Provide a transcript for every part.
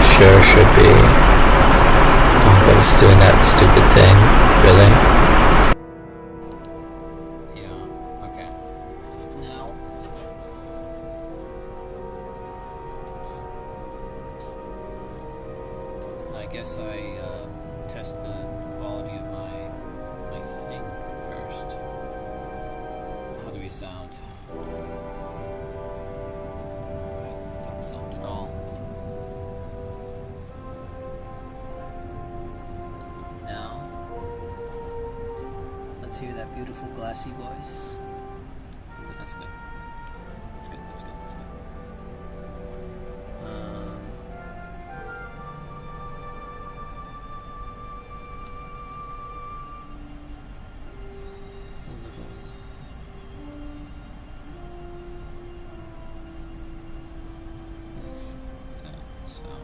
sure should be. Oh, but it's doing that stupid thing. Really? Yeah, okay. Now. I guess I test the quality of my thing first. How do we sound? Don't sound at all. Now, let's hear that beautiful glassy voice. That's good. That's good, that's good, that's good. A little... With that sound.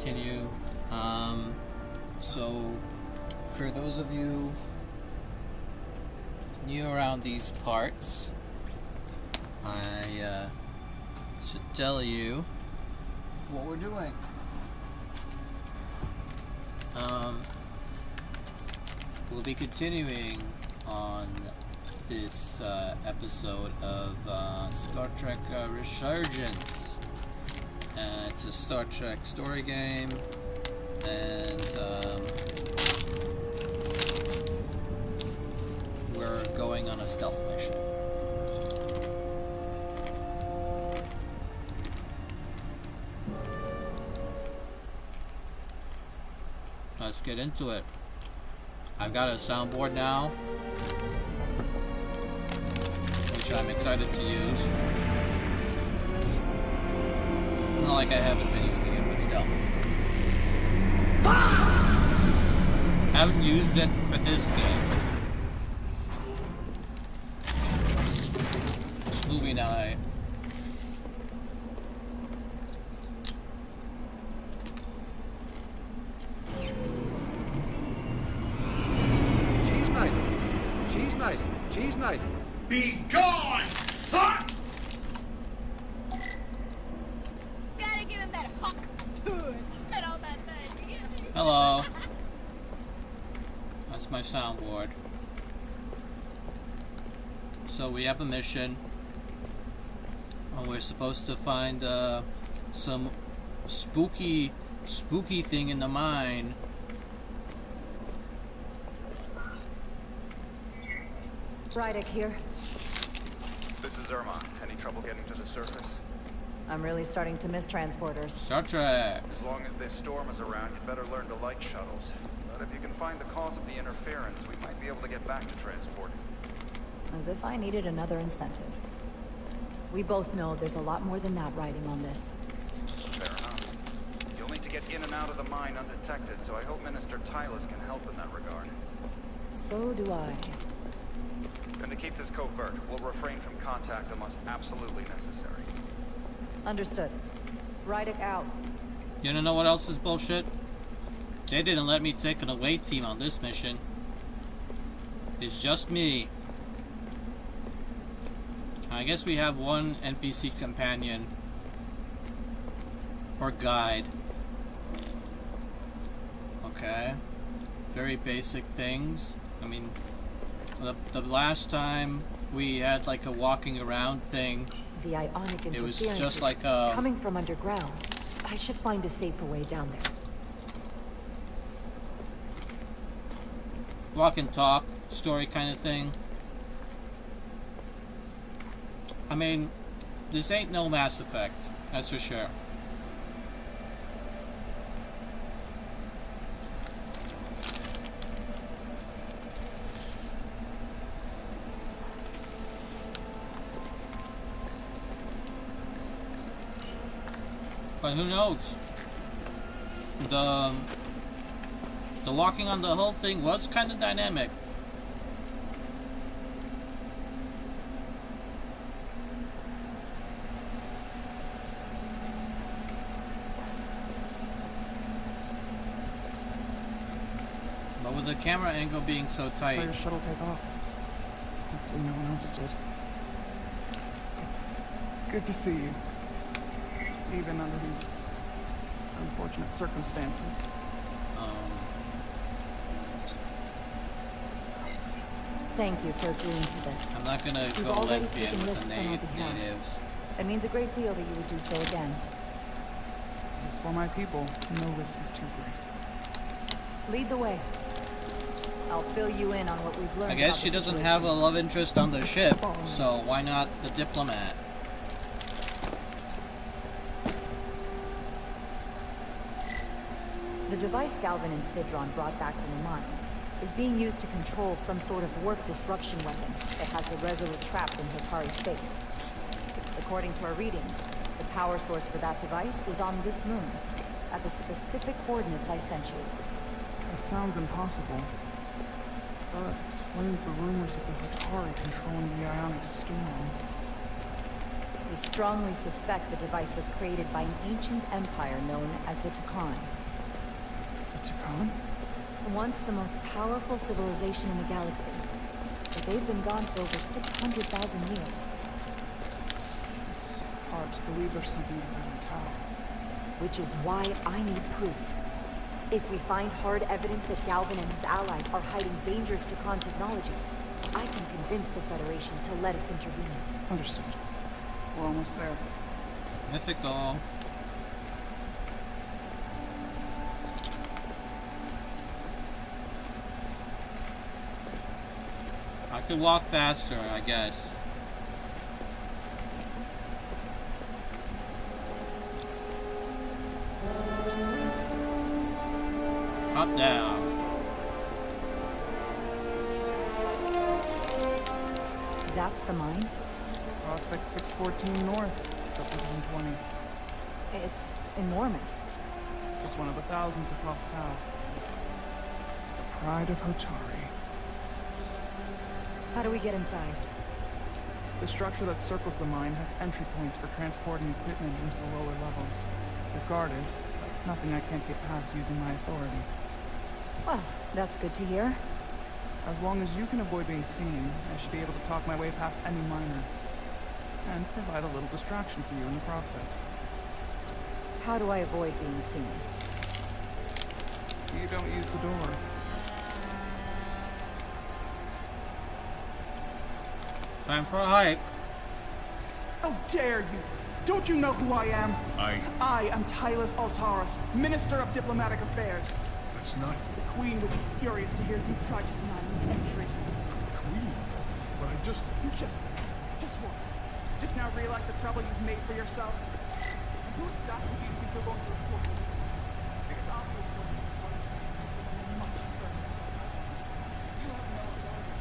Continue. So for those of you new around these parts, I should tell you what we're doing. We'll be continuing on this episode of Star Trek Ressurgence. It's a Star Trek story game, and we're going on a stealth mission. Let's get into it. I've got a soundboard now, which I'm excited to use. Not like I haven't been using it, but still. Haven't used it for this game. Movie night. Cheese knife! Cheese knife! Cheese knife! Be gone, son! Hello. That's my soundboard. So we have a mission. We're supposed to find some spooky thing in the mine. Rydick here. This is Irma. Any trouble getting to the surface? I'm really starting to miss transporters. Star Trek. As long as this storm is around, you better learn to light shuttles. But if you can find the cause of the interference, we might be able to get back to transport. As if I needed another incentive. We both know there's a lot more than that riding on this. Fair enough. You'll need to get in and out of the mine undetected, so I hope Minister Tylus can help in that regard. So do I. And to keep this covert, we'll refrain from contact unless absolutely necessary. Understood. Rydick out. You wanna know what else is bullshit? They didn't let me take an away team on this mission. It's just me. I guess we have one NPC companion. Or guide. Okay. Very basic things. I mean, the last time we had like a walking around thing, The ionic it was interference just is like a coming from underground. I should find a safer way down there. walk and talk story kind of thing. I mean, this ain't no Mass Effect, that's for sure. But who knows? The locking on the whole thing was kind of dynamic. But with the camera angle being so Saw tight, your shuttle take off. Hopefully no one else did. It's good to see you. Even under these unfortunate circumstances. Thank you for agreeing to this. I'm not gonna You've go already lesbian taken with risks the on our behalf. natives. It means a great deal that you would do so again. As for my people, no risk is too great. Lead the way. I'll fill you in on what we've learned. I guess about she the doesn't situation. have a love interest on the ship, so why not the diplomat? The device Galvin and Sidron brought back from the mines is being used to control some sort of warp disruption weapon that has the Resolute trapped in Hotari space. According to our readings, the power source for that device is on this moon, at the specific coordinates I sent you. It sounds impossible. But it explains the rumors of the Hotari controlling the ionic storm. We strongly suspect the device was created by an ancient empire known as the Takan. The Takan? Once the most powerful civilization in the galaxy, but they've been gone for over 600,000 years. It's hard to believe there's something like that in Tau. Which is why I need proof. If we find hard evidence that Galvin and his allies are hiding dangerous Takan technology, I can convince the Federation to let us intervene. Understood. We're almost there. Mythical. I could walk faster, I guess. Up down. That's the mine? Prospect 614 north, subdivision 20. It's enormous. It's one of the thousands across Tau. The pride of Hotari. How do we get inside? The structure that circles the mine has entry points for transporting equipment into the lower levels. They're guarded, but nothing I can't get past using my authority. Well, that's good to hear. As long as you can avoid being seen, I should be able to talk my way past any miner. And provide a little distraction for you in the process. How do I avoid being seen? You don't use the door. Time for a hike. How dare you! Don't you know who I am? I am Tylus Altaris, Minister of Diplomatic Affairs. That's not The Queen will be furious to hear you try to deny me entry. Queen. But I just... You just what? Just now realize the trouble you've made for yourself? Who exactly do you think you're going to report this to? Because I'll be reporting this one to something much further. You have no authority.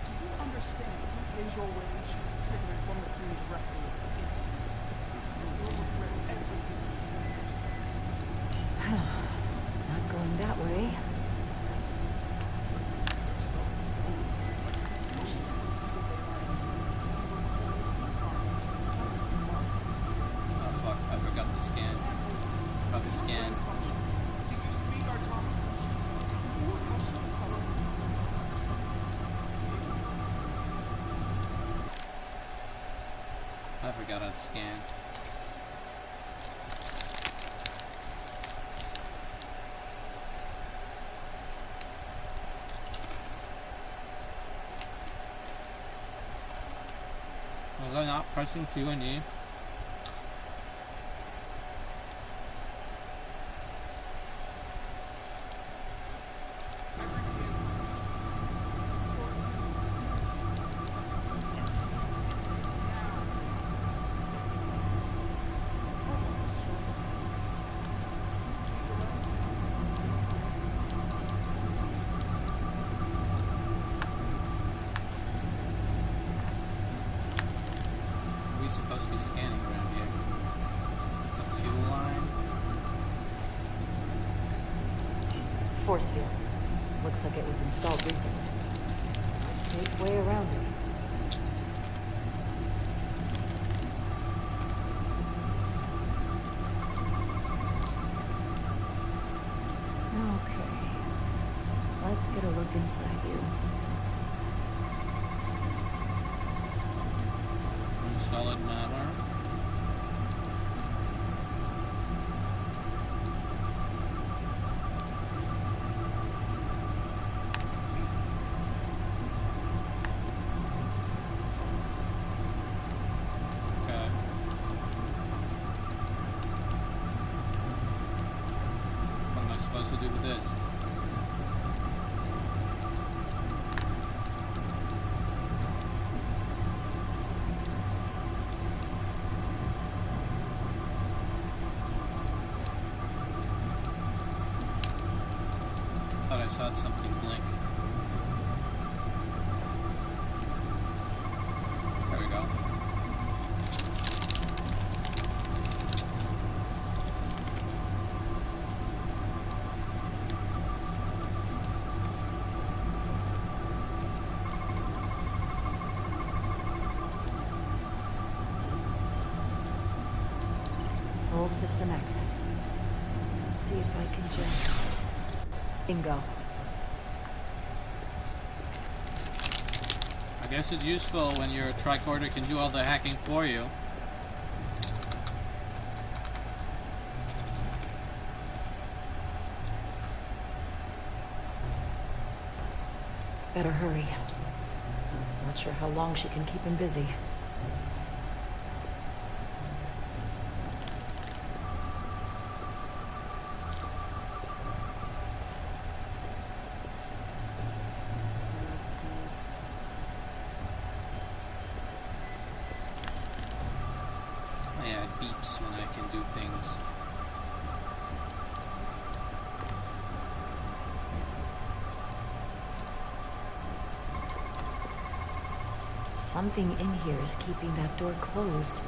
Do you understand who pays your wage? Triggered from the Queen directly in this instance. You will regret everything you've said. Not going that way. Oh fuck, I forgot to scan. Probably scan. Do you speak our tongue? Or how should we cover I forgot how to scan. Was I not pressing Q and E? Supposed to be scanning around here. It's a fuel line. Force field. Looks like it was installed recently. No safe way around it. Okay. Let's get a look inside you. Solid matter. Okay. What am I supposed to do with this? Thought I saw something blink. There we go. Full system access. Let's see if I can just... Bingo. I guess it's useful when your tricorder can do all the hacking for you. Better hurry. Not sure how long she can keep him busy. Yeah, it beeps when I can do things. Something in here is keeping that door closed.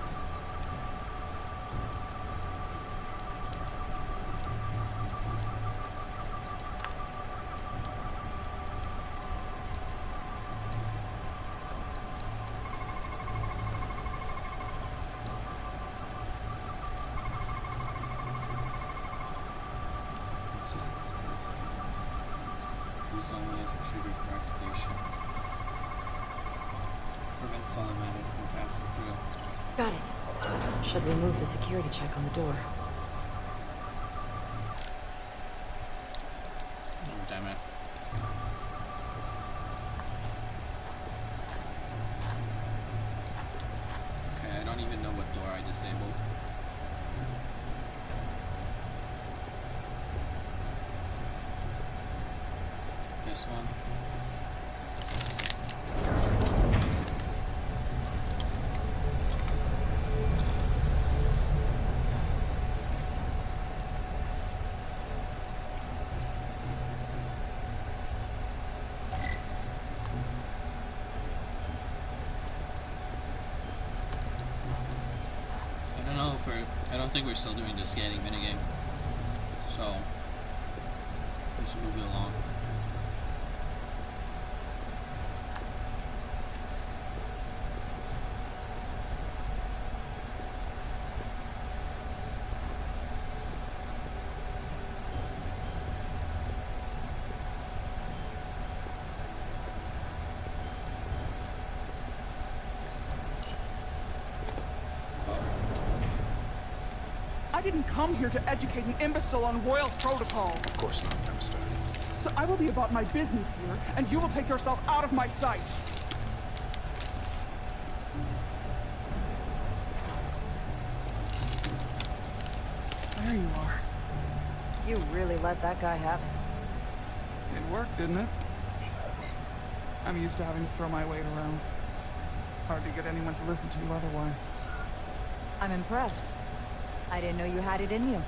Use only as a trigger for activation. Prevents solid matter from passing through. Got it. Should remove the security check on the door. Oh, damn it. Okay, I don't even know what door I disabled. This one. I don't think we're still doing the scanning minigame. So, just move it along. I didn't come here to educate an imbecile on royal protocol. Of course not, Minister. So I will be about my business here, and you will take yourself out of my sight. There you are. You really let that guy have it. It worked, didn't it? I'm used to having to throw my weight around. Hard to get anyone to listen to you otherwise. I'm impressed. I didn't know you had it in you.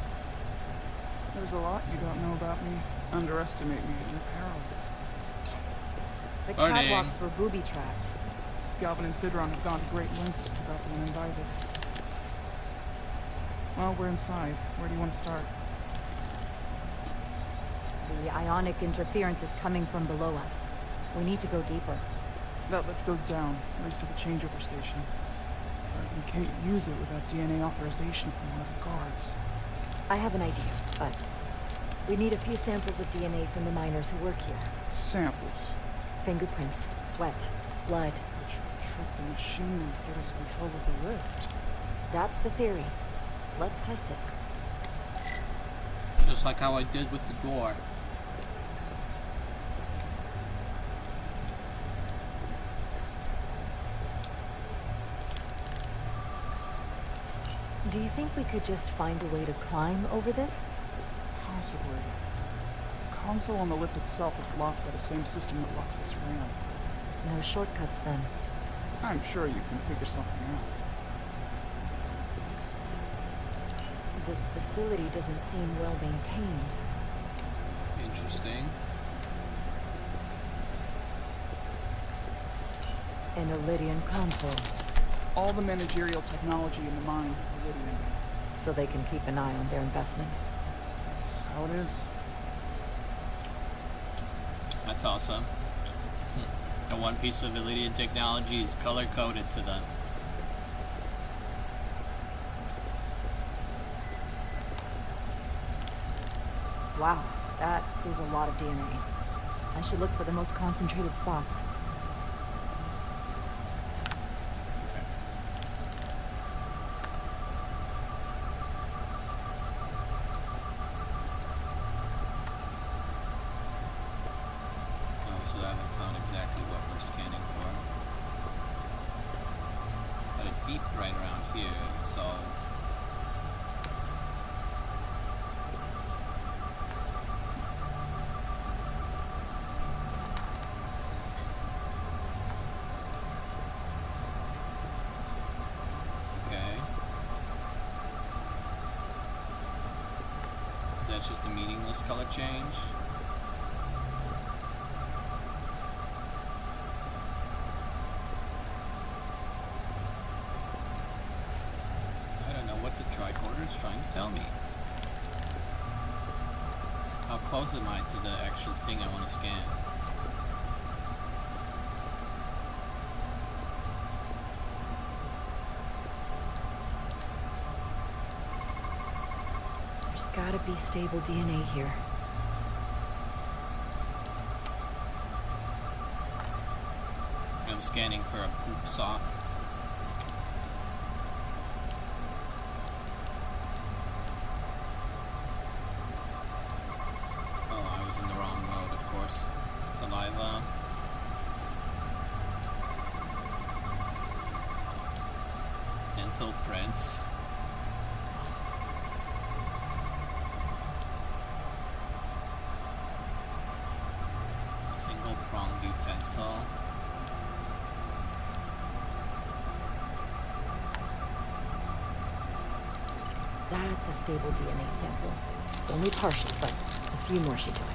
There's a lot you don't know about me. Underestimate me at your peril. The Morning. catwalks were booby-trapped. Galvin and Sidron have gone to great lengths to keep everyone invited. Well, we're inside. Where do you want to start? The ionic interference is coming from below us. We need to go deeper. That lift goes down, leads to the changeover station. But we can't use it without DNA authorization from one of the guards. I have an idea, but we need a few samples of DNA from the miners who work here. Samples. Fingerprints, sweat, blood. Which will trick the machine and get us control of the lift. That's the theory. Let's test it. Just like how I did with the door. Do you think we could just find a way to climb over this? Possibly. The console on the lift itself is locked by the same system that locks this ramp. No shortcuts then. I'm sure you can figure something out. This facility doesn't seem well maintained. Interesting. An Iridian console, All the managerial technology in the mines is Iridian. so they can keep an eye on their investment. That's how it is. That's awesome. The one piece of Iridian technology is color-coded to them. Wow, that is a lot of DNA. I should look for the most concentrated spots. Oh, so I haven't found exactly what we're scanning for. But it beeped right around here, so... Okay. Is that just a meaningless color change? I don't know what the tricorder is trying to tell me. How close am I to the actual thing I want to scan? There's gotta be stable DNA here. I'm scanning for a poop sock. Oh, I was in the wrong mode, of course. Saliva. Dental prints. Single pronged utensil. That's a stable DNA sample. It's only partial, but a few more should do it.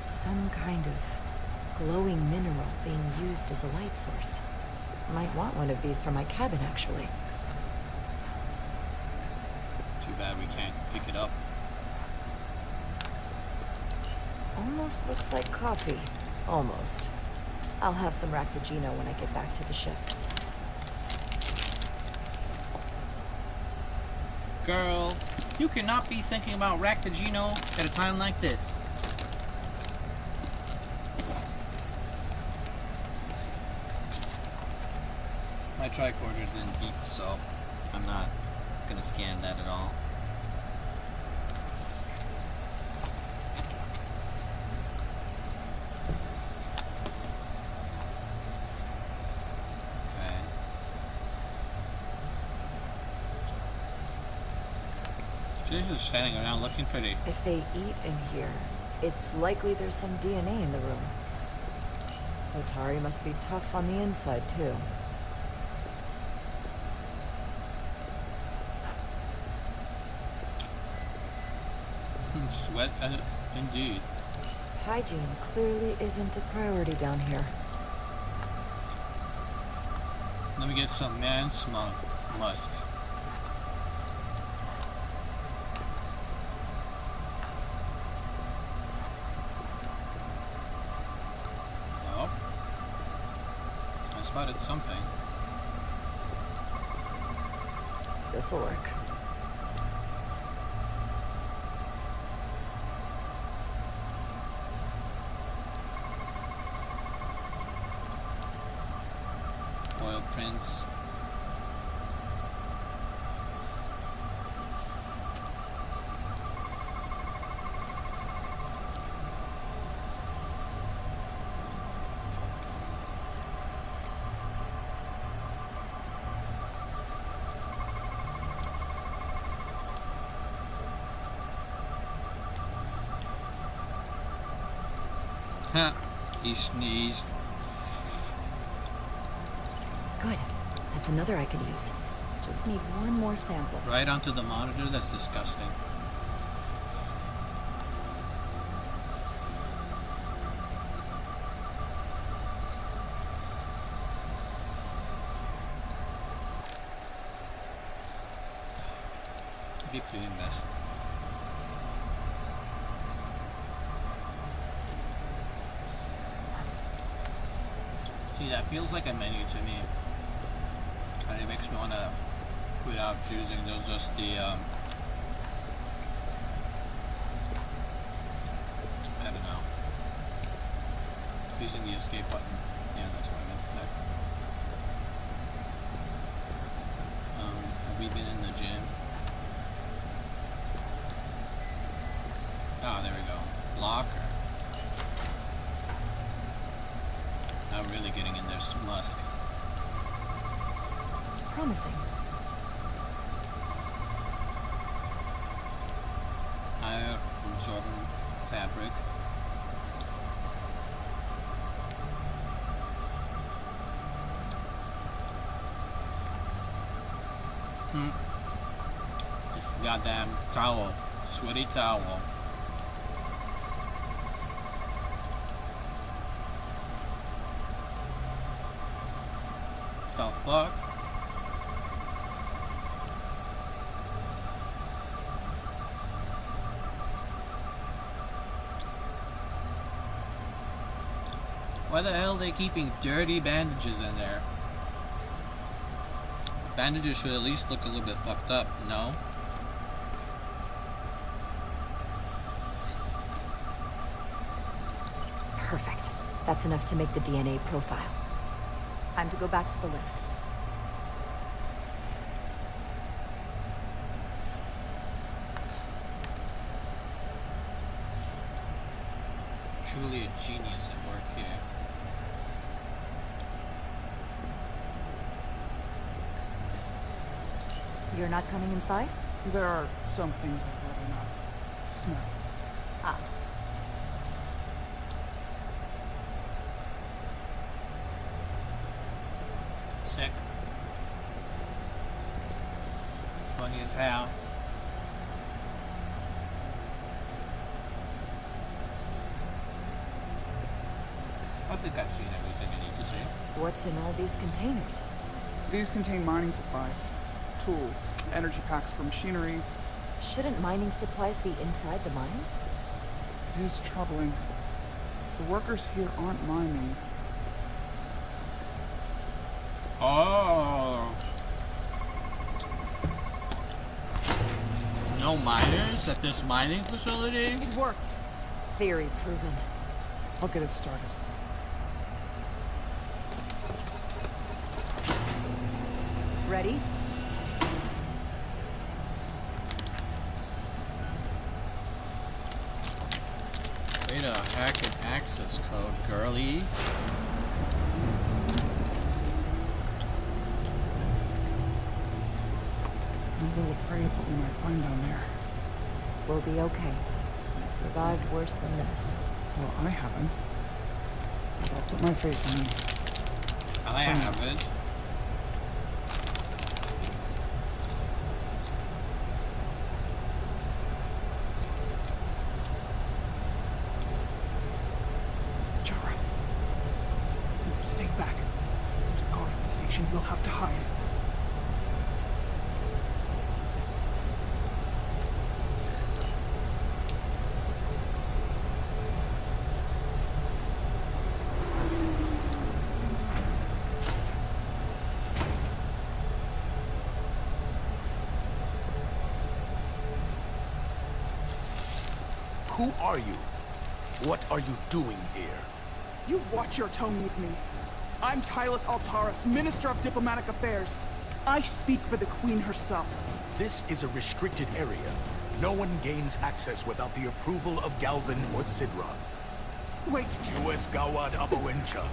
Some kind of glowing mineral being used as a light source. Might want one of these for my cabin, actually. Too bad we can't pick it up. Almost looks like coffee. Almost. I'll have some Ractigino when I get back to the ship. Girl, you cannot be thinking about Ractigino at a time like this. My tricorder didn't beep, so I'm not gonna scan that at all. Okay. She's just standing around looking pretty. If they eat in here, it's likely there's some DNA in the room. Otari must be tough on the inside, too. Sweat, indeed. Hygiene clearly isn't a priority down here. Let me get some man smug musk. Well, I spotted something. This'll work. Oil prints. Ha! He sneezed. Good. That's another I could use. Just need one more sample. Right onto the monitor? That's disgusting. I keep doing this. See, that feels like a menu to me. And it makes me want to quit out choosing just the, I don't know. Using the escape button. Yeah, that's what I meant to say. Have we been in the gym? Ah, there we go. Locker. Now really getting in there, Musk. Promising. Air Jordan fabric. This goddamn towel. Sweaty towel. The fuck? Why the hell are they keeping dirty bandages in there? Bandages should at least look a little bit fucked up, no? Perfect. That's enough to make the DNA profile. Time to go back to the lift. Truly a genius at work here. You're not coming inside? There are some things I'd rather not smell. Ah. Sick. Funny as hell. I think I've seen everything I need to see. What's in all these containers? These contain mining supplies, tools, energy packs for machinery. Shouldn't mining supplies be inside the mines? It is troubling. The workers here aren't mining. Oh. No miners at this mining facility? It worked. Theory proven. I'll get it started. Ready? Way to hack an access code, girly. I'm a little afraid of what we might find down there. We'll be okay. I've survived worse than this. Well, I haven't. But I'll put my faith in you. I haven't. Jara. Stay back. There's a guard at the station. location, we'll have to hide. Who are you? What are you doing here? You watch your tone with me. I'm Tylus Altaris, Minister of Diplomatic Affairs. I speak for the Queen herself. This is a restricted area. No one gains access without the approval of Galvin or Sidron. Wait, US Gawad Abawencha.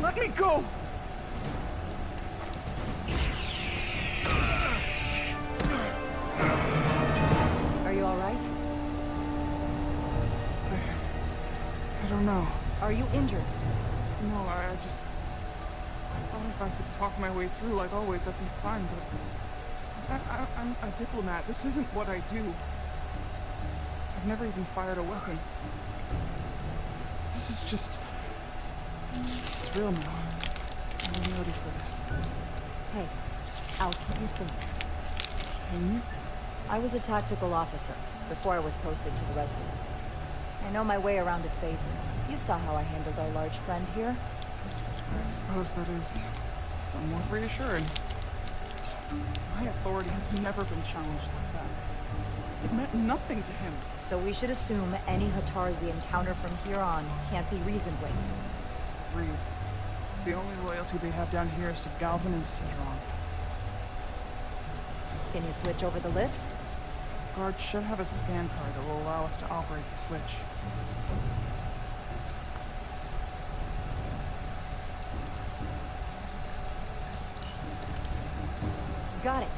let me go! Are you all right? I don't know. Are you injured? No, I thought if I could talk my way through like always, I'd be fine, but I'm a diplomat. This isn't what I do. I've never even fired a weapon. This is just... It's real now. I'm ready for this. Hey, I'll keep you safe. Can you? I was a tactical officer before I was posted to the Resolute. I know my way around a phaser. You saw how I handled our large friend here. I suppose that is somewhat reassuring. My authority has never been challenged like that. It meant nothing to him. So we should assume any Hatari we encounter from here on can't be reasoned with. Agreed. The only loyalty they have down here is to Galvin and Sidron. Can you switch over the lift? Guard should have a scan card that will allow us to operate the switch. Got it.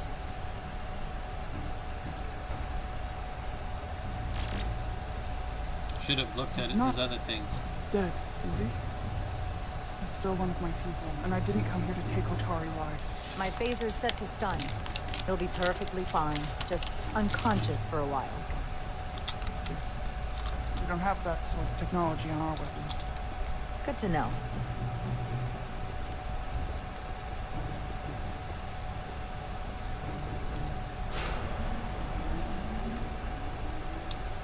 Should have looked at It's his not- other things. Dead, is he? He's still one of my people, and I didn't come here to take Otari lives. My phaser's set to stun. He'll be perfectly fine, just unconscious for a while. Let's see. We don't have that sort of technology on our weapons. Good to know.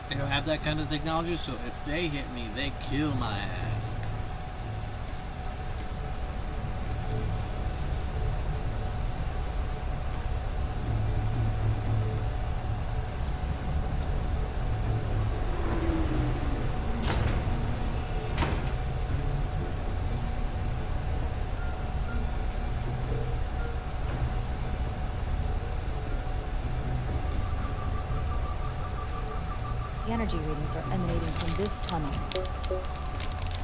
They don't have that kind of technology, so if they hit me, they kill my ass. The energy readings are emanating from this tunnel.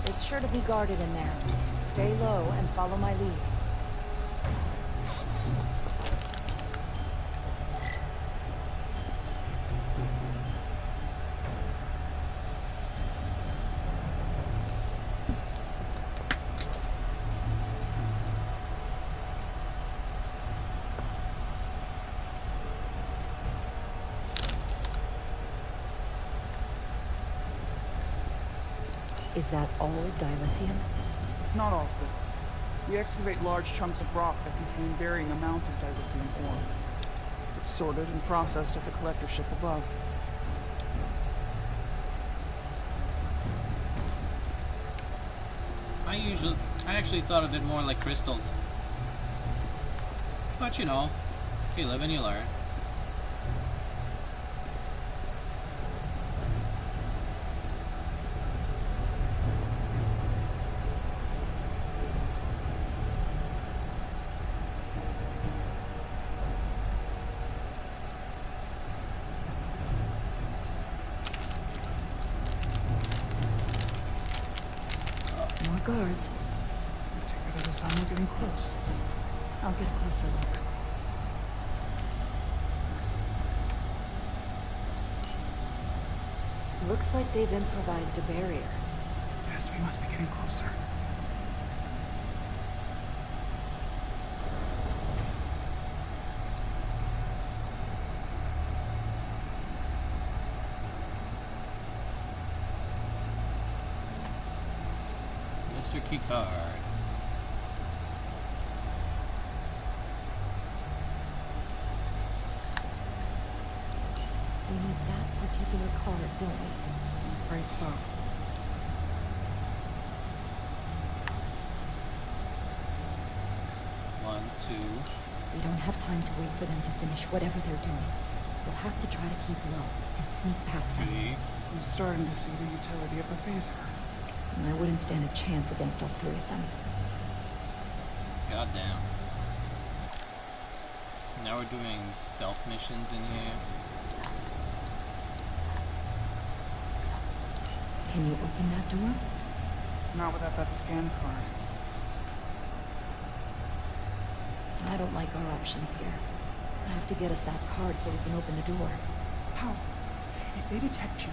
It's sure to be guarded in there. Stay low and follow my lead. Is that all dilithium? Not all of it. We excavate large chunks of rock that contain varying amounts of dilithium ore. It's sorted and processed at the collector ship above. I actually thought of it more like crystals. But you know, you live and you learn. More guards. I take it as a sign we're getting close. I'll get a closer look. Looks like they've improvised a barrier. Yes, we must be getting closer. Mr. Keycard. particular card, don't we? I'm afraid so. One, two. We don't have time to wait for them to finish whatever they're doing. We'll have to try to keep low and sneak past them. Three. I'm starting to see the utility of the phaser. And I wouldn't stand a chance against all three of them. Goddamn. Now we're doing stealth missions in here. Can you open that door? Not without that scan card. I don't like our options here. I have to get us that card so we can open the door. How? If they detect you,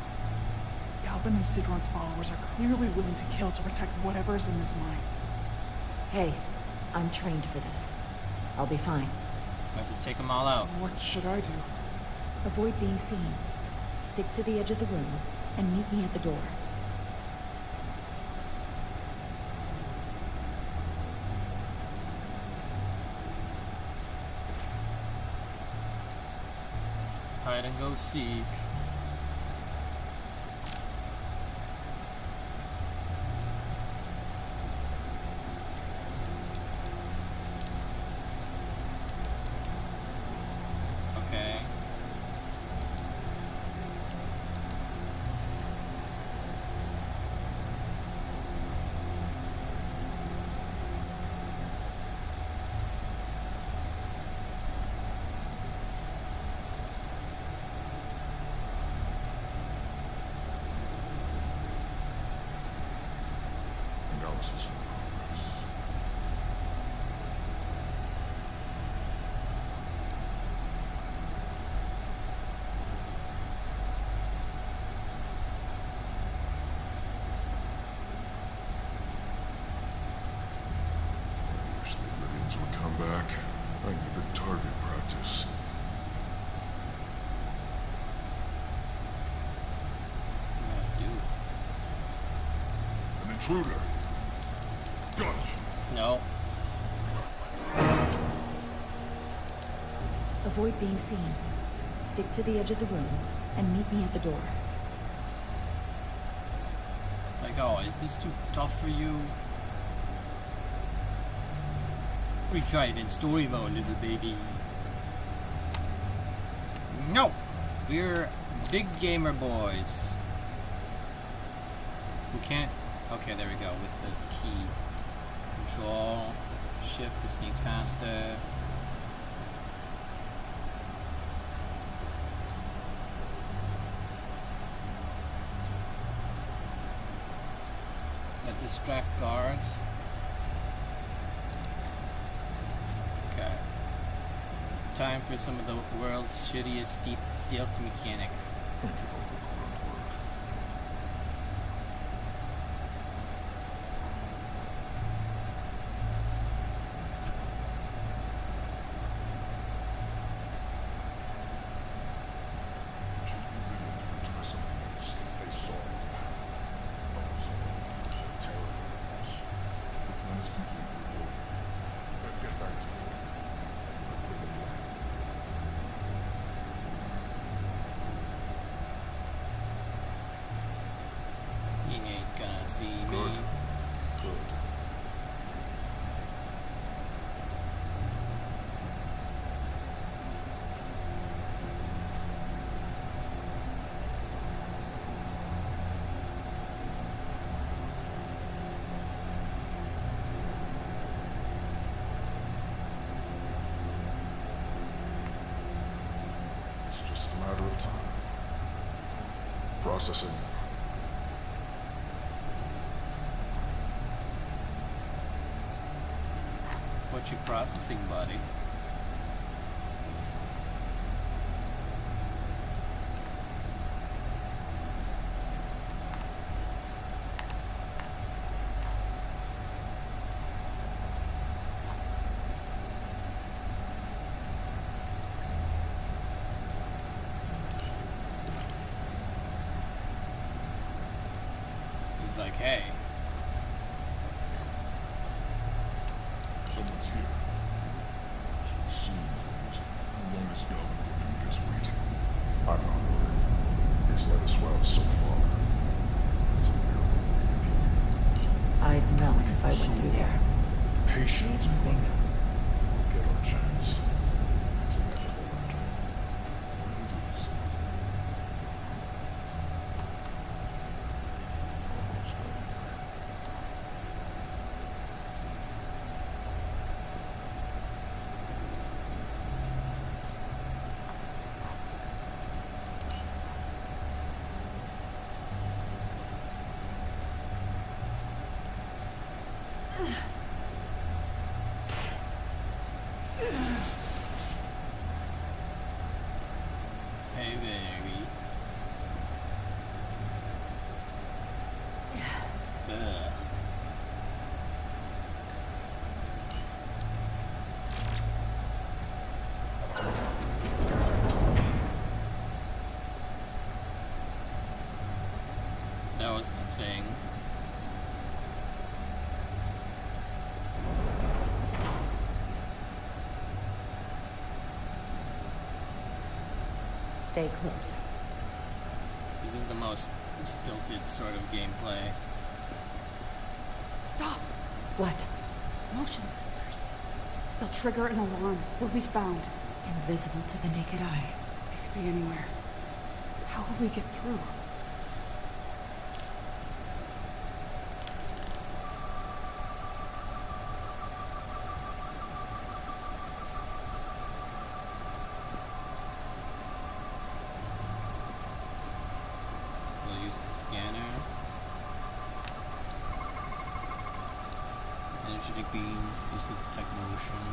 Galvin and Sidron's followers are clearly willing to kill to protect whatever's in this mine. Hey, I'm trained for this. I'll be fine. We have to take them all out. What should I do? Avoid being seen. Stick to the edge of the room and meet me at the door. Hide and go seek. Okay. Analysis in progress. I wish the Lydians would come back. I need the target practice. Yeah, dude. An intruder. Gunch. No. Avoid being seen. Stick to the edge of the room and meet me at the door. It's like, oh, is this too tough for you? We try it in story mode, little baby. No! We're big gamer boys. We can't... Okay, there we go, with the key. Control, shift to sneak faster. Distract guards. Okay. Time for some of the world's shittiest stealth mechanics. I did all the grunt work. I should the Lydians would try something else. They saw terrifying us. The plan is complete. Then get back to work. I'll play the plan. He ain't gonna see me. Good. Good. It's just a matter of time. Processing. What you processing, buddy? He's like, hey, Someone's here. As we see things, how long is Galvin going to make us wait? I'm not worried. His place that has swelled so far. It's a miracle we're even here. I'd melt if I went through there. Patience, brother. We'll get our chance. It's inevitable after all. When it is. Almost there, anyway. Hey, baby. Ugh. That was a thing. Stay close. This is the most stilted sort of gameplay. Stop! What? Motion sensors. They'll trigger an alarm. We'll be found. Invisible to the naked eye. It could be anywhere. How will we get through? We'll use the scanner. Energetic beam, use to detect motion.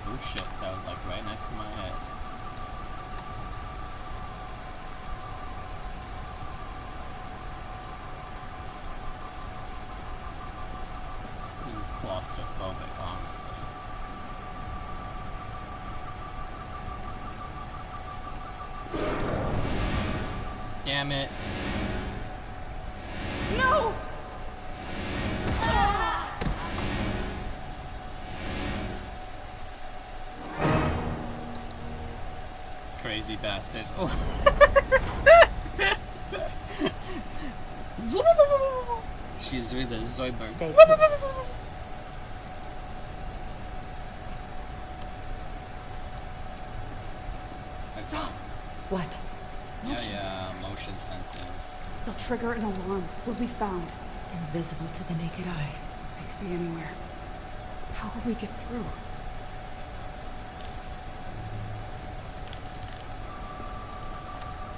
Oh shit, that was like right next to my head. This is claustrophobic, honestly. Damn it. No! Crazy bastards. Oh. She's doing the Zoidberg. Stay close. Stop! What? Yeah, motion sensors. They'll trigger an alarm. We'll be found. Invisible to the naked eye. It could be anywhere. How will we get through?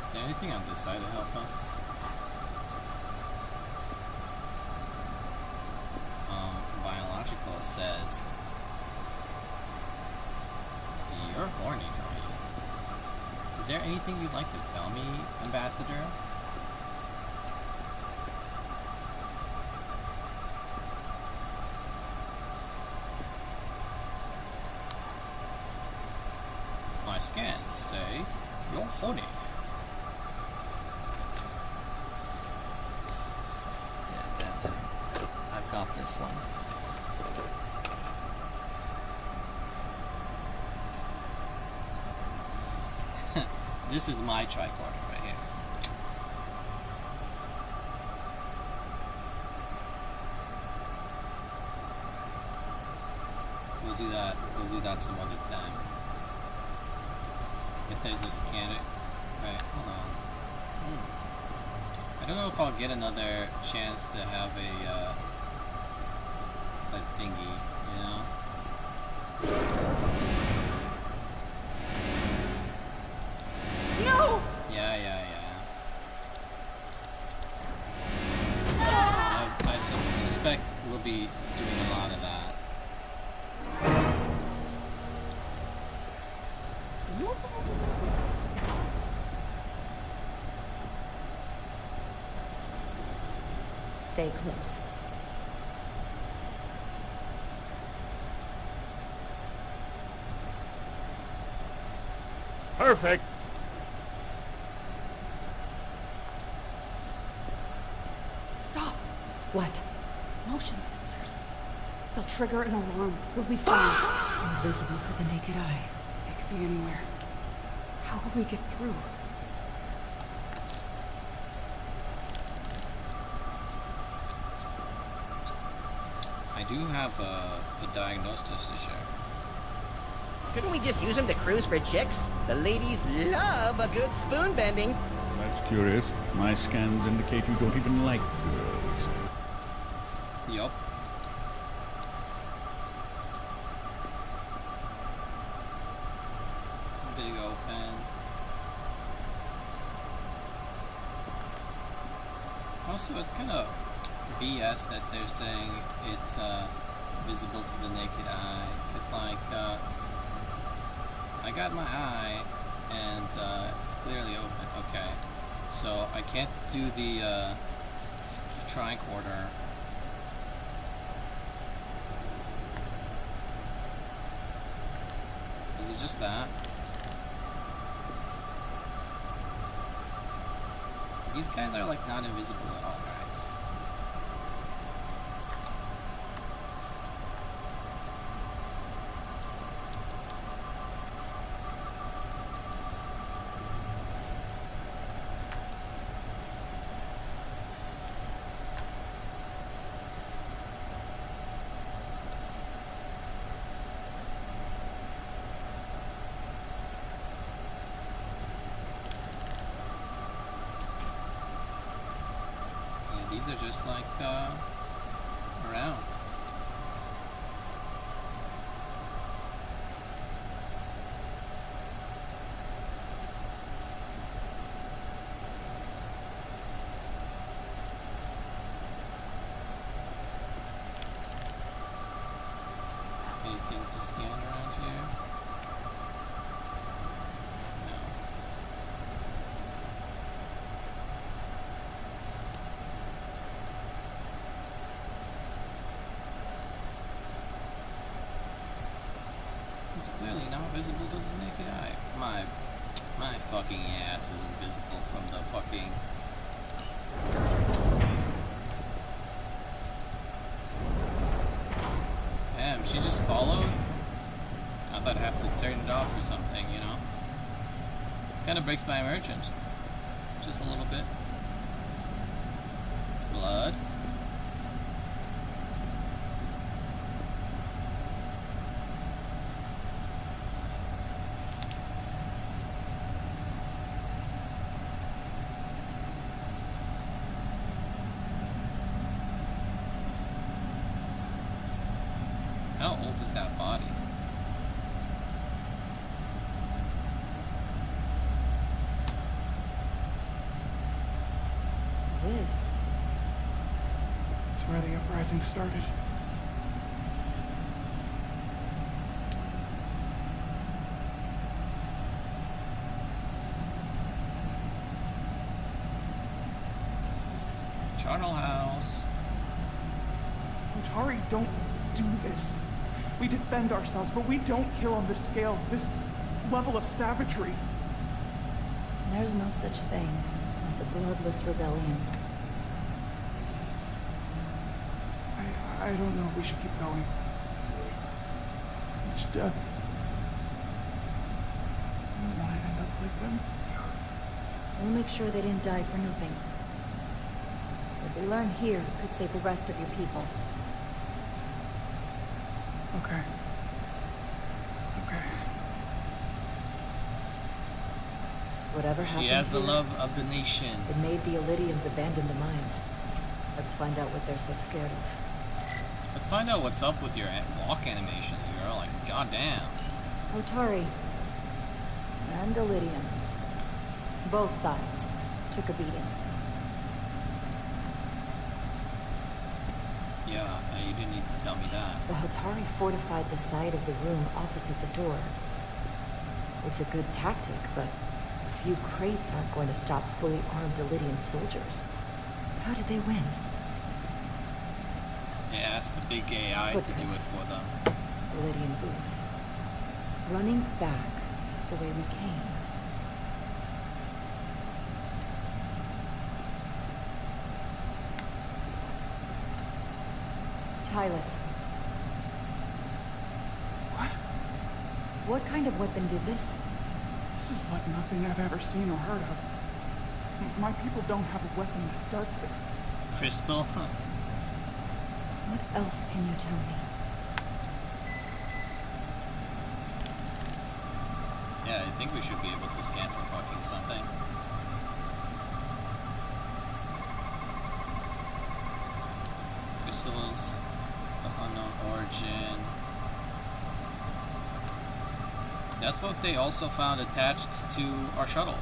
Is there anything on this side to help us? Biological says you're horny for me. Is there anything you'd like to tell me, Ambassador? My scans say you're horny. Yeah, I've got this one. This is my tricorder right here. We'll do that. We'll do that some other time. If there's a scanner, right? Hold on. I don't know if I'll get another chance to have a thingy, you know? No! Yeah. I suspect we'll be doing a lot of that. Stay close. Perfect. Stop! What? Motion sensors. They'll trigger an alarm. We'll be found. Invisible to the naked eye. It could be anywhere. How will we get through? I do have a diagnosis to share. Couldn't we just use them to cruise for chicks? The ladies love a good spoon bending. That's curious. My scans indicate you don't even like girls. Yup. Big open. Also, it's kind of BS that they're saying it's visible to the naked eye. It's like, I got my eye and it's clearly open. Okay. So I can't do the tricorder. Is it just that? These guys are like not invisible at all, guys. These are just like around. Anything to scan around here? No. It's clearly not visible to the naked eye. My fucking ass isn't visible from the fucking... Damn, she just followed? I thought I'd have to turn it off or something, you know? Kinda breaks my immersion. Just a little bit. Blood. How old is that body? This? It's where the uprising started. Charnel House. Otari, don't do this. We defend ourselves, but we don't kill on this scale, this level of savagery. There's no such thing as a bloodless rebellion. I don't know if we should keep going. So much death. I don't want to end up like them. We'll make sure they didn't die for nothing. What we learn here could save the rest of your people. Okay. Okay. Whatever happened She has the here, love of the nation. it made the Illydians abandon the mines. Let's find out what they're so scared of. Let's find out what's up with your walk animations, girl. Like, goddamn. Otari and Illydian. Both sides took a beating. Yeah, you didn't need to tell me that. The Hatari fortified the side of the room opposite the door. It's a good tactic, but a few crates aren't going to stop fully armed Illydian soldiers. How did they win? They asked the big AI to do it Footprints. for them. Illydian boots. Running back the way we came. Tylus, What? what kind of weapon did this? This is like nothing I've ever seen or heard of. My people don't have a weapon that does this. Crystal? What else can you tell me? Yeah, I think we should be able to scan for fucking something. Crystals of unknown origin. That's what they also found attached to our shuttle.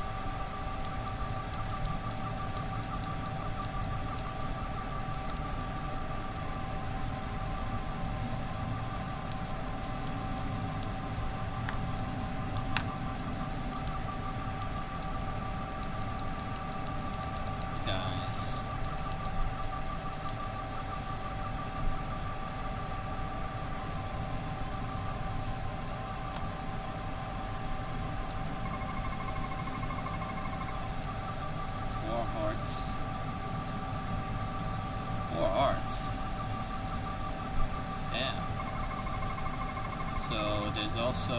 Guys. Four hearts. 4 hearts. Damn. So there's also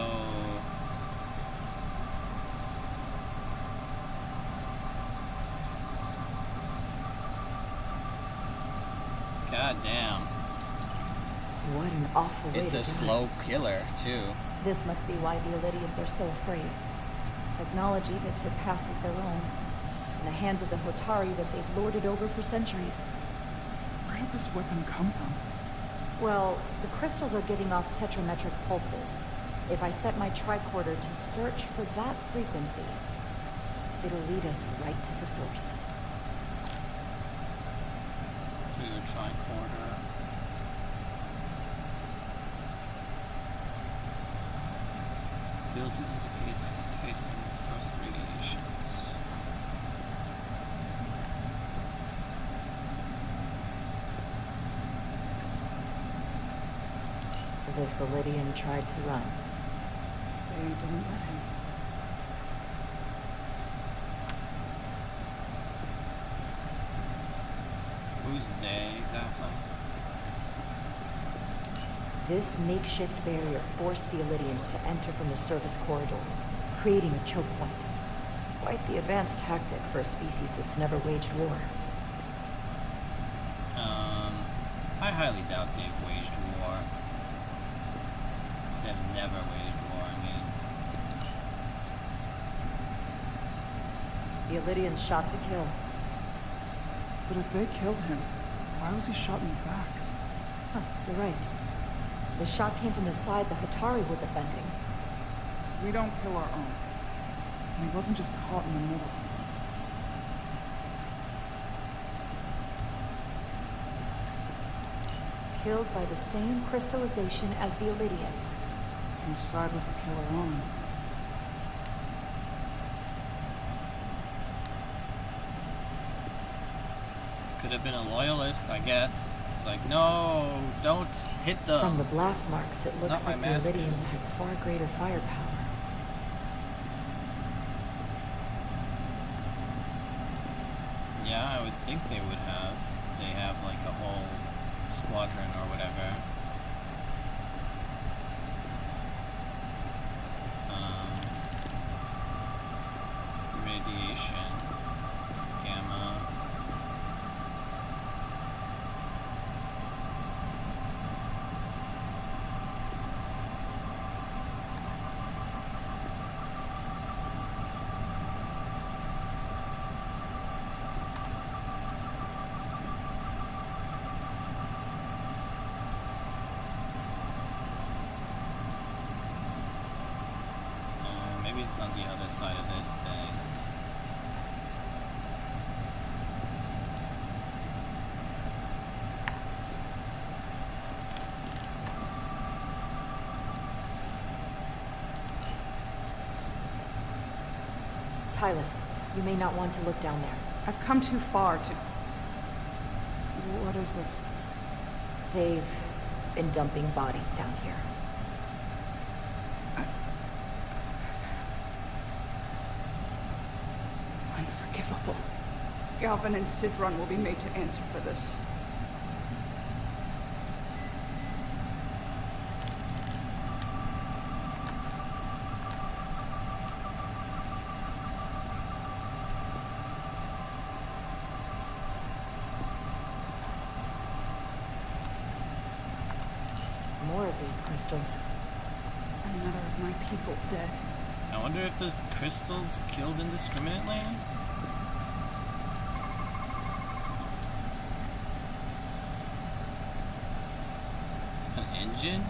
God damn. What an awful way It's to a die. slow killer too. This must be why the Illyrians are so afraid. Technology that surpasses their own. In the hands of the Hotari that they've lorded over for centuries. Where did this weapon come from? Well, the crystals are giving off tetrametric pulses. If I set my tricorder to search for that frequency, it'll lead us right to the source. Through the tricorder. Field indicates facing source radiations. This Illyrian tried to run. They didn't let him. Who's they exactly? This makeshift barrier forced the Illyrians to enter from the service corridor, creating a choke point. Quite the advanced tactic for a species that's never waged war. I highly doubt they've waged war. They've never waged war, I mean. The Illyrians shot to kill. But if they killed him, why was he shot in the back? Huh, you're right. The shot came from the side the Hatari were defending. We don't kill our own. And he wasn't just caught in the middle. Killed by the same crystallization as the Illyrian. Whose side was the killer on? Could have been a loyalist, I guess. It's like, no, don't hit them. From the blast marks, it looks Not my like the mask Illyrians is. had far greater firepower. Yeah, I would think they would have. They have like a whole squadron or whatever. Radiation. Gamma. Maybe it's on the other side of this thing. Tylus, you may not want to look down there. I've come too far to... What is this? They've been dumping bodies down here. Unforgivable. Galvin and Sidron will be made to answer for this. more of these crystals. Another of my people dead. I wonder if the crystals killed indiscriminately? An engine?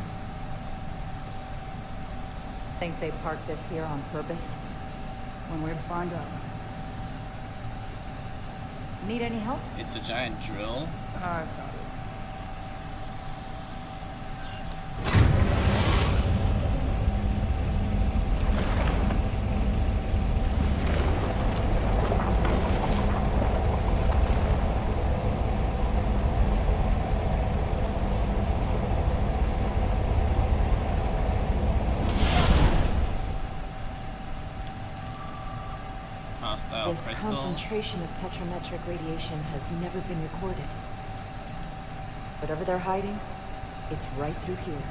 Think they parked this here on purpose? One way to find out. Need any help? It's a giant drill? I've got it. Hostile This crystals? concentration of tetrametric radiation has never been recorded. Whatever they're hiding, it's right through here.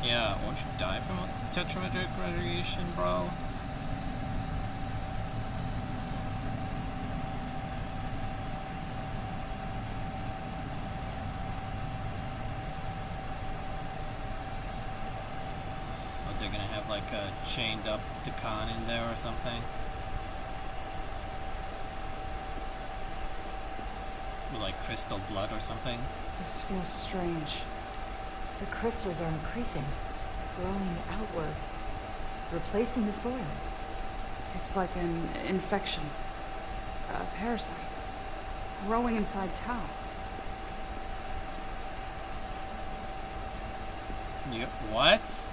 Yeah, won't you die from tetrametric radiation, bro? Or they're gonna have like a chained up Dakan in there or something? With like crystal blood or something? This feels strange. The crystals are increasing, growing outward, replacing the soil. It's like an infection. A parasite. Growing inside Tau. You, what?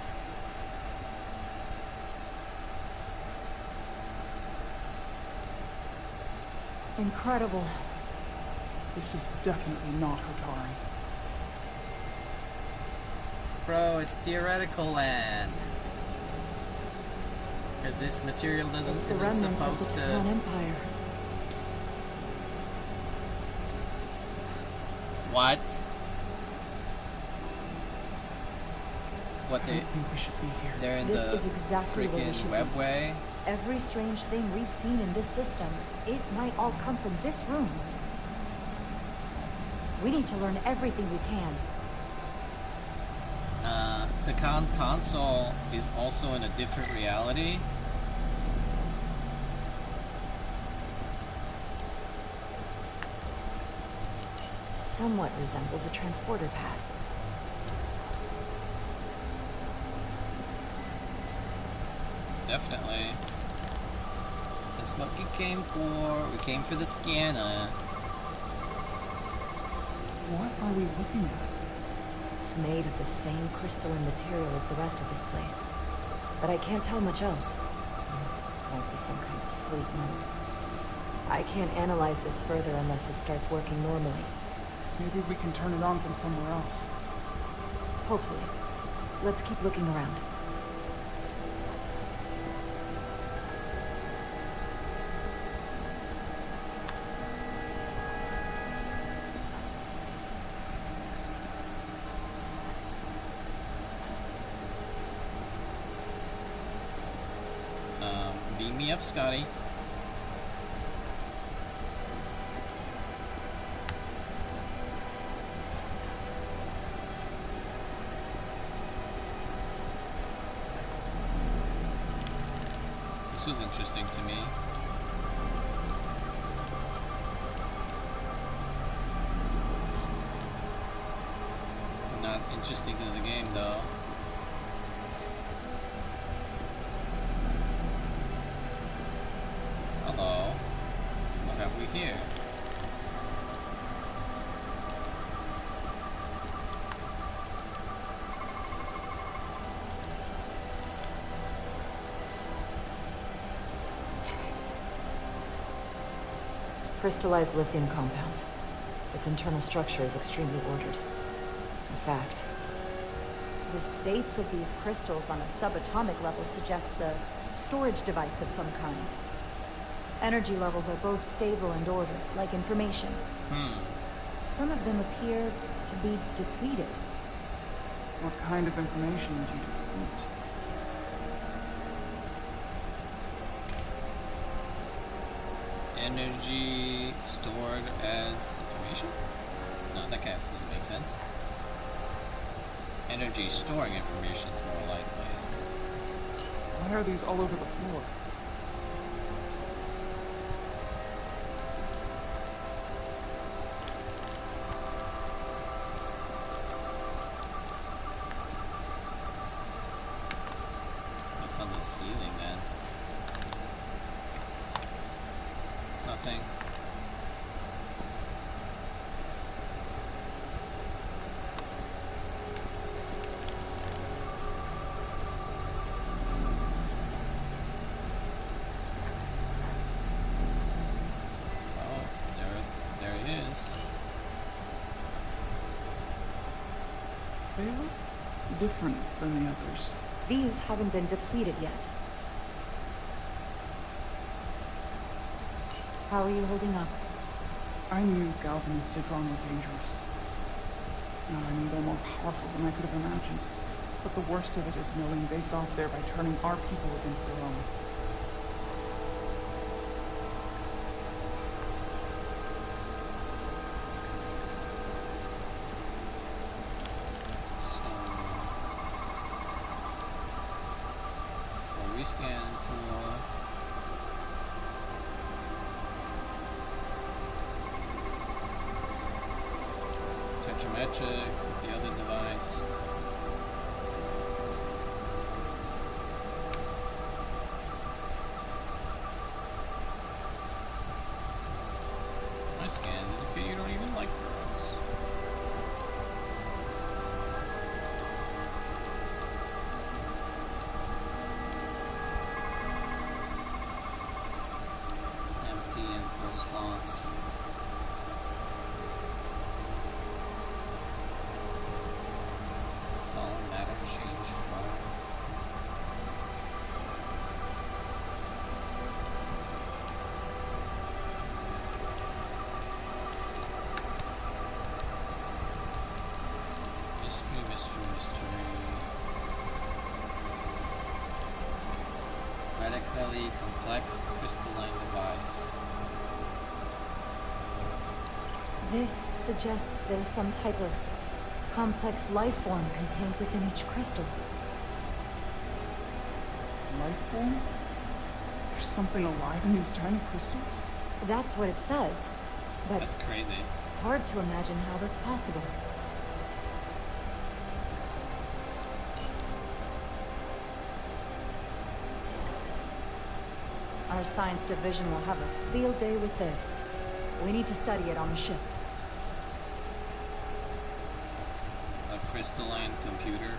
Incredible. This is definitely not Hotari. Bro, it's theoretical land. Because this material It's isn't the remnants of supposed the to... Titan Empire. What? What I they... don't think we should be here. They're in This the is exactly where we freaking should be. webway? Every strange thing we've seen in this system, it might all come from this room. We need to learn everything we can. Takan console is also in a different reality. Somewhat resembles a transporter pad. Definitely. That's what we came for. We came for the scanner. What are we looking at? It's made of the same crystalline material as the rest of this place. But I can't tell much else. Might be some kind of sleep mode. I can't analyze this further unless it starts working normally. Maybe we can turn it on from somewhere else. Hopefully. Let's keep looking around. Beam me up, Scotty. This was interesting to me. Not interesting to the game, though. Hello. What have we here? Crystallized lithium compounds. Its internal structure is extremely ordered. In fact, the states of these crystals on a subatomic level suggests a storage device of some kind. Energy levels are both stable and ordered, like information. Some of them appear to be depleted. What kind of information would you delete? Energy stored as information? No, that kind of doesn't make sense. Energy storing information is more likely. Why are these all over the floor? What's on the ceiling then? Nothing. Oh, there it is. They look different than the others. These haven't been depleted yet. How are you holding up? I knew Galvin and Sidron were dangerous. Now I knew they're more powerful than I could have imagined. But the worst of it is knowing they got there by turning our people against their own. So, we'll rescan for Tetrametric with the other device. My scans indicate you don't even like girls. Empty and full slots. Solid matter change flow. Mystery, mystery, mystery. Radically complex crystalline device. This suggests there's some type of complex life form contained within each crystal. Life form? There's something alive in these tiny crystals? That's what it says. But That's crazy. hard to imagine how that's possible. Our science division will have a field day with this. We need to study it on the ship. A crystalline computer.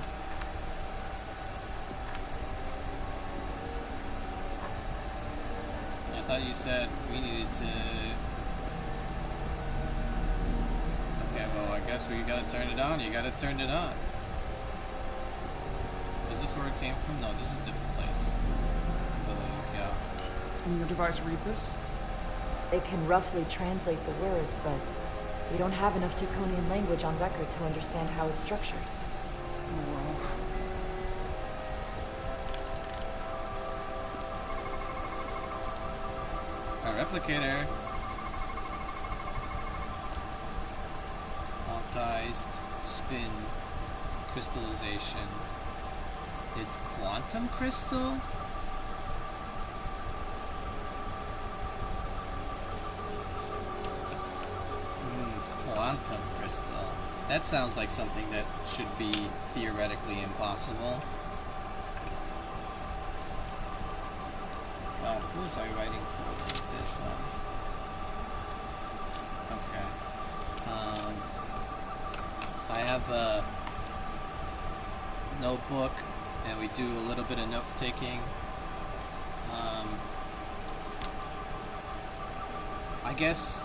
I thought you said we needed to... Okay, well, I guess we gotta turn it on. You gotta turn it on. Is this where it came from? No, this is a different place. I believe, yeah. Can your device read this? It can roughly translate the words, but we don't have enough Draconian language on record to understand how it's structured. Oh well. A replicator. Quantized spin crystallization. It's quantum crystal? Quantum crystal. That sounds like something that should be theoretically impossible. God, who was I writing for this one? Okay. I have a notebook, and we do a little bit of note taking. I guess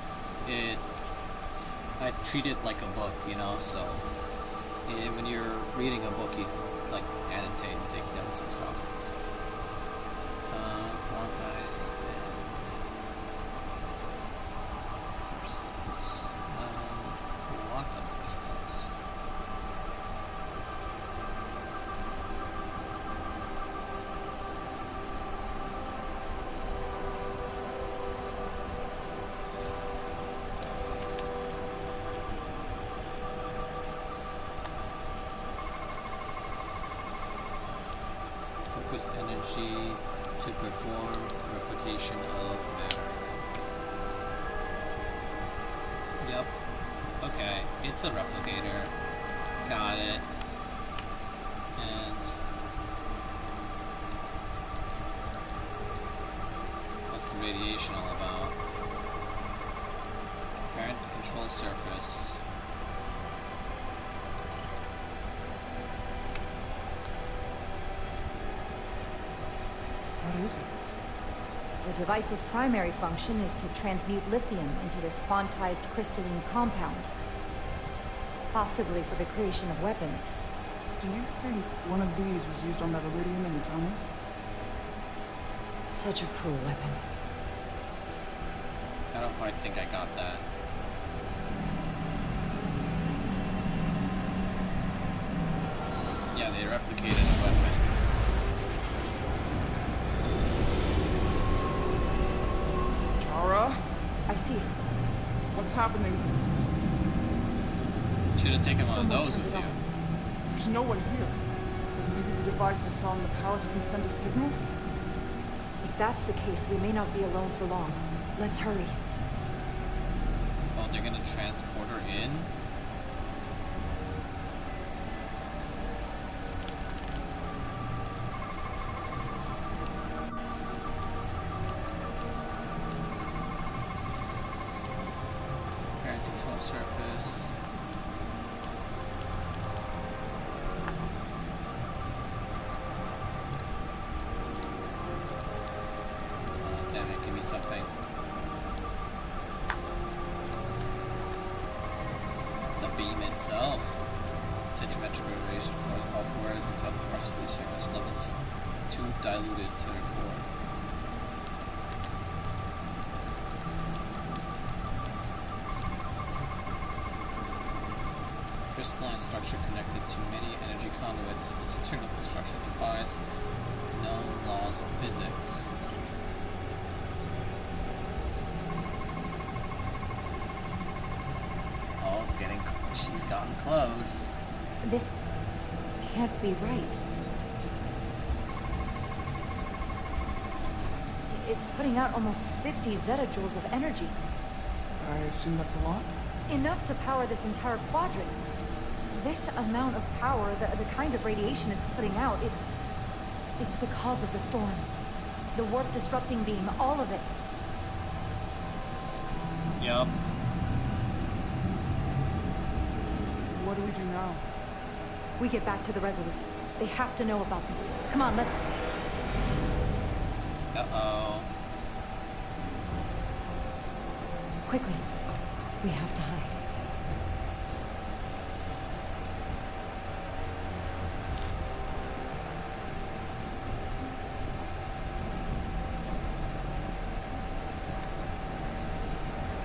I treat it like a book, you know, so when you're reading a book, you like annotate and take notes and stuff. Quantized spin. Crystals. Quantum crystals. focused energy to perform replication of matter. Yep. Okay, it's a replicator. Got it. And what's the radiation all about? Parent control surface. What is it? The device's primary function is to transmute lithium into this quantized crystalline compound, possibly for the creation of weapons. Do you think one of these was used on that iridium in the tunnels? Such a cruel weapon. I don't quite think I got that. Yeah, they replicated a weapon. Chara? I see it. What's happening? Should have taken one of Someone those turned with it you. on. There's no one here. Maybe the device I saw in the palace can send a signal? If that's the case, we may not be alone for long. Let's hurry. Oh, they're gonna transport her in? Parent control surface. Oh, damn it, give me something. The beam itself. Tetrametric radiation flowing upwards until the parts of the surface levels too diluted to their core. Crystalline structure connected to many energy conduits. Its internal construction defies known laws of physics. Oh, she's gotten close. This can't be right. It's putting out almost 50 zettajoules of energy. I assume that's a lot? Enough to power this entire quadrant. This amount of power, the kind of radiation it's putting out, it's the cause of the storm. The warp disrupting beam, all of it. Yup. What do we do now? We get back to the Resolute. They have to know about this. Come on, let's... Uh-oh. Quickly. We have to hide.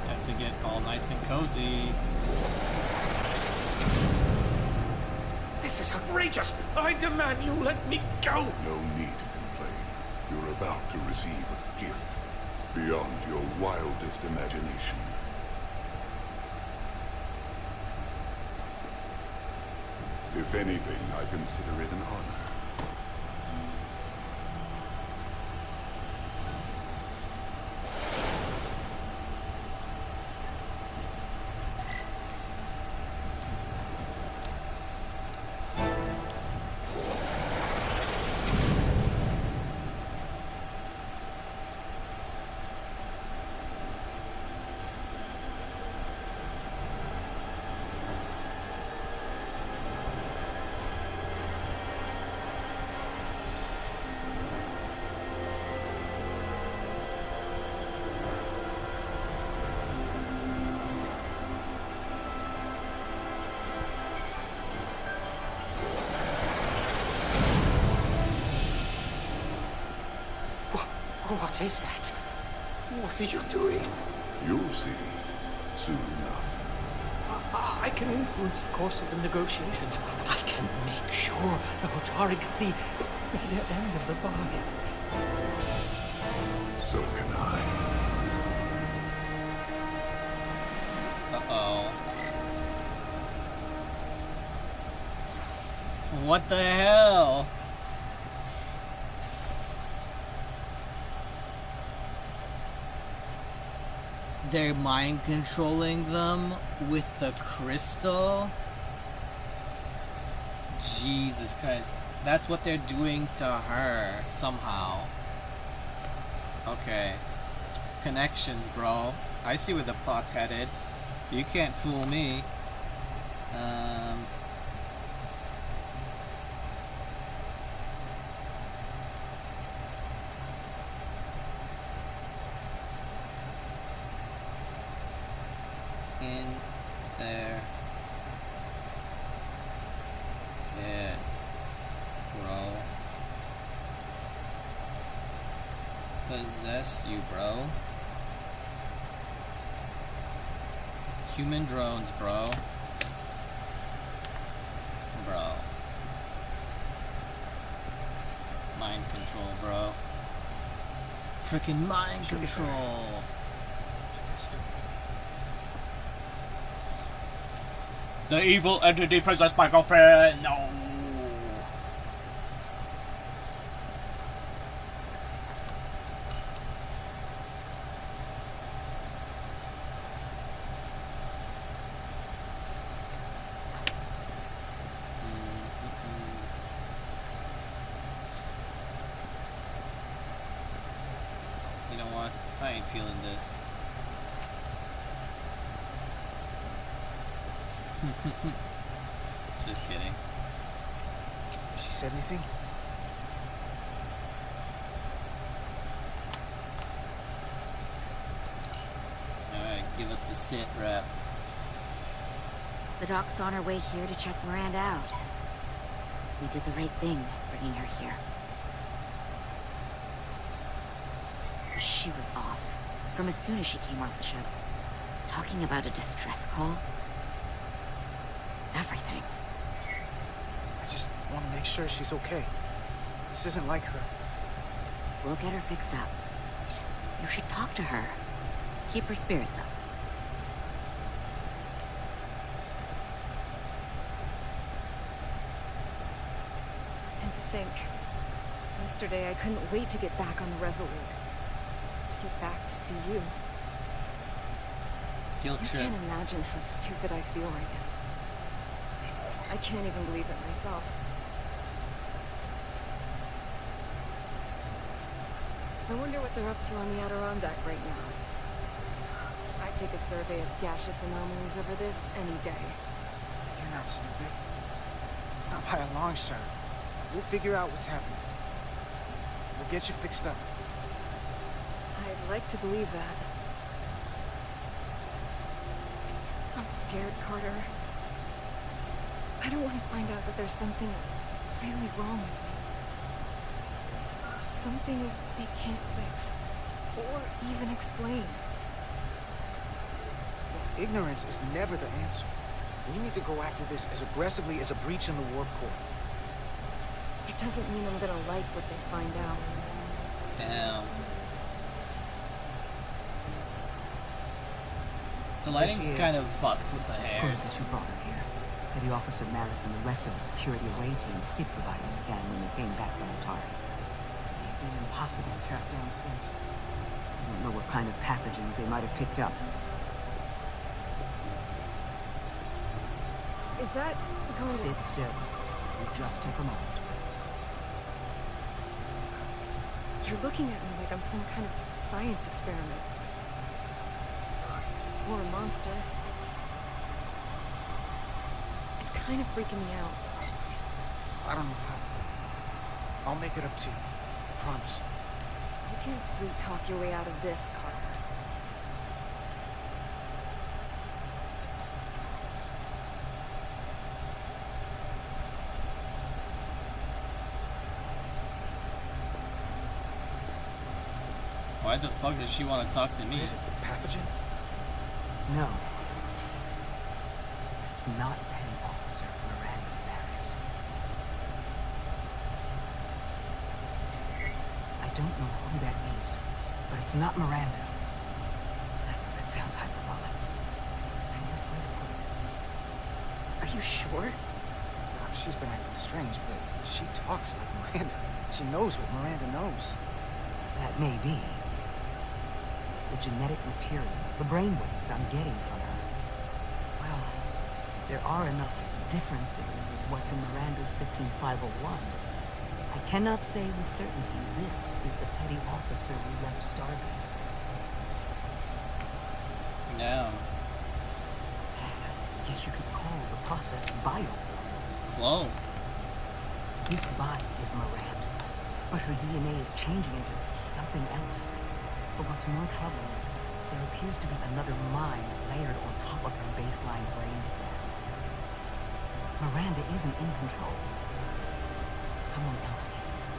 Time to get all nice and cozy. This is outrageous! I demand you let me go! No need to complain. You're about to receive a gift beyond your wildest imagination. If anything, I consider it an honor. What is that? What are you doing? You'll see soon enough. I can influence the course of the negotiations. I can make sure the Hotari get the end of the bargain. So can I. Uh-oh. What the hell? they're mind controlling them with the crystal. Jesus Christ. That's what they're doing to her somehow. Okay. Connections, bro. I see where the plot's headed. You can't fool me. In there. Yeah. Bro. Possess you, bro. Human drones, bro. Bro. Mind control, bro. Freaking mind control. The evil entity possessed my girlfriend. No. You know what? I ain't feeling this. Just kidding. She said anything? Alright, give us the sit rep. The doc's on her way here to check Miranda out. We did the right thing, bringing her here. She was off, from as soon as she came off the ship. Talking about a distress call. Everything. I just want to make sure she's okay. This isn't like her. We'll get her fixed up. You should talk to her. Keep her spirits up. And to think, yesterday I couldn't wait to get back on the Resolute. To get back to see you. Guilt You trip. can't imagine how stupid I feel right now. I can't even believe it myself. I wonder what they're up to on the Adirondack right now. I'd take a survey of gaseous anomalies over this any day. You're not stupid. Not by a long shot. We'll figure out what's happening. We'll get you fixed up. I'd like to believe that. I'm scared, Carter. I don't want to find out that there's something really wrong with me. Something they can't fix. Or even explain. Look, ignorance is never the answer. We need to go after this as aggressively as a breach in the warp core. It doesn't mean I'm gonna like what they find out. Damn. The lighting's kind of fucked with the Of course, hairs. that you brought her here. Petty Officer Maris and the rest of the security away team skipped the bio scan when they came back from Atari. They've been impossible to track down since. I don't know what kind of pathogens they might have picked up. Is that going to... Sit still, as we just took a moment. You're looking at me like I'm some kind of science experiment. Or a monster. It's kind of freaking me out. I don't know how. I'll make it up to you. I promise. You can't sweet talk your way out of this, Carter. Why the fuck does she want to talk to me? Is it pathogen? No. It's not Petty Officer Miranda Maris. I don't know who that is, but it's not Miranda. I know that sounds hyperbolic. It's the simplest way to put it. Are you sure? She's been acting strange, but she talks like Miranda. She knows what Miranda knows. That may be. the genetic material, the brainwaves I'm getting from her. Well, there are enough differences with what's in Miranda's 15501. I cannot say with certainty this is the petty officer we left Starbase with. Damn. I guess you could call the process bioforming. Clone. This body is Miranda's, but her DNA is changing into something else. But what's more troubling is there appears to be another mind layered on top of her baseline brain scans. Miranda isn't in control. Someone else is.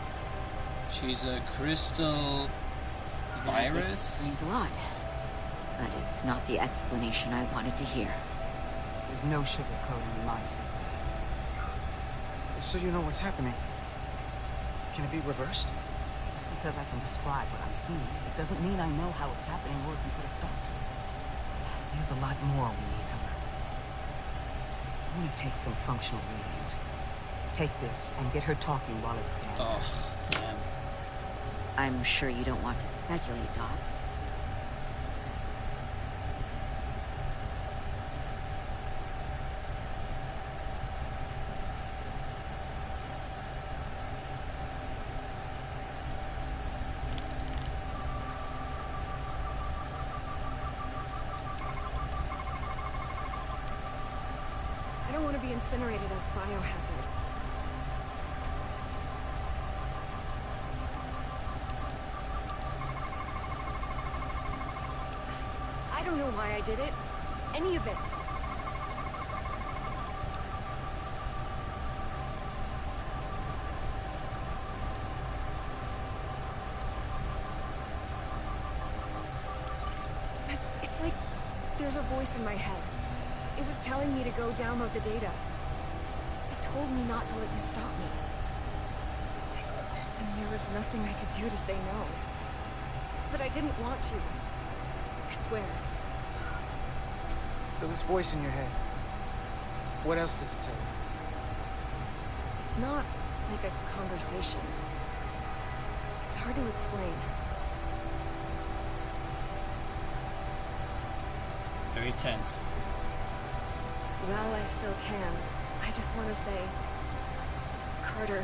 She's a crystal virus? That explains a lot. But it's not the explanation I wanted to hear. There's no sugarcoating in my sick. So you know what's happening. Can it be reversed? Just because I can describe what I'm seeing, it doesn't mean I know how it's happening or can put a stop to it. There's a lot more we need to learn. I want to take some functional readings. Take this and get her talking while it's gas. Oh, damn. I'm sure you don't want to speculate, Doc. I don't want to be incinerated as biohazard. I don't know why I did it. Any of it. But it's like there's a voice in my head. It was telling me to go download the data. It told me not to let you stop me. And there was nothing I could do to say no. But I didn't want to. I swear. So this voice in your head, what else does it tell you? It's not like a conversation. It's hard to explain. Very tense. Well, I still can. I just want to say, Carter,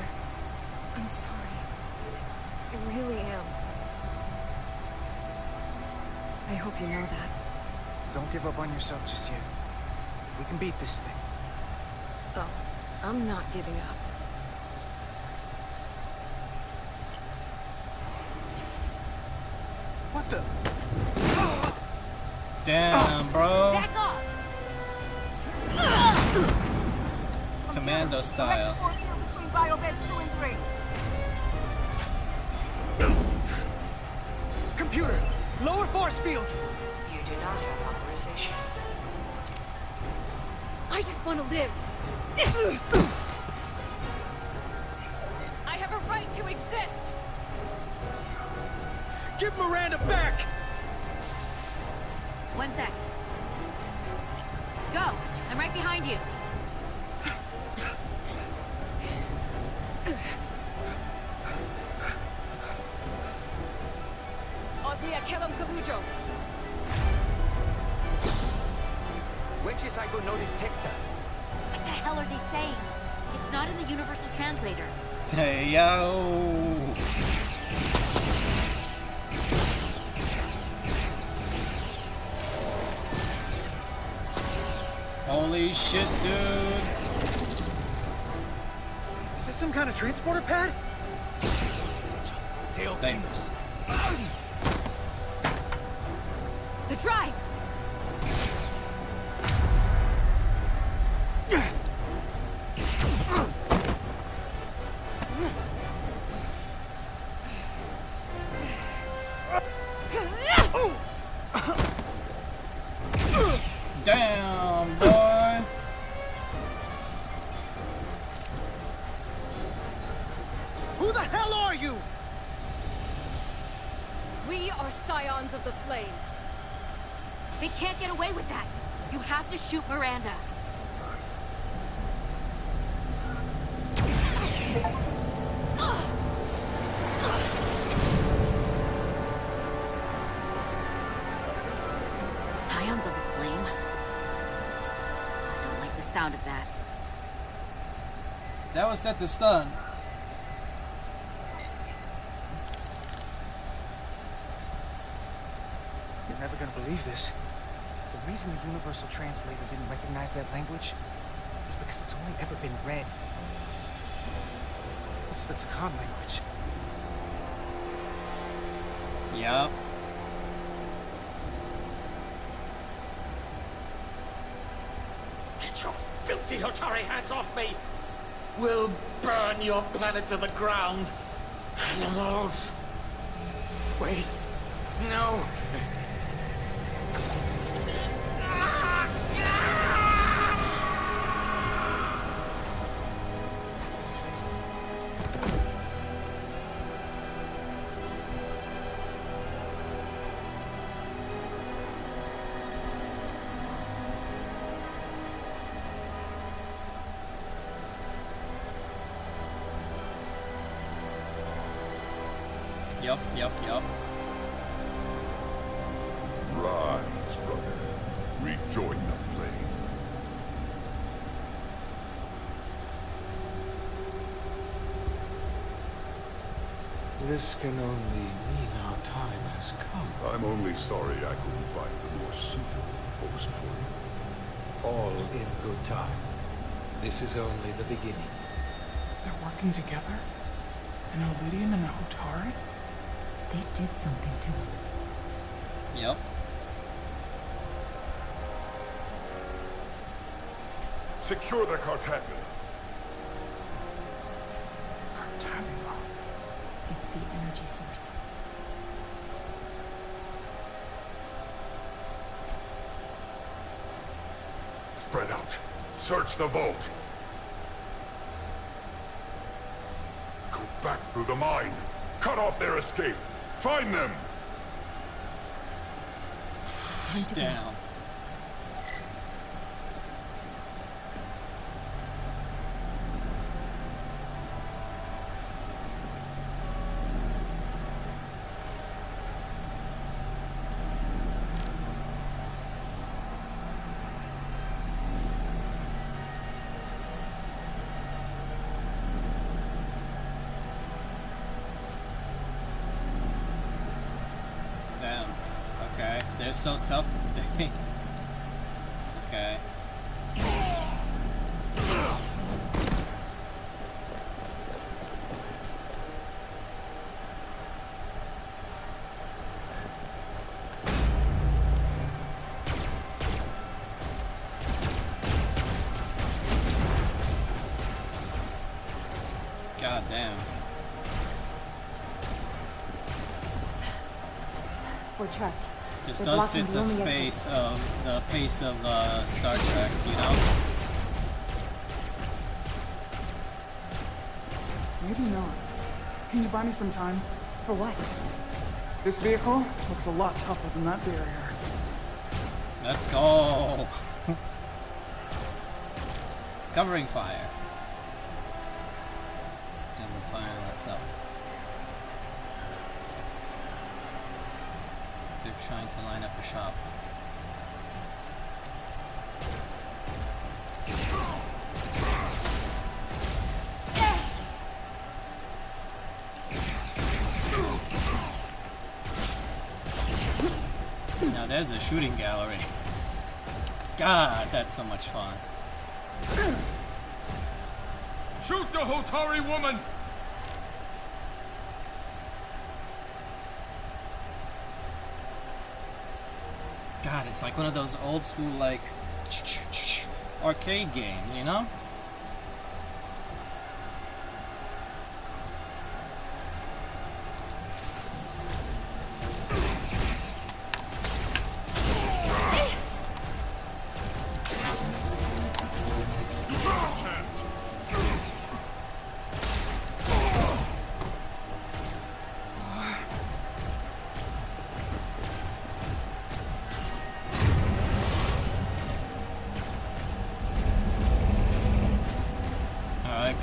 I'm sorry. I really am. I hope you know that. Don't give up on yourself just yet. We can beat this thing. Oh, I'm not giving up. What the? Damn, bro. Back off! Commando style. Force field between biobeds 2 and 3. Computer, lower force field. You do not have authorization. I just want to live. I have a right to exist. Give Miranda back. 1 sec. Go! I'm right behind you. Osmia Kellam Kalujo. Witches I go notice texta. What the hell are they saying? It's not in the universal translator. Hey, yo. Holy shit, dude. Is that some kind of transporter pad? Thank- The drive! Damn, boy. Who the hell are you? We are scions of the flame. They can't get away with that. You have to shoot Miranda. sound of that. That was set to stun. You're never gonna believe this. The reason the Universal Translator didn't recognize that language is because it's only ever been read. It's the Takan language. Yup. Get your filthy Hotari hands off me! We'll burn your planet to the ground. Animals. Wait. No. Yup. Rise, brother. Rejoin the flame. This can only mean our time has come. I'm only sorry I couldn't find the more suitable host for you. All in good time. This is only the beginning. They're working together? An Elidian and a Hotari? They did something to him. Yep. Secure the Cartabula. Cartabula? It's the energy source. Spread out. Search the vault. Go back through the mine. Cut off their escape. Find them. Down. Okay, they're so tough. Okay. God damn. We're trapped. This They're does blocking fit the the only space exit. of the pace of Star Trek, you know? Maybe not. Can you buy me some time? For what? This vehicle looks a lot tougher than that barrier. Let's go! Covering fire. And we're firing what's up. They're trying to line up a shop. Now there's a shooting gallery. God, that's so much fun. Shoot the Hotari woman! God, it's like one of those old school, like, arcade games, you know?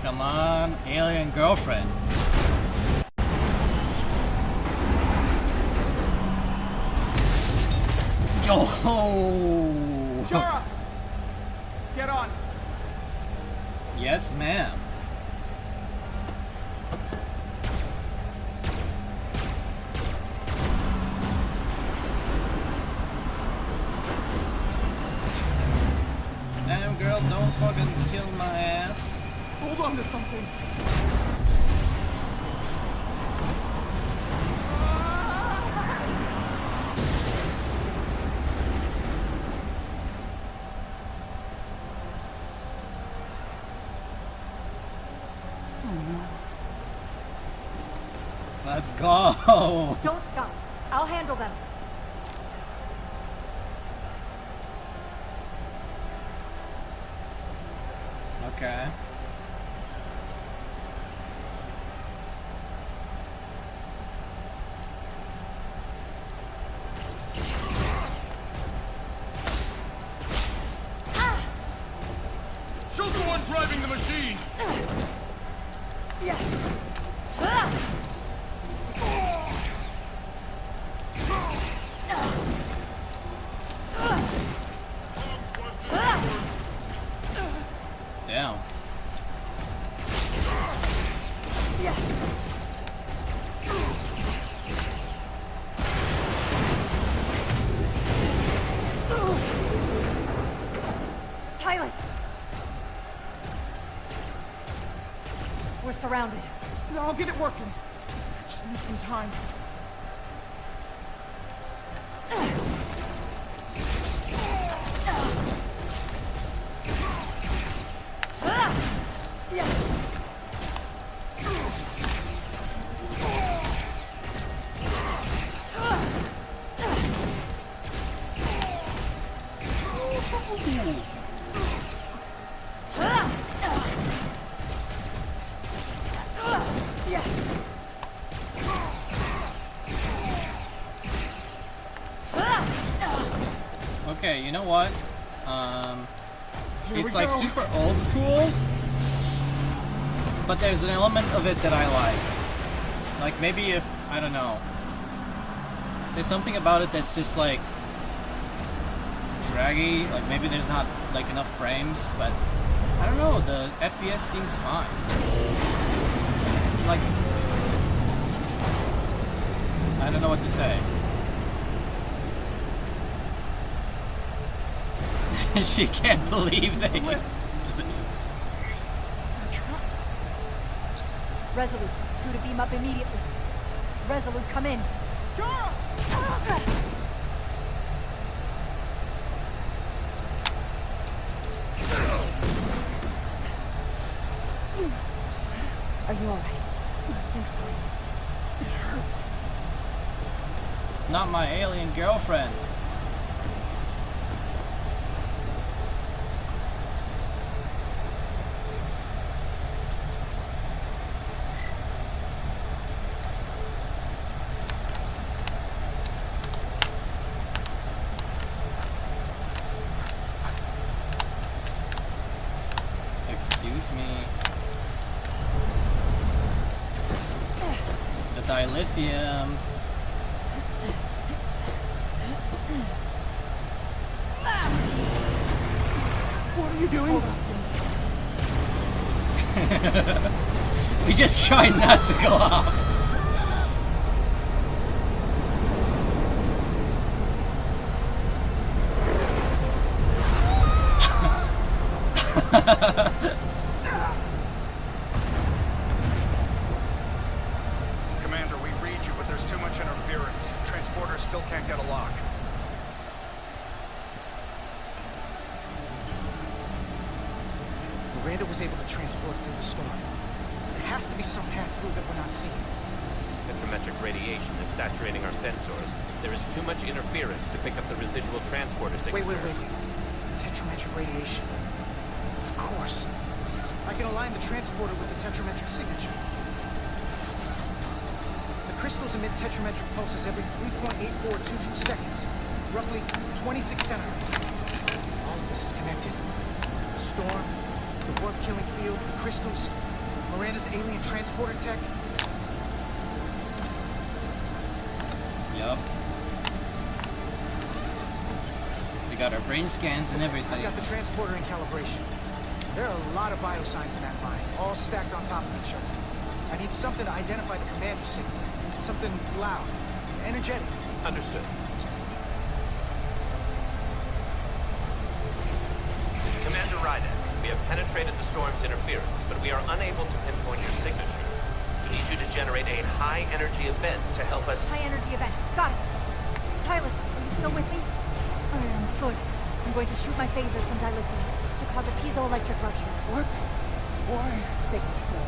Come on, alien girlfriend. Yo! Shara! Get on! Yes, ma'am. Damn, girl, don't fucking kill my ass. Hold on to something. Let's go. Don't stop. I'll handle them. Okay. Shoot the one driving the machine! Damn. Tylus! We're surrounded. No, I'll get it working. Just need some time. Okay, you know what? Here It's we like go. super old school, but there's an element of it that I like. Like maybe if, I don't know, there's something about it that's just like draggy, like maybe there's not like enough frames, but I don't know, the FPS seems fine. Like, I don't know what to say. She can't believe they... Resolute, 2 to beam up immediately. Resolute, come in. Are you alright? I think so. It hurts. Not my alien girlfriend. Excuse me. The dilithium. What are you doing? Hold on to me. We just try not to go off. Commander, we read you, but there's too much interference. Transporters still can't get a lock. Miranda was able to transport through the storm. There has to be some path through that we're not seeing. Tetrametric radiation is saturating our sensors. There is too much interference to pick up the residual transporter signature. Wait. Tetrametric radiation. Of course. I can align the transporter with the tetrametric signature. The crystals emit tetrametric pulses every 3.8422 seconds, roughly 26 centimeters. All of this is connected. The storm, the warp-killing field, the crystals, Miranda's alien transporter tech. Yup. We got our brain scans and everything. I got the transporter in calibration. There are a lot of biosigns in that mine, all stacked on top of each other. I need something to identify the commander signal. Something loud, energetic. Understood. Commander Ryder, we have penetrated the storm's interference, but we are unable to pinpoint your signature. We need you to generate a high-energy event to help us... High energy event. Got it. Tylus, are you still with me? I am good. I'm going to shoot my phaser at some dilithium to cause a piezoelectric rupture. Or signal flow.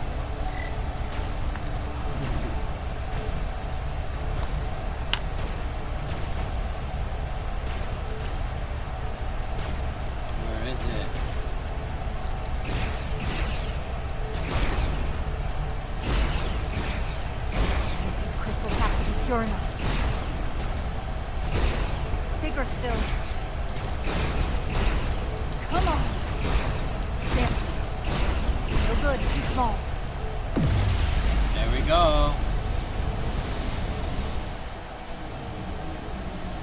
Where is it? These crystals have to be pure enough. Bigger still. Come on. Damn it. No good, too small. There we go.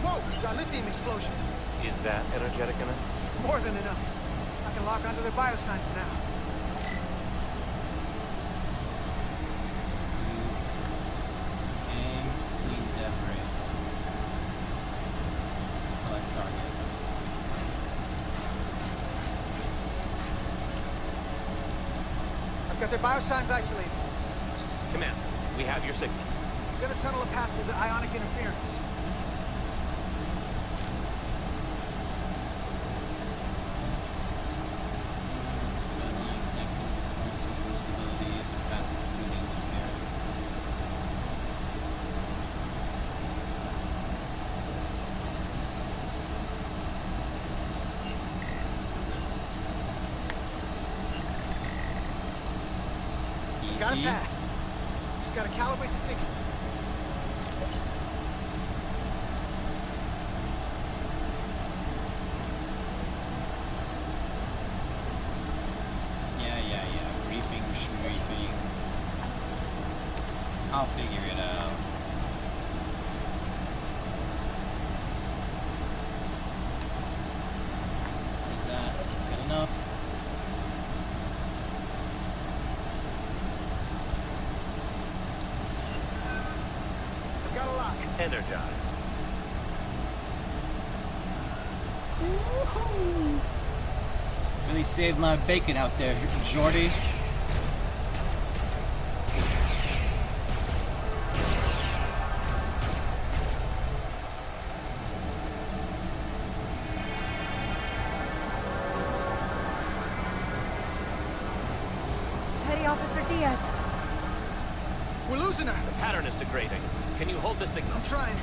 Whoa, dilithium explosion. Is that energetic enough? More than enough. I can lock onto their biosigns now. Use aim, clean debris. Select target. I've got their biosigns isolated. Command, we have your signal. I'm gonna tunnel a path through the ionic interference. Red line connecting points with instability if it passes through the interference. Got it Easy. back. Just gotta calibrate the signal. Yeah. Briefing, schmriefing. I'll figure it out. Is that good enough? I've got a lock. Energize. Really saved my bacon out there, Jordy. Petty Officer Diaz. We're losing her. The pattern is degrading. Can you hold the signal? I'm trying.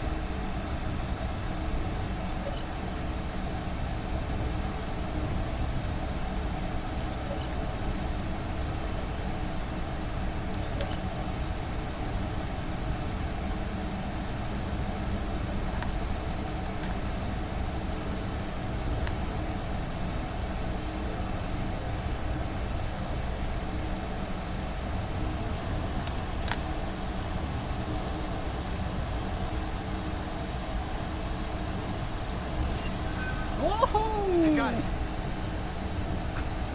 Woohoo! I got it.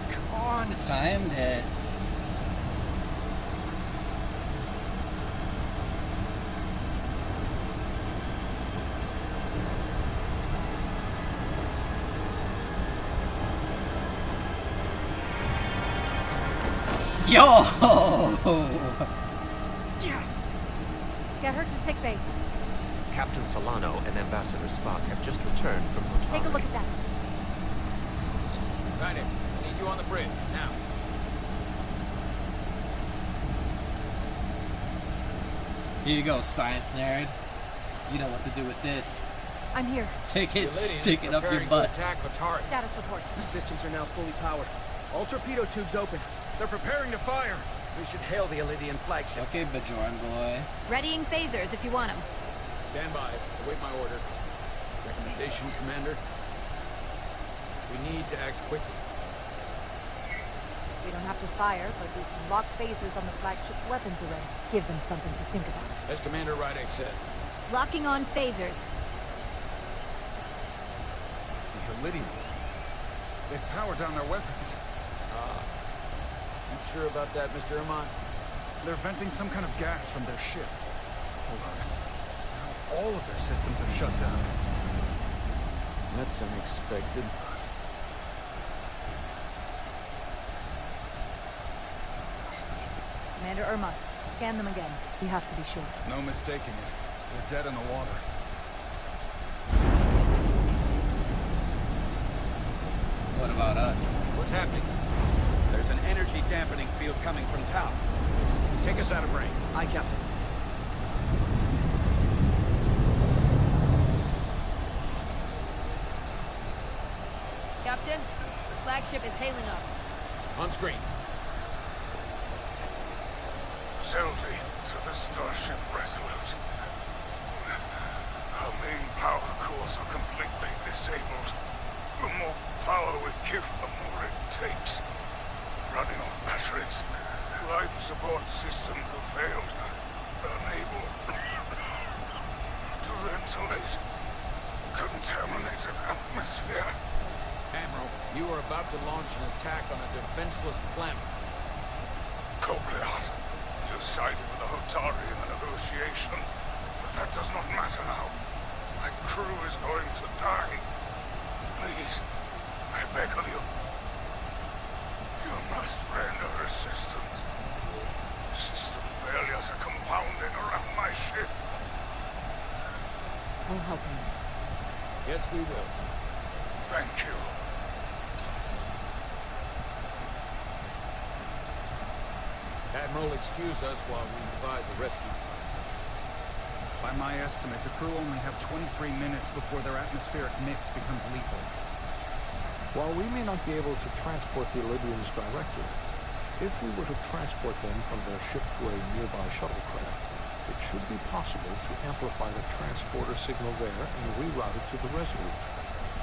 Come on. Timed it. Yo! Yes. Get her to sickbay. Captain Solano and Ambassador Spock have just returned from Hotari. Take a look at that. Ryder, I need you on the bridge, now. Here you go, science nerd. You know what to do with this. I'm here. Take it, stick it up your butt. Status report. Systems are now fully powered. All torpedo tubes open. They're preparing to fire. We should hail the Elydian flagship. Okay, Bajoran boy. Readying phasers if you want them. Stand by. Await my order. Recommendation, Commander? We need to act quickly. We don't have to fire, but we can lock phasers on the flagship's weapons array. Give them something to think about. As Commander Rydek said, Locking on phasers. The Elydians. They've powered down their weapons. You sure about that, Mr. Irmont? They're venting some kind of gas from their ship. Hold on. Now all of their systems have shut down. That's unexpected. Commander Irma, scan them again. We have to be sure. No mistaking it. They're dead in the water. What about us? What's happening? There's an energy dampening field coming from Tau. Take us out of range. Aye, Captain. Captain, the flagship is hailing us. On screen. Zelda to the starship Resurgence. Our main power cores are completely disabled. The more power we give, the more it takes. Running off batteries. Life support systems have failed. Unable to ventilate. Contaminated atmosphere. Admiral, you are about to launch an attack on a defenseless planet. Cobliot, you sided with the Hotari in the negotiation, but that does not matter now. My crew is going to die. Please, I beg of you. You must render assistance. System failures are compounding around my ship. We'll help you. Yes, we will. Thank you. Admiral, excuse us while we devise a rescue plan. By my estimate, the crew only have 23 minutes before their atmospheric mix becomes lethal. While we may not be able to transport the Libyans directly, if we were to transport them from their ship to a nearby shuttlecraft, it should be possible to amplify the transporter signal there and reroute it to the Resolute.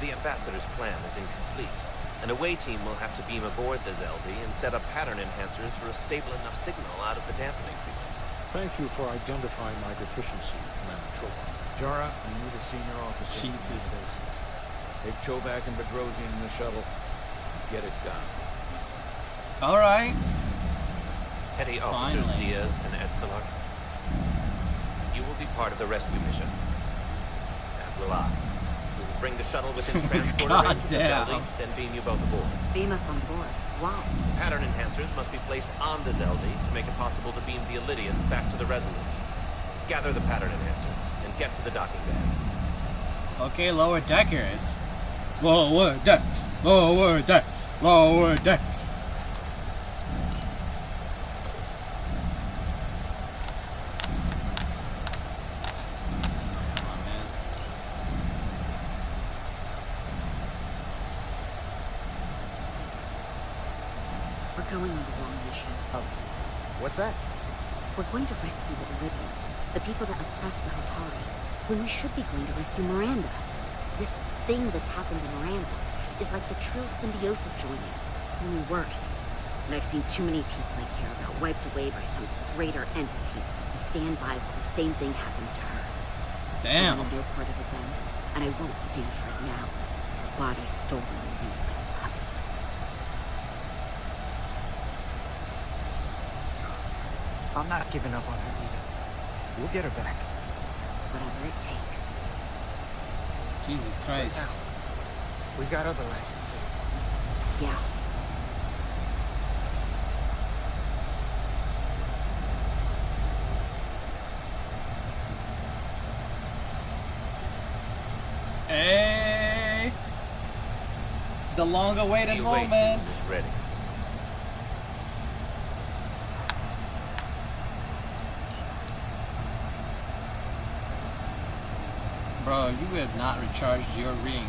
The ambassador's plan is incomplete. An away team will have to beam aboard the Zeldi and set up pattern enhancers for a stable enough signal out of the dampening field. Thank you for identifying my deficiency, Commander Chovan. Jara, I need a senior officer. Jesus. Take Chovak and Bedrosian in the shuttle. Get it done. All right. Petty Officers Finally. Diaz and Etzelar, you will be part of the rescue mission. As will I. We will bring the shuttle within transporter range of the Goddamn. Zeldi, then beam you both aboard. Beam us on board. Why? Pattern enhancers must be placed on the Zeldi to make it possible to beam the Illydians back to the Resolute. Gather the pattern enhancers and get to the docking bay. Okay, lower deckers. Lower decks. Lower decks. Lower decks. Come on, man. We're going on the wrong mission. Oh. What's that? We're going to rescue the Illydians, the people that oppress the Hotari, when we should be going to rescue Miranda. This thing that's happened to Miranda is like the Trill symbiosis joining, only worse. And I've seen too many people I care about wiped away by some greater entity to stand by while the same thing happens to her. Damn. I want to be a part of it then, and I won't stand for it now. Bodies stolen and used like puppets. I'm not giving up on her either. We'll get her back. Whatever it takes. Jesus Christ. Now, we got other lives to save. Yeah. Hey! The long-awaited The away team moment. is ready. Bro, you have not recharged your ring.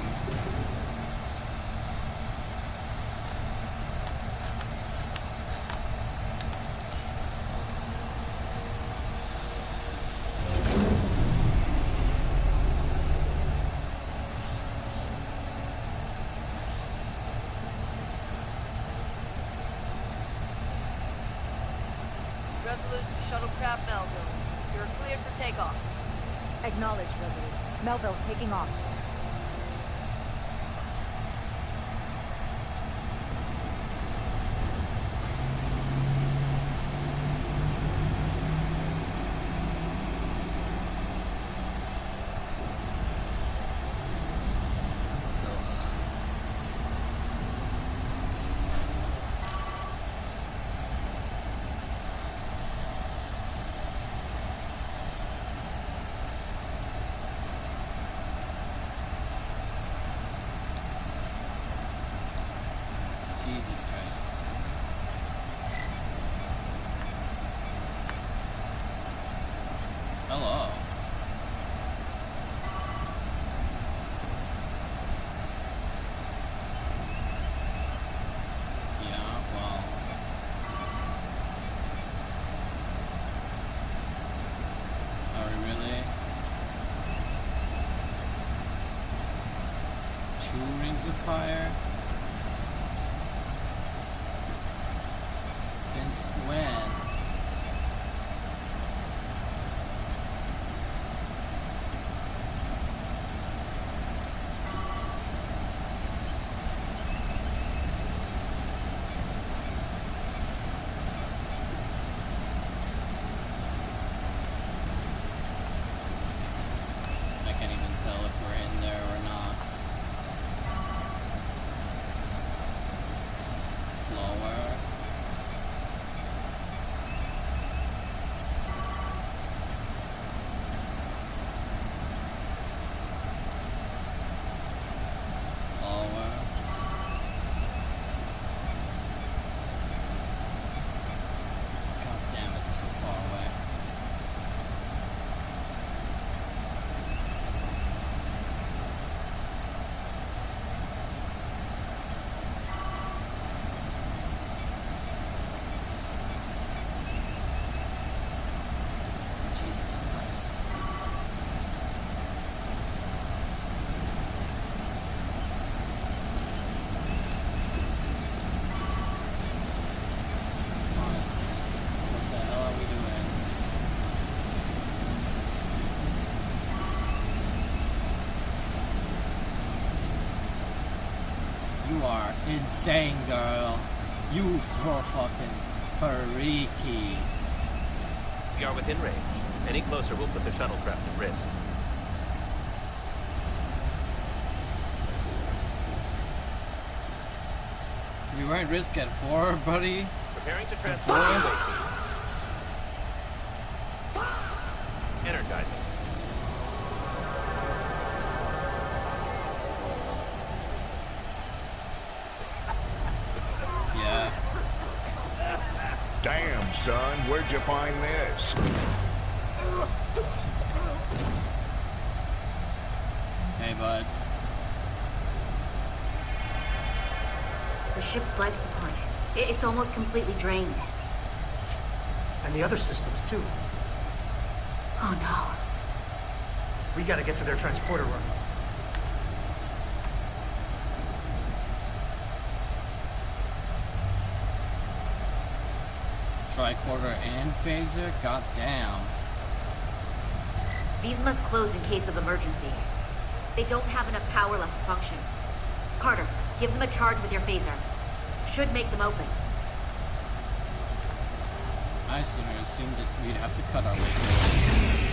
Resolute to shuttlecraft Melville. You're cleared for takeoff. Acknowledged, Resolute. Melville taking off. Jesus Christ. Hello. Yeah, well. Are we really? 2 rings of fire? Since when? I can't even tell if we're in there or not. Lower. Lower. God damn it, it's so far away. Jesus Christ. Honestly, what the hell are we doing? You are insane, girl. You fucking freaky. We are within range. Any closer will put the shuttlecraft at risk. You were at risk at 4, buddy. Preparing to transport the away team. Energizing. Yeah. Damn, son, where'd you find this? Hey, buds. The ship's life support. It's almost completely drained. And the other systems, too. Oh no. We gotta get to their transporter run. Tricorder and phaser? God damn. These must close in case of emergency. They don't have enough power left to function. Carter, give them a charge with your phaser. Should make them open. I assumed that we'd have to cut our way through.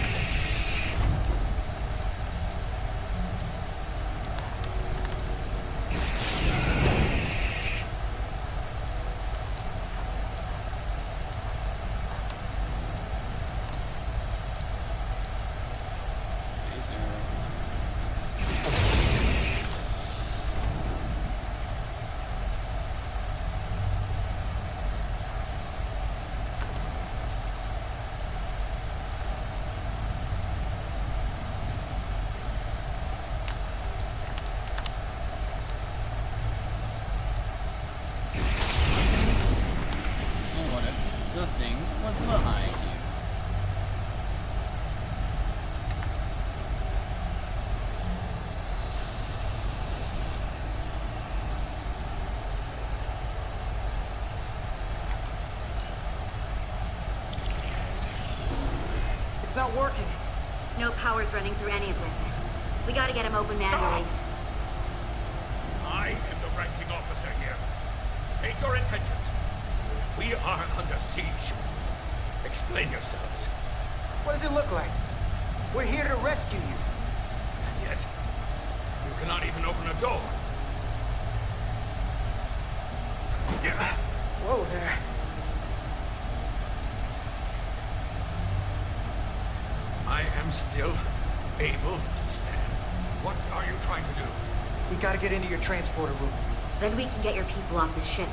The thing was behind you. It's not working. No power's running through any of this. We gotta get him open manually. I am the ranking officer here. State your intentions. We are under siege. Explain yourselves. What does it look like? We're here to rescue you. And yet, you cannot even open a door. Yeah. Whoa there. I am still able to stand. What are you trying to do? We gotta get into your transporter room. Then we can get your people off the ship.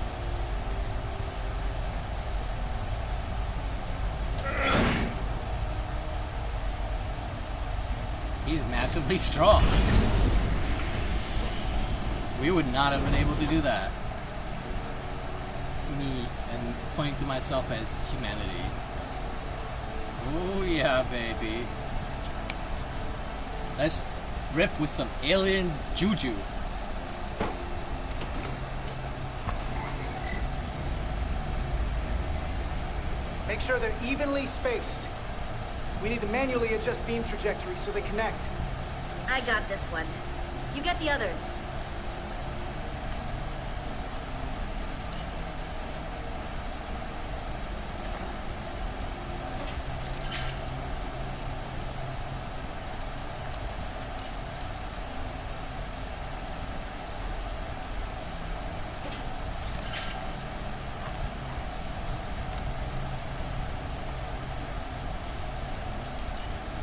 He's massively strong. We would not have been able to do that. Me, and pointing to myself as humanity. Oh yeah, baby. Let's riff with some alien juju. Make sure they're evenly spaced. We need to manually adjust beam trajectory so they connect. I got this one. You get the others.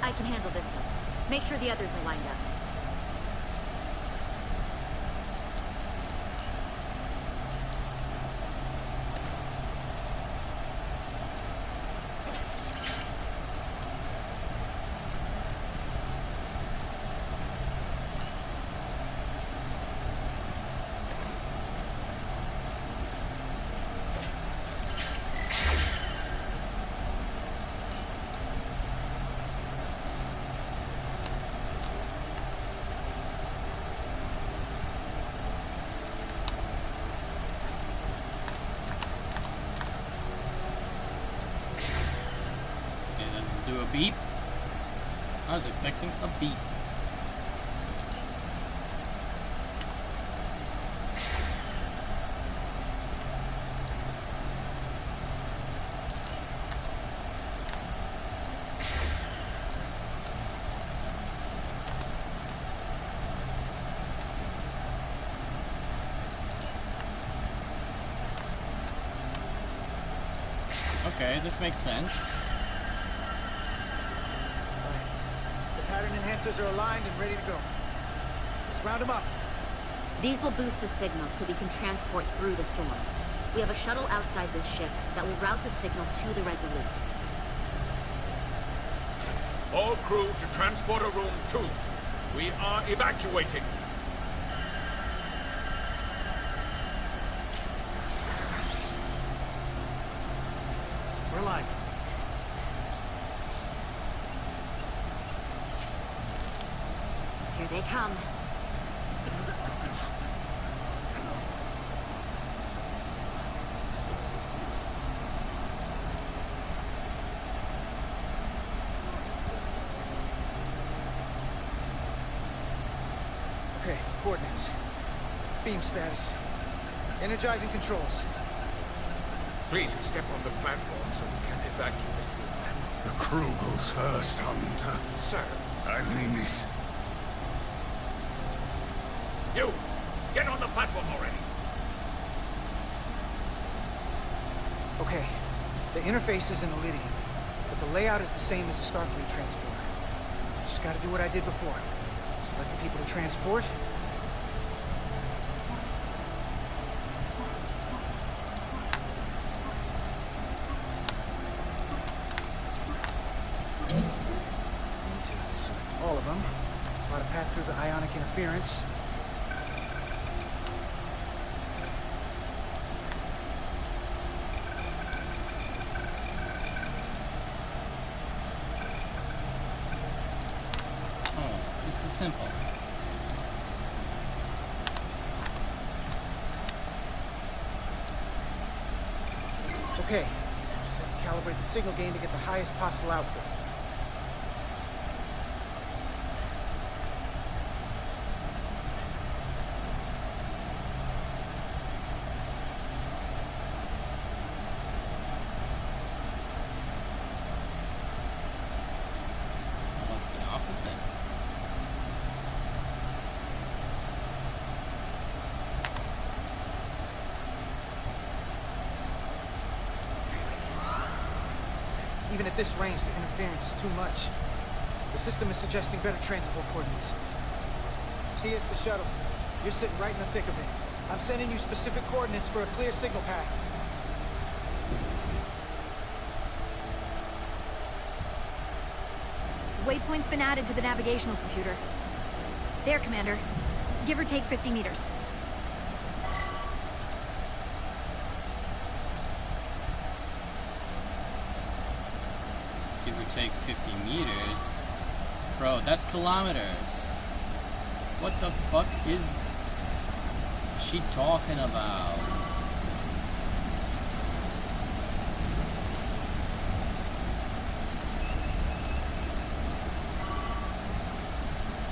I can handle this one. Make sure the others are lined up. Do a beep. I was expecting a beep. Okay, this makes sense. Pattern enhancers are aligned and ready to go. Let's round them up. These will boost the signal so we can transport through the storm. We have a shuttle outside this ship that will route the signal to the Resolute. All crew to Transporter Room 2. We are evacuating. We're live. Here they come. Okay, coordinates. Beam status. Energizing controls. Please step on the platform so we can evacuate you. The crew goes first, Hunter. Sir. I mean it. You! Get on the platform already! Okay, the interface is in Iridium, but the layout is the same as a Starfleet transporter. Just gotta do what I did before. Select the people to transport. Need to select all of them. Plot a path through the ionic interference. This is simple. Okay, just have to calibrate the signal gain to get the highest possible output. Almost the opposite. Even at this range, the interference is too much. The system is suggesting better transport coordinates. T, it's the shuttle. You're sitting right in the thick of it. I'm sending you specific coordinates for a clear signal path. Waypoint's been added to the navigational computer. There, Commander. Give or take 50 meters. Give or take 50 meters? Bro, that's kilometers. What the fuck is she talking about?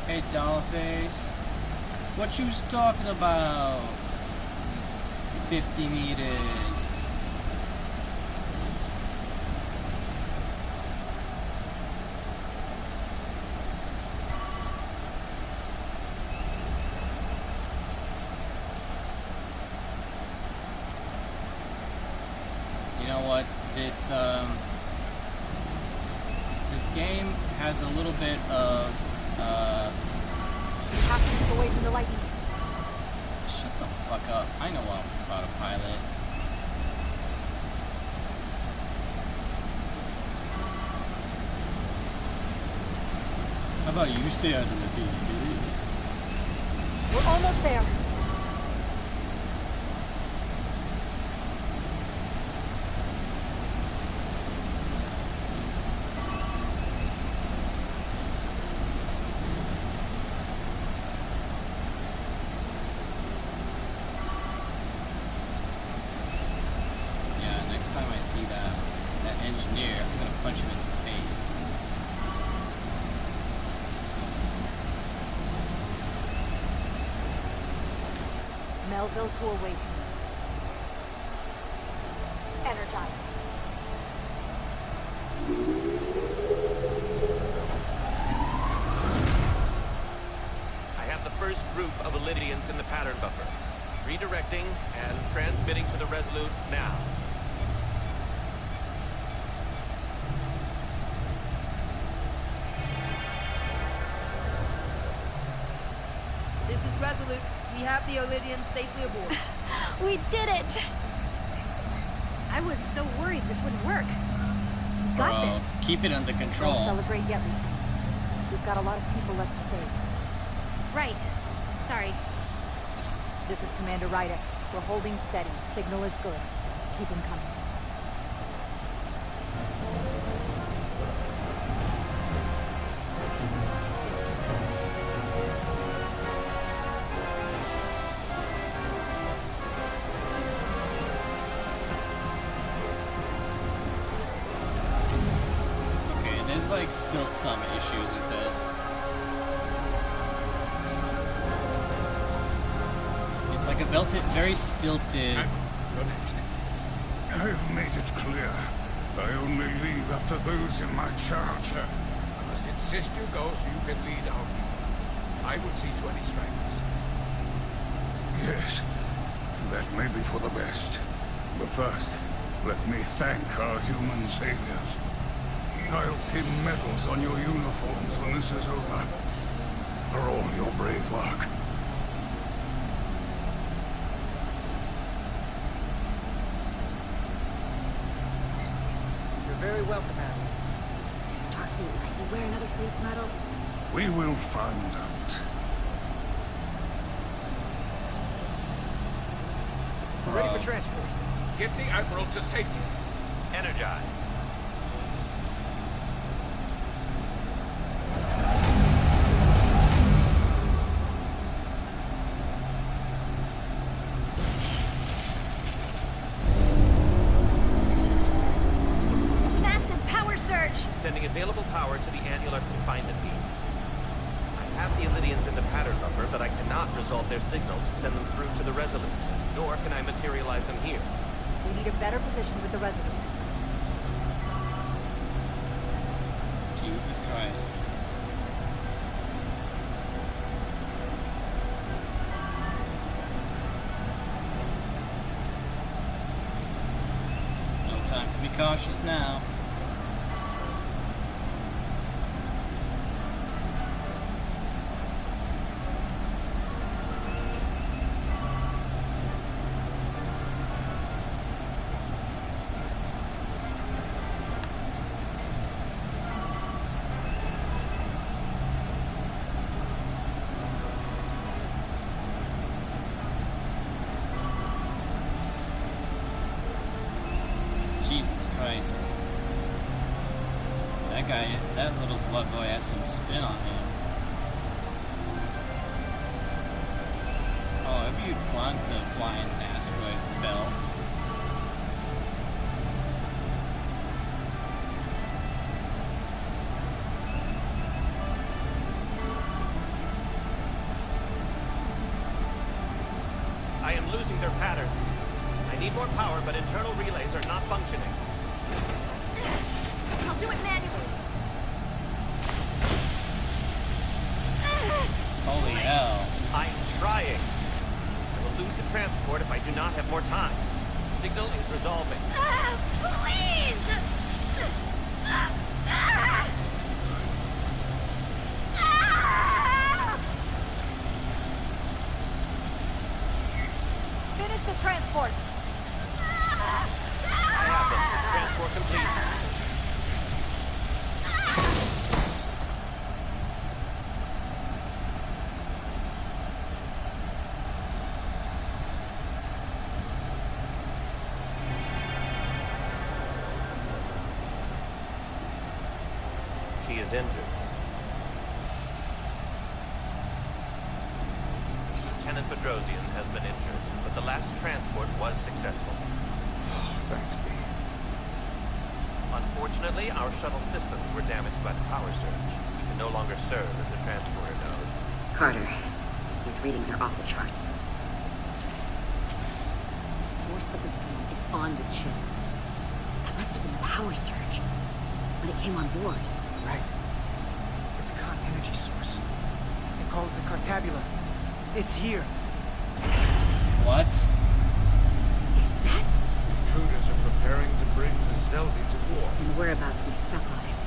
Hey, Dollface. What you was talking about? 50 meters. You know what? This game has a little bit of You have to move away from the lightning. shut the fuck up. I know I'm about a pilot. How about you stay out of the TV? We're almost there. Time I see that engineer, I'm gonna punch him in the face. Melville to away team. Energize. I have the first group of Illydians in the pattern buffer. Redirecting and transmitting to the Resolute now. This is Resolute. We have the Illydians safely aboard. We did it! I was so worried this wouldn't work. We got Bro, this. keep it under control. Don't celebrate yet, Lieutenant. We've got a lot of people left to save. Right. Sorry. This is Commander Ryder. We're holding steady. Signal is good. Keep him coming. There's like still some issues with this. It's like a very stilted. You're next. I've made it clear. I only leave after those in my charge. I must insist you go so you can lead our people. I will see to any stragglers. Yes, that may be for the best. But first, let me thank our human saviors. I'll pin medals on your uniforms when this is over. For all your brave work. You're very welcome, Admiral. Does Starfleet let you wear another fleet's medal? We will find out. Ready for transport. Get the Admiral to safety. Energize. Massive power surge! Sending available power to the annular confinement beam. I have the Illydians in the pattern buffer, but I cannot resolve their signal to send them through to the Resolute, nor can I materialize them here. We need a better position with the Resolute. Jesus Christ. No time to be cautious now. Jesus Christ. That guy, that little blood boy has some spin on him. Oh, it'd be fun to fly an asteroid belt. I am losing their patterns. I need more power, but internal relays are not functioning. I'll do it manually. Holy hell. I'm trying. I will lose the transport if I do not have more time. The signal is resolving. Please! Finish the transport. I have them. Transport complete. She is injured. Lieutenant Bedrosian has been injured, but the last transport was successful. Thanks, B. Unfortunately, our shuttle systems were damaged by the power surge. We can no longer serve as a transporter node. Carter, these readings are off the charts. The source of the storm is on this ship. That must have been the power surge when it came on board. Right. It's a con energy source. They call it the Cartabula. It's here. What? Is that? Intruders are preparing to bring the Zeldi to war. And we're about to be stuck on it.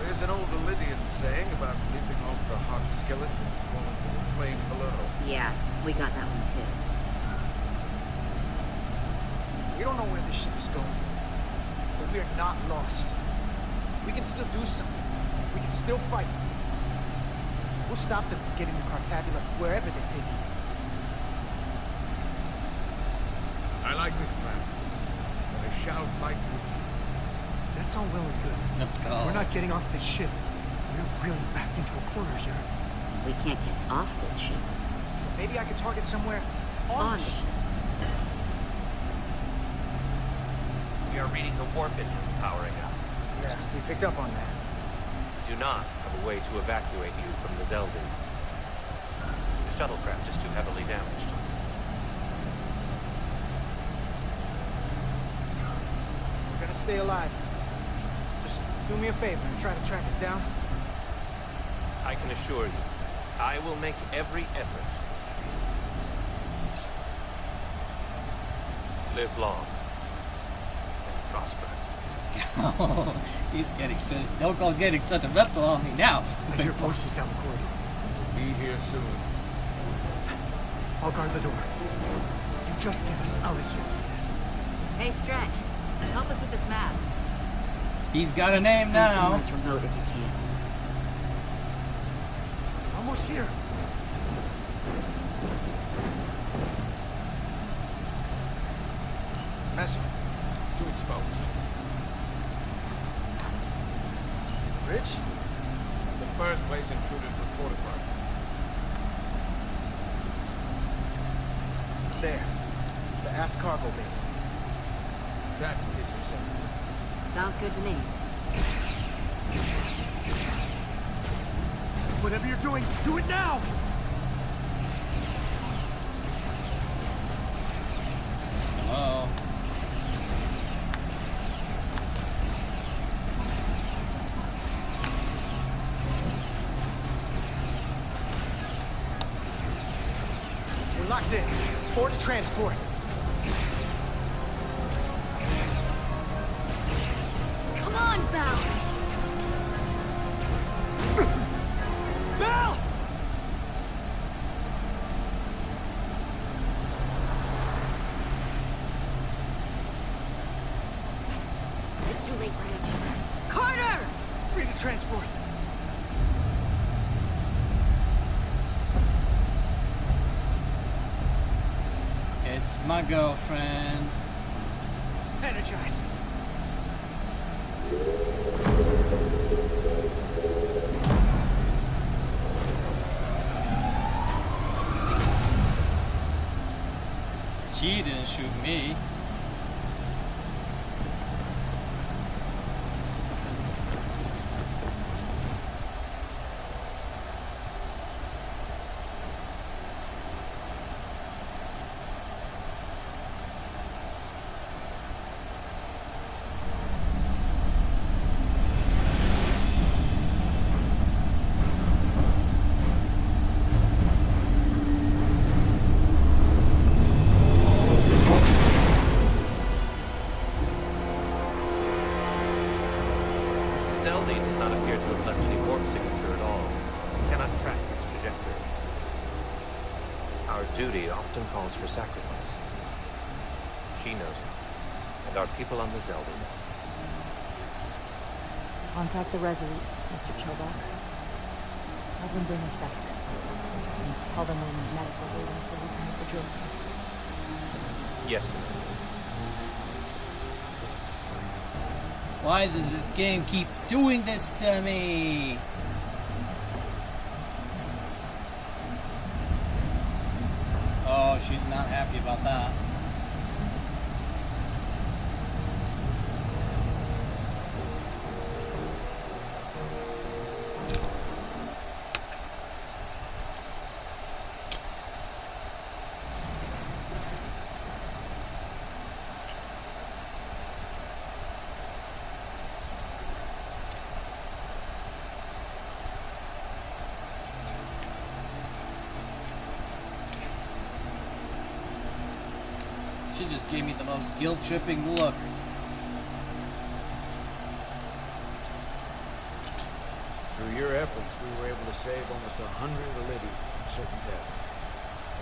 There is an old Illydian saying about leaping off the hot skillet and falling to the flame below. Yeah, we got that one too. We don't know where this ship is going, but we are not lost. We can still do something. We can still fight. We'll stop them from getting the Cartabula wherever they're taking it. I like this plan. I shall fight with you. That's all well and good. Let's go. We're not getting off this ship. We're really backed into a corner here. We can't get off this ship. Maybe I could target somewhere On on the the ship. We are reading the warp engines powering up. Yeah, we picked up on that. We do not have a way to evacuate you from the Zeldi. The shuttlecraft is too heavily damaged. We're gonna stay alive. Just do me a favor and try to track us down. I can assure you, I will make every effort, Mr. Fields. Live long and prosper. Oh, he's getting don't go getting sentimental on me now. I hear voices down the corridor. Be here soon. I'll guard the door. You just get us out of here to this. Hey, Stretch. Help us with this map. He's got a name now. As remote as you can. Almost here. Messer, too exposed. Rich? The first place intruders were fortified. There. The aft cargo bay. That is acceptable. Sounds good to me. Whatever you're doing, do it now! Hello. We're locked in. Board the transport. Come on, Belle! Belle! It's too late, Brandon. Carter! Free to transport. It's my girlfriend. Energize. She didn't shoot me. Zelda does not appear to have left any warp signature at all. We cannot track its trajectory. Our duty often calls for sacrifice. She knows it, and our people on the Zelda know. Contact the Resolute, Mr. Chobok. Have them bring us back. And tell them we'll need medical waiting for Lieutenant Bedrosian. Yes, ma'am. Why does this game keep doing this to me? Oh, she's not happy about that. She just gave me the most guilt-tripping look. Through your efforts, we were able to save almost 100 Illydians from certain death.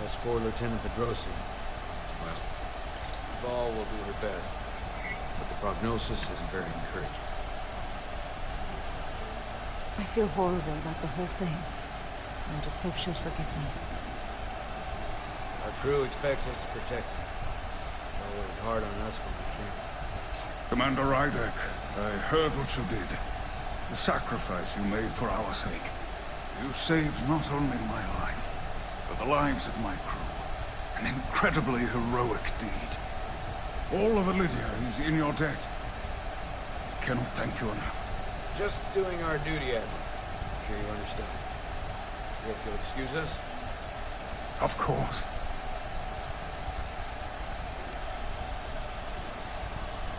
As for Lieutenant Bedrosian, well, Val will do her best, but the prognosis isn't very encouraging. I feel horrible about the whole thing. I just hope she'll forgive me. Our crew expects us to protect them. It's always hard on us when we can't. Commander Rydek, I heard what you did. The sacrifice you made for our sake. You saved not only my life, but the lives of my crew. An incredibly heroic deed. All of Illydia is in your debt. I cannot thank you enough. Just doing our duty, Admiral. I'm sure you understand. If you'll excuse us? Of course.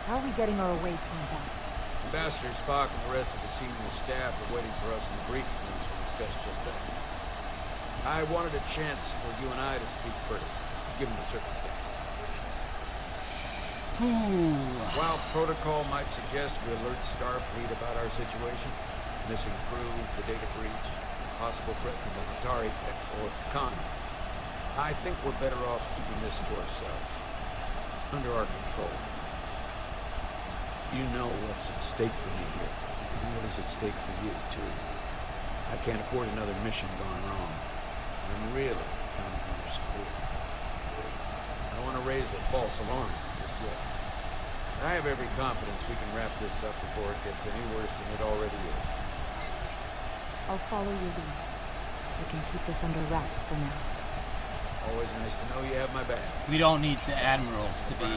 How are we getting our away team back? Ambassador Spock and the rest of the senior staff are waiting for us in the briefing room to discuss just that. I wanted a chance for you and I to speak first, given the circumstances. While protocol might suggest we alert Starfleet about our situation, missing crew, the data breach, possible threat from the Atari or Khan, I think we're better off keeping this to ourselves, under our control. You know what's at stake for me here, and what is at stake for you, too. I can't afford another mission gone wrong. I'm really counting on your support. I don't want to raise a false alarm just yet. I have every confidence we can wrap this up before it gets any worse than it already is. I'll follow your lead. We can keep this under wraps for now. Always nice to know you have my back. We don't need the admirals to be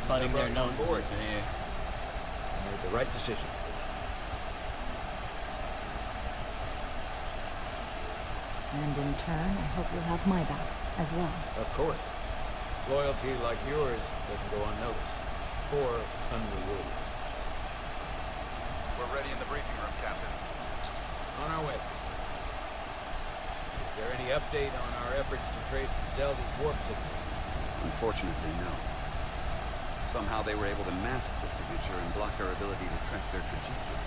butting their noses into here. I made the right decision. And in turn, I hope you'll have my back as well. Of course. Loyalty like yours doesn't go unnoticed. Or unrewarded. We're ready in the briefing room, Captain. On our way. Is there any update on our efforts to trace the Zelda's warp signature? Unfortunately, no. Somehow they were able to mask the signature and block our ability to track their trajectory.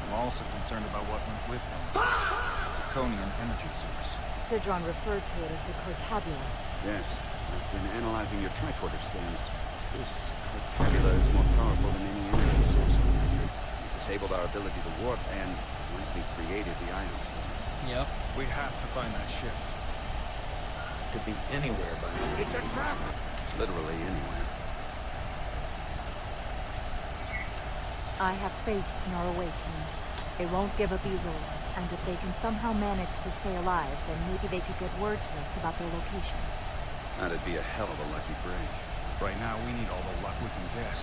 I'm also concerned about what went with them. The Draconian energy source. Sidron referred to it as the Cortabula. Yes, I've been analyzing your tricorder scans. This Cortabula is more powerful than any energy source on record. It disabled our ability to warp and likely created the Ion Storm. Yep. We have to find that ship. It could be anywhere by now. It's a trap! Literally anywhere. I have faith in our away team. They won't give up easily, and if they can somehow manage to stay alive, then maybe they could get word to us about their location. That'd be a hell of a lucky break. Right now, we need all the luck we can get.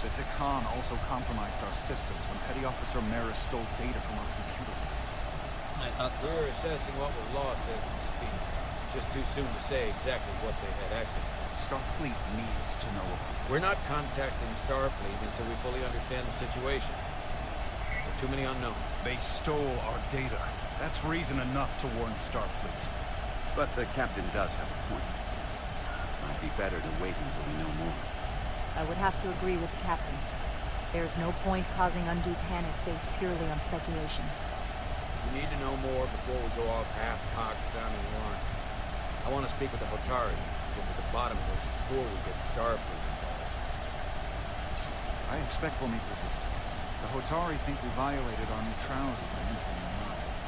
The Deccan also compromised our systems when Petty Officer Maris stole data from our computer. I thought so. We're assessing what was lost as we speak. Just too soon to say exactly what they had access to. Starfleet needs to know about this. We're not contacting Starfleet until we fully understand the situation. There are too many unknowns. They stole our data. That's reason enough to warn Starfleet. But the captain does have a point. Might be better to wait until we know more. I would have to agree with the captain. There's no point causing undue panic based purely on speculation. We need to know more before we go off half-cocked sounding the alarm. I want to speak with the Hotari, get to the bottom of this before we get Starfleet involved. I expect we'll meet resistance. The Hotari think we violated our neutrality by entering their mines.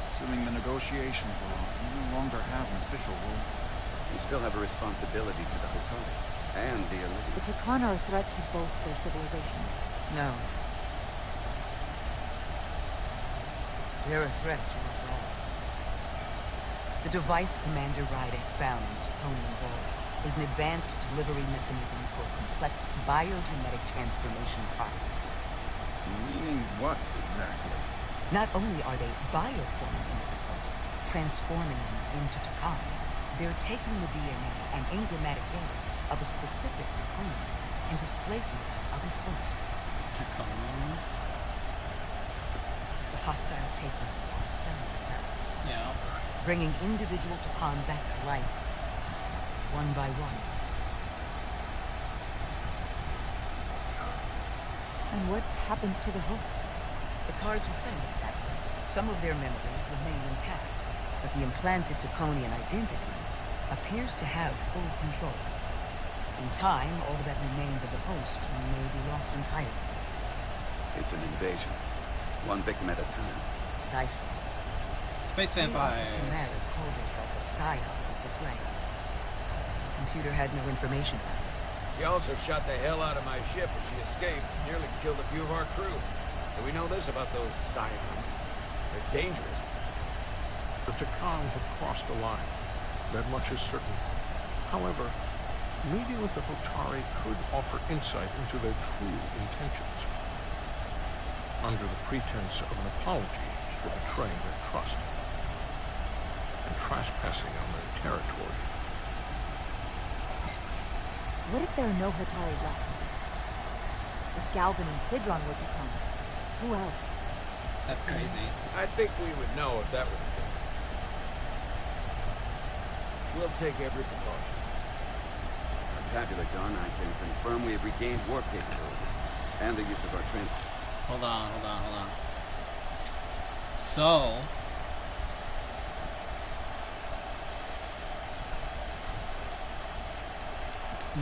Assuming the negotiations are off, we no longer have an official role. We still have a responsibility to the Hotari and the Olympians. The Deccan are a threat to both their civilizations. No. They're a threat to us all. The device Commander Rydick found in the Taconian Vault is an advanced delivery mechanism for a complex biogenetic transformation process. Meaning what, exactly? Not only are they bioforming insect hosts, transforming them into Takan, they're taking the DNA and enigmatic data of a specific Taconian and displacing it of its host. Taconian? It's a hostile takeover on a cellular level. Yeah. Bringing individual Takan back to life, one by one. And what happens to the host? It's hard to say exactly. Some of their memories remain intact, but the implanted Taconian identity appears to have full control. In time, all that remains of the host may be lost entirely. It's an invasion. One victim at a time. Precisely. Space vampires. Officer Maris called herself a scion of the flame. The computer had no information about it. She also shot the hell out of my ship as she escaped, nearly killed a few of our crew. So we know this about those scions. They're dangerous. The Deccan have crossed the line. That much is certain. However, meeting with the Hotari could offer insight into their true intentions. Under the pretense of an apology for betraying their trust and trespassing on their territory. What if there are no Hotari left? If Galvin and Sidron were to come, who else? That's crazy. I think we would know if that were the case. We'll take every precaution. Our tabular gun, I can confirm we have regained warp capability and the use of our transport. Hold on. So,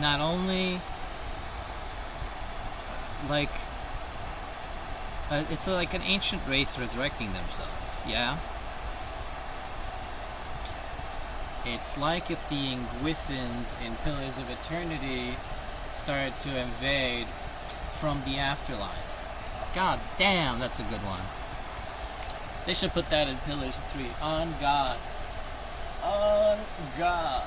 not only like it's like an ancient race resurrecting themselves, yeah? It's like if the Inguithans in Pillars of Eternity started to invade from the afterlife. God damn, that's a good one. They should put that in Pillars 3. On God. On God.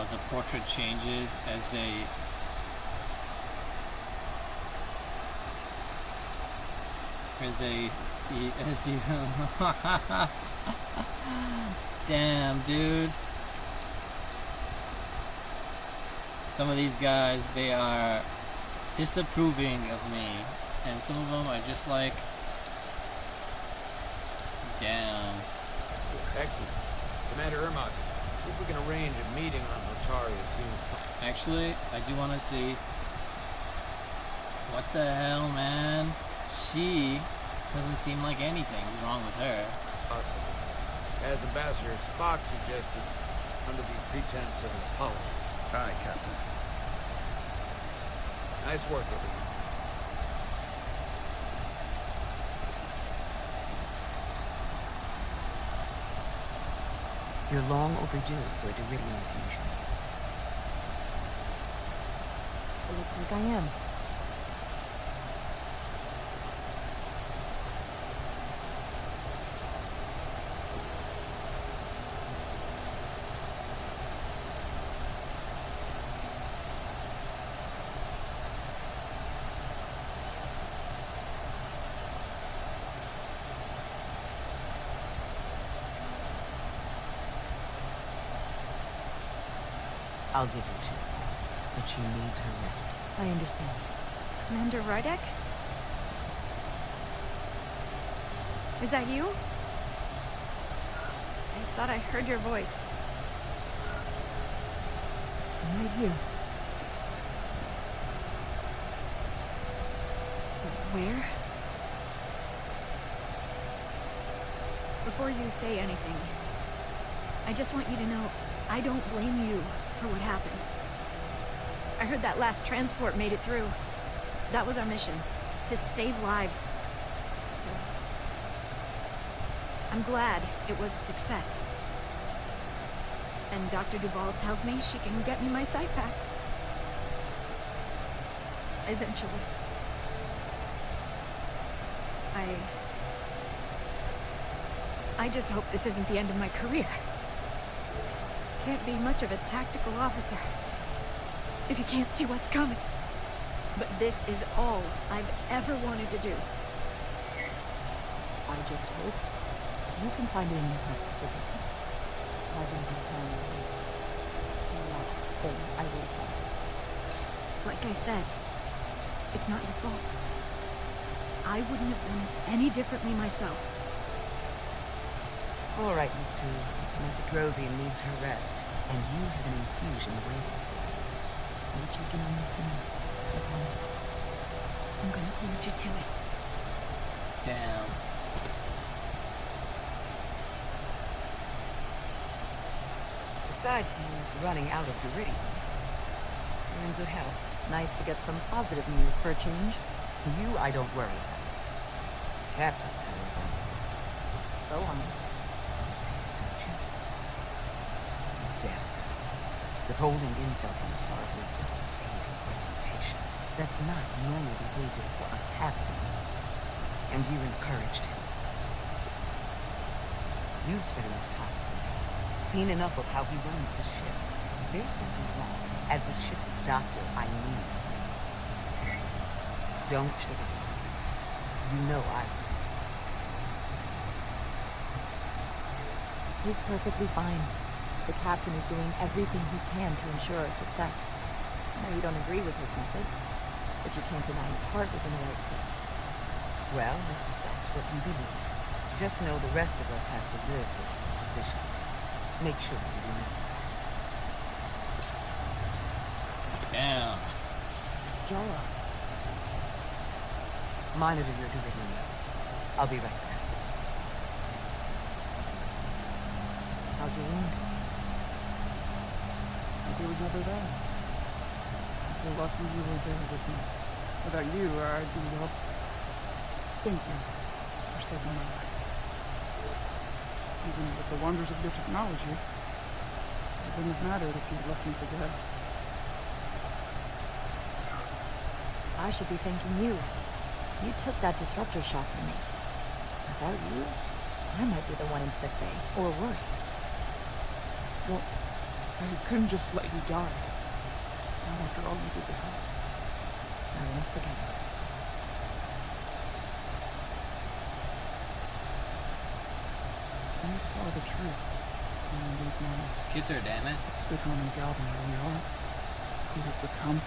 The portrait changes as they you damn, dude. Some of these guys, they are disapproving of me, and some of them are just like, damn. Excellent. Commander Ermot, see if we can arrange a meeting on Otari as soon as possible. Actually, I do want to see. What the hell, man? She doesn't seem like anything's wrong with her. As Ambassador Spock suggested, under the pretense of an apology. Aye, Captain. Nice work, everyone. You're long overdue for a Deridium infusion. It looks like I am. I'll give her to her, but she needs her rest. I understand. Commander Rydek? Is that you? I thought I heard your voice. I'm right here. Where? Before you say anything, I just want you to know I don't blame you for what happened. I heard that last transport made it through. That was our mission, to save lives. So, I'm glad it was a success. And Dr. Duval tells me she can get me my sight back. Eventually. I just hope this isn't the end of my career. Can't be much of a tactical officer if you can't see what's coming. But this is all I've ever wanted to do. I just hope you can find it in your heart to forgive me. Causing the harm was the last thing I would have wanted. Like I said, it's not your fault. I wouldn't have done it any differently myself. All right, you two. Lieutenant Petrosian needs her rest, and you have an infusion waiting for you. I'll check in on you soon. I promise. I'm gonna hold you to it. Damn. Aside from running out of Deridium, you're in good health. Nice to get some positive news for a change. You, I don't worry about. Captain, however. Go on. You see it, don't you? He's desperate. Withholding intel from Starfleet just to save his reputation. That's not normal behavior for a captain. And you encouraged him. You've spent enough time with him, seen enough of how he runs the ship. If there's something wrong, as the ship's doctor, I need you. Don't sugarcoat it. You know I will. He's perfectly fine. The captain is doing everything he can to ensure our success. I know you don't agree with his methods, but you can't deny his heart is in the right place. Well, if that's what you believe, just know the rest of us have to live with your decisions. Make sure you remember that. Damn. Jara. Monitor your Deridium levels. I'll be right back. How's your wound? Like it was never there. I feel lucky you were there with me. Without you, I'd be, well... Thank you for saving my life. Even with the wonders of your technology, it wouldn't have mattered if you'd left me for dead. I should be thanking you. You took that disruptor shot from me. Without you, I might be the one in sickbay, or worse. Well, I couldn't just let you die. Not after all you did to help. I won't forget it. You saw the truth in these moments. Kiss her, damn it. Citron and Galvin, here we are. Who have become.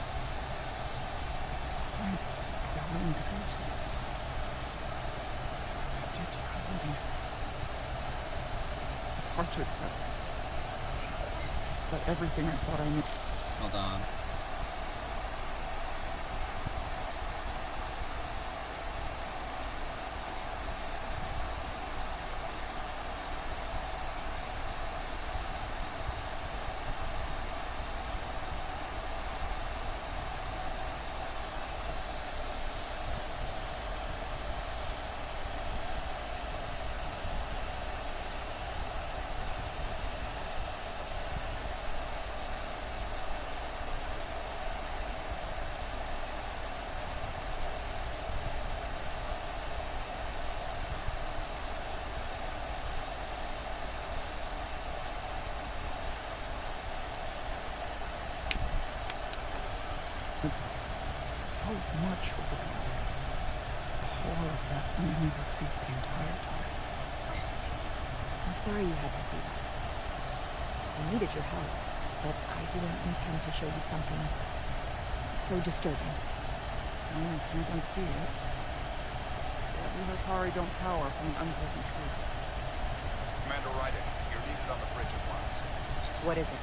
lengths they're willing to go to. What they did to that lady. It's hard to accept. But everything I thought I knew. Hold on. So much was about her. The horror of that underneath her feet the entire time. I'm sorry you had to see that. I needed your help, but I didn't intend to show you something so disturbing. I can't unsee it. The Hotari don't cower from the unpleasant truth. Commander Rydick, you're needed on the bridge at once. What is it?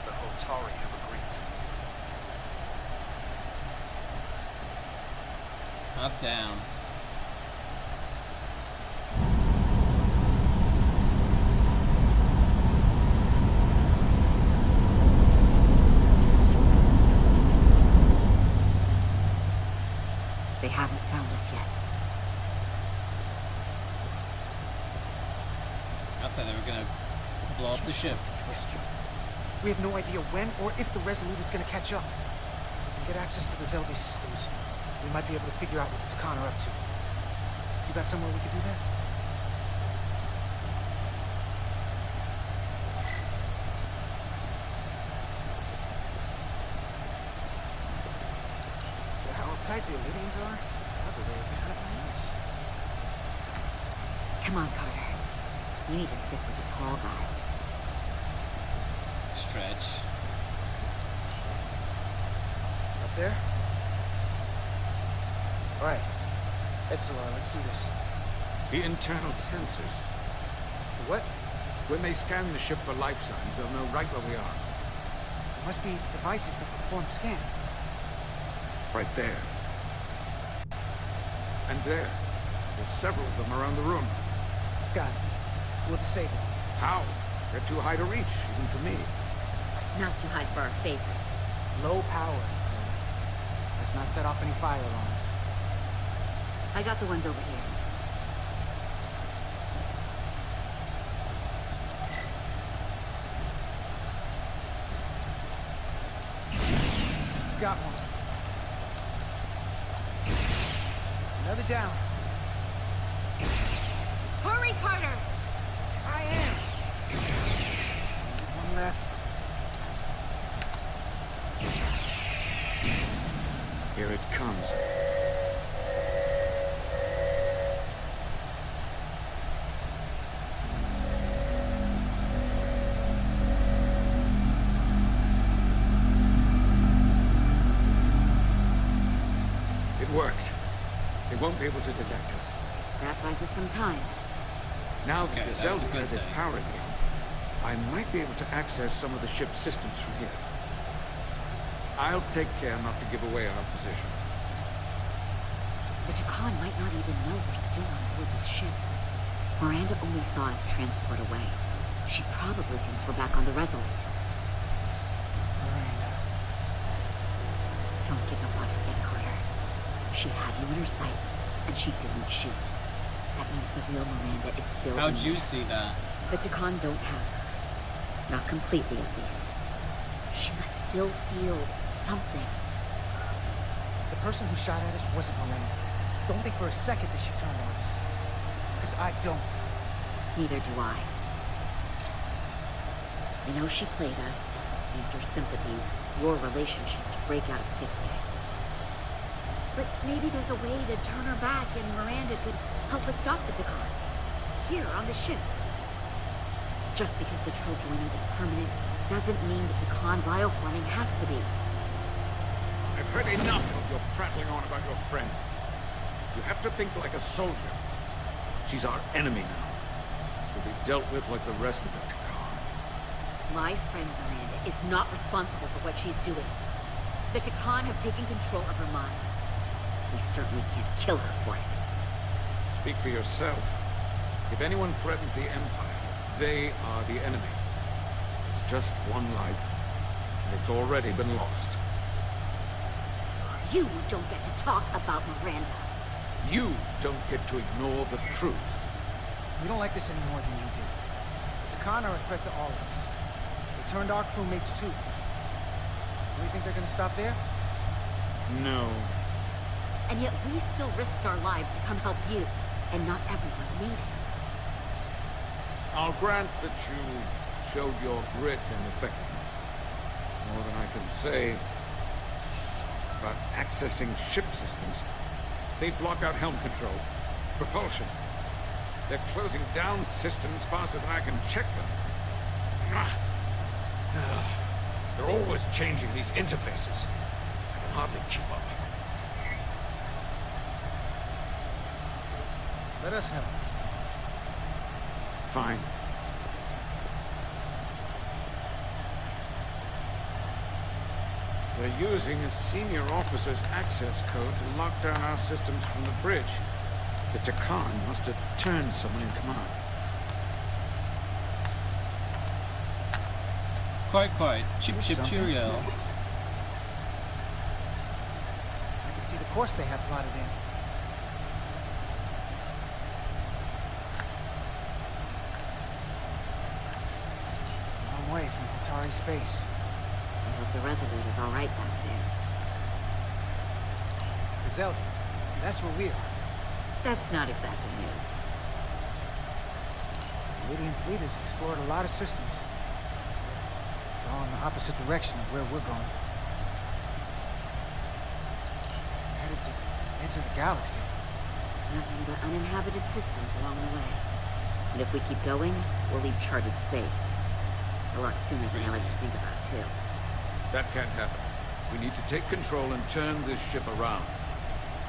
The Hotari have agreed to meet. Up, down. They haven't found us yet. I thought they were gonna blow up the ship. Rescue. We have no idea when or if the Resolute is going to catch up. If we can get access to the Zeldi systems, we might be able to figure out what the Takan are up to. You got somewhere we could do that? How uptight the Illyrians are? Other way is kind of nice. Come on, Carter. We need to stick with the tall guy. Stretch. Up there? Alright. Epsilon, let's do this. The internal sensors. What? When they scan the ship for life signs, they'll know right where we are. There must be devices that perform the scan. Right there. And there. There's several of them around the room. Got it. We'll disable them. How? They're too high to reach, even for me. Not too high for our phasers. Low power. Let's not set off any fire alarms. I got the ones over here. Got one. Another down. Hurry, Carter! I am! One left. Here it comes. It worked. They won't be able to detect us. That buys us some time. Now Okay, that the that was a Zelda good has its thing. power again, I might be able to access some of the ship's systems from here. I'll take care not to give away our position. The Takan might not even know we're still on board this ship. Miranda only saw us transport away. She probably thinks we're back on the Resolute. Miranda. Don't give up on her yet, Carter. She had you in her sights, and she didn't shoot. That means the real Miranda is still How'd in you there. see that? The Takan don't have her. Not completely, at least. She must still feel something. The person who shot at us wasn't Miranda. Don't think for a second that she turned on us. Because I don't. Neither do I. I know she played us, used her sympathies, your relationship to break out of sick bay. But maybe there's a way to turn her back and Miranda could help us stop the Takan. Here, on the ship. Just because the Trill joining is permanent doesn't mean the Takan bioforming has to be. I've heard enough of your prattling on about your friend. You have to think like a soldier. She's our enemy now. She'll be dealt with like the rest of the Takan. My friend Miranda is not responsible for what she's doing. The Takan have taken control of her mind. We certainly can't kill her for it. Speak for yourself. If anyone threatens the Empire, they are the enemy. It's just one life, and it's already been lost. You don't get to talk about Miranda. You don't get to ignore the truth. We don't like this any more than you do. The Takan are a threat to all of us. They turned our crewmates too. Do you think they're gonna stop there? No. And yet we still risked our lives to come help you, and not everyone made it. I'll grant that you showed your grit and effectiveness. More than I can say about accessing ship systems. They block out helm control, propulsion. They're closing down systems faster than I can check them. They're always changing these interfaces. I can hardly keep up. Let us help. Fine. They're using a senior officer's access code to lock down our systems from the bridge. The Takan must have turned someone in command. Quite. Chip cheerio. I can see the course they have plotted in. Long way from Atari space. I hope the Resolute is all right back there. Zelda, that's where we are. That's not exactly news. The Lydian fleet has explored a lot of systems. It's all in the opposite direction of where we're going. Headed to the edge of the galaxy. Nothing but uninhabited systems along the way. And if we keep going, we'll leave charted space. A lot sooner than I like to think about, too. That can't happen. We need to take control and turn this ship around.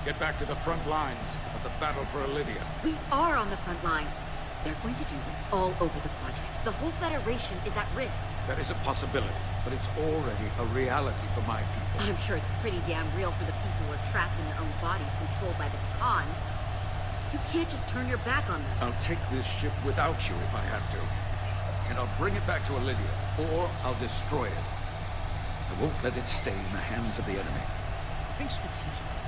Get back to the front lines of the battle for Lydia. We are on the front lines. They're going to do this all over the quadrant. The whole Federation is at risk. That is a possibility, but it's already a reality for my people. I'm sure it's pretty damn real for the people who are trapped in their own bodies controlled by the Takan. You can't just turn your back on them. I'll take this ship without you if I have to. And I'll bring it back to Lydia, or I'll destroy it. I won't let it stay in the hands of the enemy. Think strategically.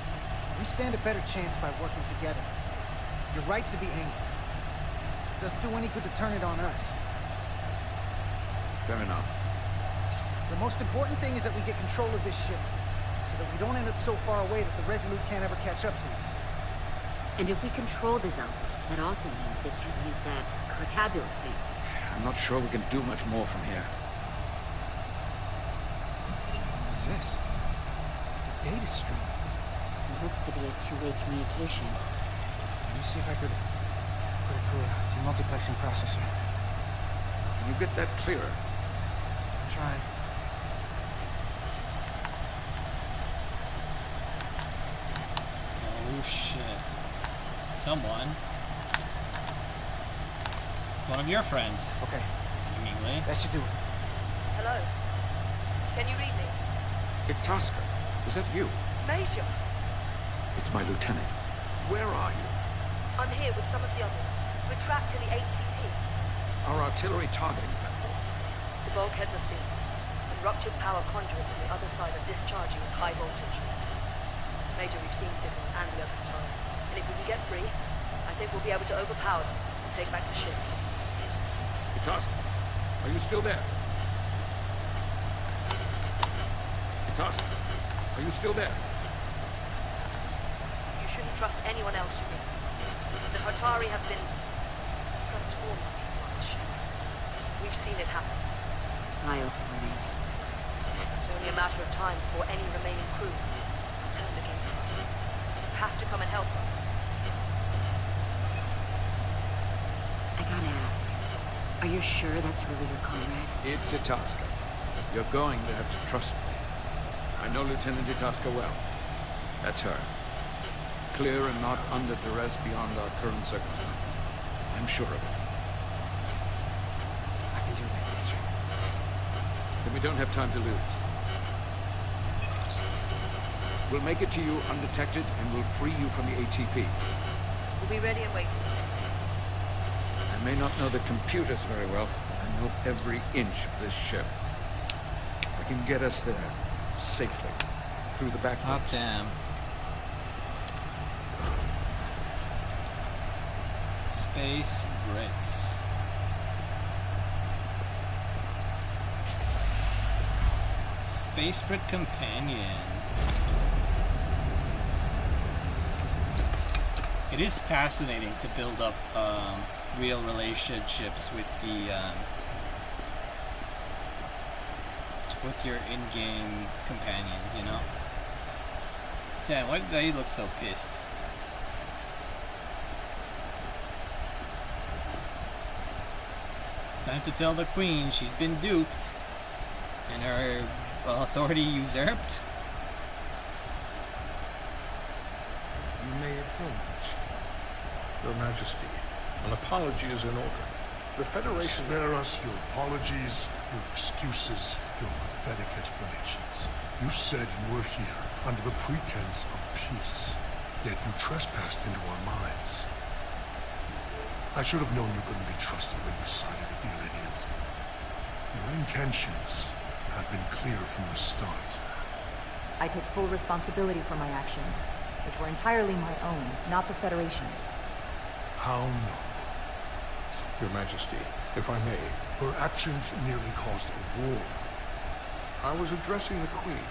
We stand a better chance by working together. You're right to be angry. It doesn't do any good to turn it on us. Fair enough. The most important thing is that we get control of this ship, so that we don't end up so far away that the Resolute can't ever catch up to us. And if we control the Zelda, that also means they can't use that Cartabula thing. I'm not sure we can do much more from here. What's this? It's a data stream. It looks to be a two-way communication. Let me see if I could put it through a demultiplexing processor. Can you get that clearer? I'm trying. Oh shit. Someone. It's one of your friends. Okay. Seemingly. That should do it. Hello? Can you read me? Itaska, is that you? Major, It's my lieutenant. Where are you? I'm here with some of the others. We're trapped in the HTP. Our artillery targeting platform. The bulkheads are seen, and ruptured power conduits on the other side are discharging at high voltage. Major, we've seen Sidon and the other Atari, and if we can get free, I think we'll be able to overpower them and take back the ship. Itaska, are you still there? Itaska, are you still there? You shouldn't trust anyone else you meet. The Hatari have been transformed on the ship. We've seen it happen. Bioforming. It's only a matter of time before any remaining crew are turned against us. You have to come and help us. I gotta ask, are you sure that's really your comrade? It's Itaska. You're going to have to trust me. I know Lieutenant Itasca well. That's her. Clear and not under duress beyond our current circumstances. I'm sure of it. I can do that, Major. Then we don't have time to lose. We'll make it to you undetected, and we'll free you from the ATP. We'll be ready and waiting, sir. I may not know the computers very well, but I know every inch of this ship. I can get us there, safely, through the back Oh, roads. damn. Space Brits. Space Brit Companion. It is fascinating to build up real relationships with the with your in-game companions, you know? Damn, why did they look so pissed? Time to tell the Queen she's been duped and her authority usurped. You may approach. Your Majesty, an apology is in order. The Federation... Spare us your apologies, your excuses, your pathetic explanations. You said you were here under the pretense of peace, yet you trespassed into our minds. I should have known you couldn't be trusted when you sided with the Illyrians. Your intentions have been clear from the start. I take full responsibility for my actions, which were entirely my own, not the Federation's. How noble. Your Majesty, if I may. Her actions nearly caused a war. I was addressing the Queen.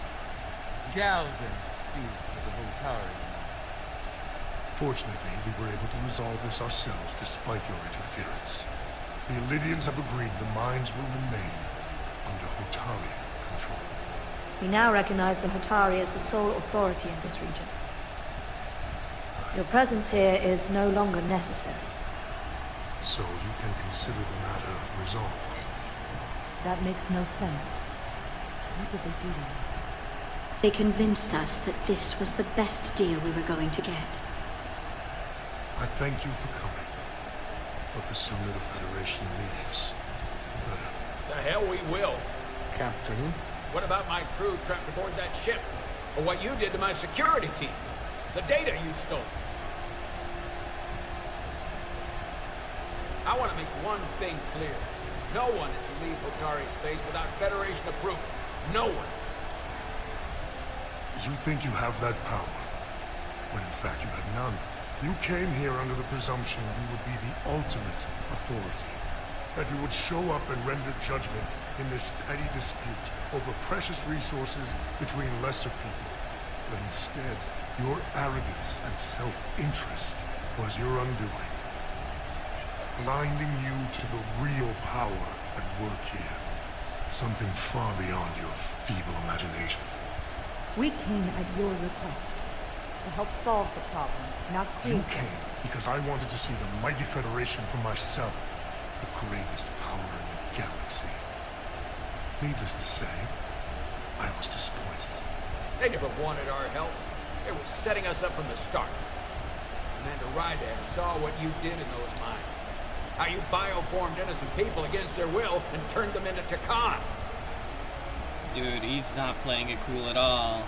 Galvin speaks for the Hotari. Fortunately, we were able to resolve this ourselves despite your interference. The Illyrians have agreed the mines will remain under Hotari control. We now recognize the Hotari as the sole authority in this region. Your presence here is no longer necessary. So you can consider the matter resolved. That makes no sense. What did they do to you? They convinced us that this was the best deal we were going to get. I thank you for coming. But the sooner the Federation leaves, the better. The hell we will. Captain? What about my crew trapped aboard that ship? Or what you did to my security team? The data you stole? I want to make one thing clear. No one is to leave Hotari space without Federation approval. No one. You think you have that power, when in fact you have none. You came here under the presumption you would be the ultimate authority. That you would show up and render judgment in this petty dispute over precious resources between lesser people. But instead, your arrogance and self-interest was your undoing. Blinding you to the real power at work here. Something far beyond your feeble imagination. We came at your request to help solve the problem, not create You came because I wanted to see the mighty Federation for myself, the greatest power in the galaxy. Needless to say, I was disappointed. They never wanted our help. They were setting us up from the start. Commander Rydak saw what you did in those mines. How you bioformed innocent people against their will and turned them into Takan. Dude, he's not playing it cool at all.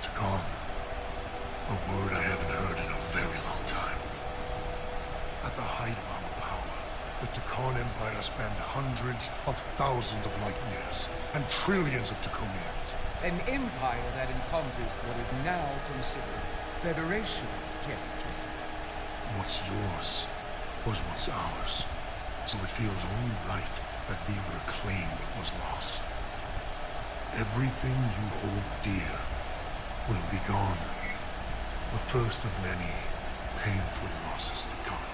Takan. A word I haven't heard in a very long time. At the height of our power, the Takan Empire spanned hundreds of thousands of light years and trillions of Takonians. An empire that encompassed what is now considered Federation territory. What's yours was once ours, so it feels only right that we reclaim what was lost. Everything you hold dear will be gone. The first of many painful losses to come.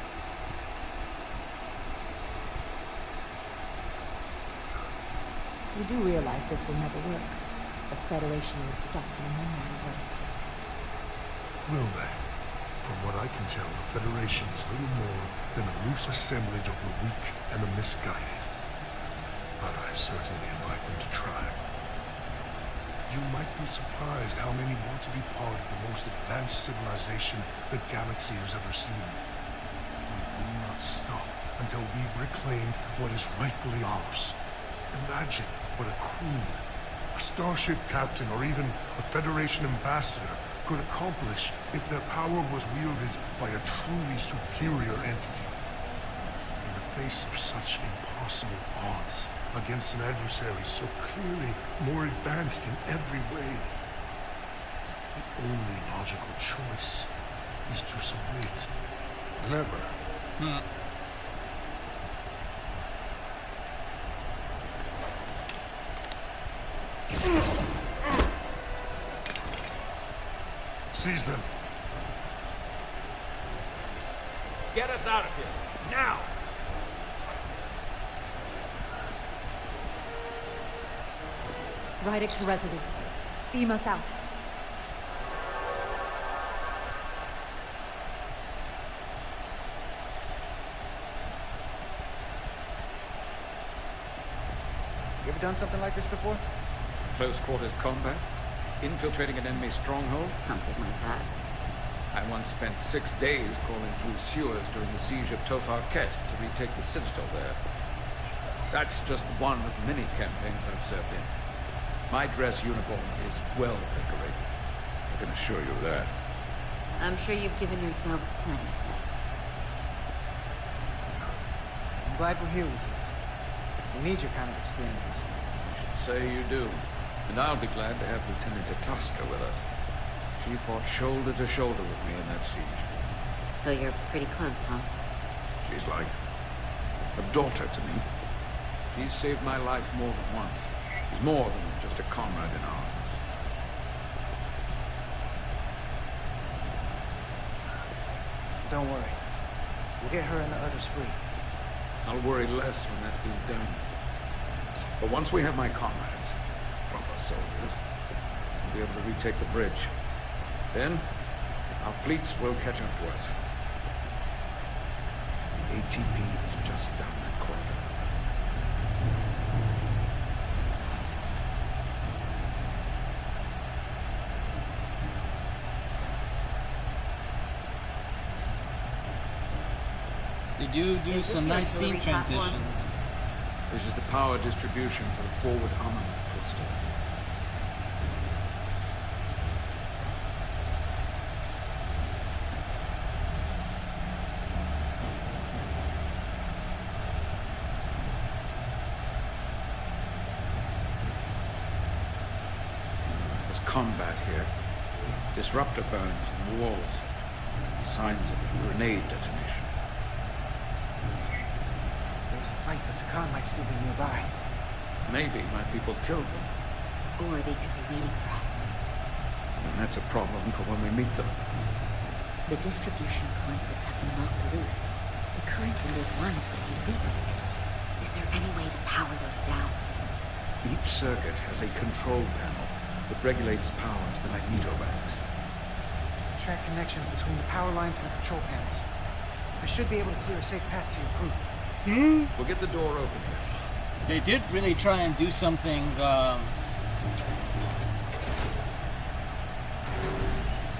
You do realize this will never work. The Federation will stop you no matter what it takes. Will they? From what I can tell, the Federation is little more than a loose assemblage of the weak and the misguided. but I certainly invite them to try. You might be surprised how many want to be part of the most advanced civilization the galaxy has ever seen. We will not stop until we've reclaimed what is rightfully ours. Imagine what a queen, a starship captain, or even a Federation ambassador could accomplish if their power was wielded by a truly superior entity. In the face of such impossible odds, against an adversary so clearly more advanced in every way, the only logical choice is to submit. Never. Seize them. Get us out of here, now! Rydick to Resident. Beam us out. You ever done something like this before? Close quarters combat? Infiltrating an enemy stronghold? Something like that. I once spent 6 days crawling through sewers during the siege of Tofar Ket to retake the citadel there. That's just one of many campaigns I've served in. My dress uniform is well decorated. I can assure you of that. I'm sure you've given yourselves plenty of thanks. I'm glad we're here with you. We need your kind of experience. I should say you do. And I'll be glad to have Lieutenant Itasca with us. She fought shoulder to shoulder with me in that siege. So you're pretty close, huh? She's like a daughter to me. She's saved my life more than once. She's more than just a comrade in arms. Don't worry. We'll get her and the others free. I'll worry less when that's been done. But once we have my comrades, proper soldiers, we'll be able to retake the bridge. Then, our fleets will catch up to us. The ATP is just down that corridor. They do some nice scene transitions. This is the power distribution for the forward armament crystal. There's combat here. Disruptor burns in the walls. Signs of a grenade detonation. There's a fight, but Takan might still be nearby. Maybe my people killed them. Or they could be waiting for us. And that's a problem for when we meet them. The distribution conduits have been knocked loose. The currents in those lines would be legal. Is there any way to power those down? Each circuit has a control panel that regulates power to the magnetobanks. Track connections between the power lines and the control panels. I should be able to clear a safe path to your crew. We'll get the door open here. They did really try and do something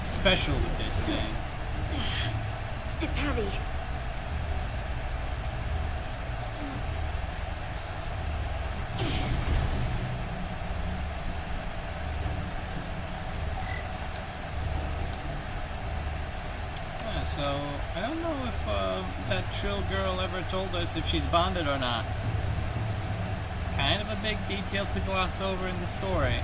special with this thing. It's heavy. Yeah, so I don't know if that Trill girl ever told us if she's bonded or not. Kind of a big detail to gloss over in the story.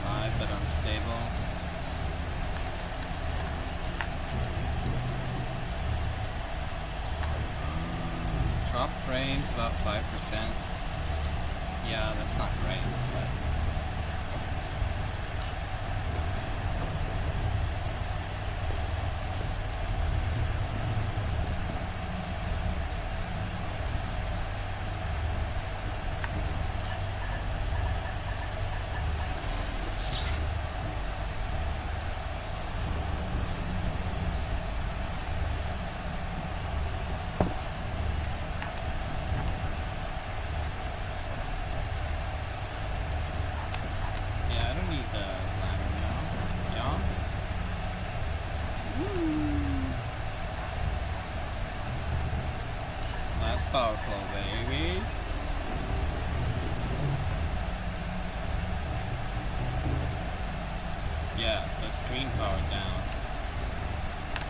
Live but unstable. Drop frames about 5%. Yeah, that's not great, but powerful, baby. Yeah, the screen powered down.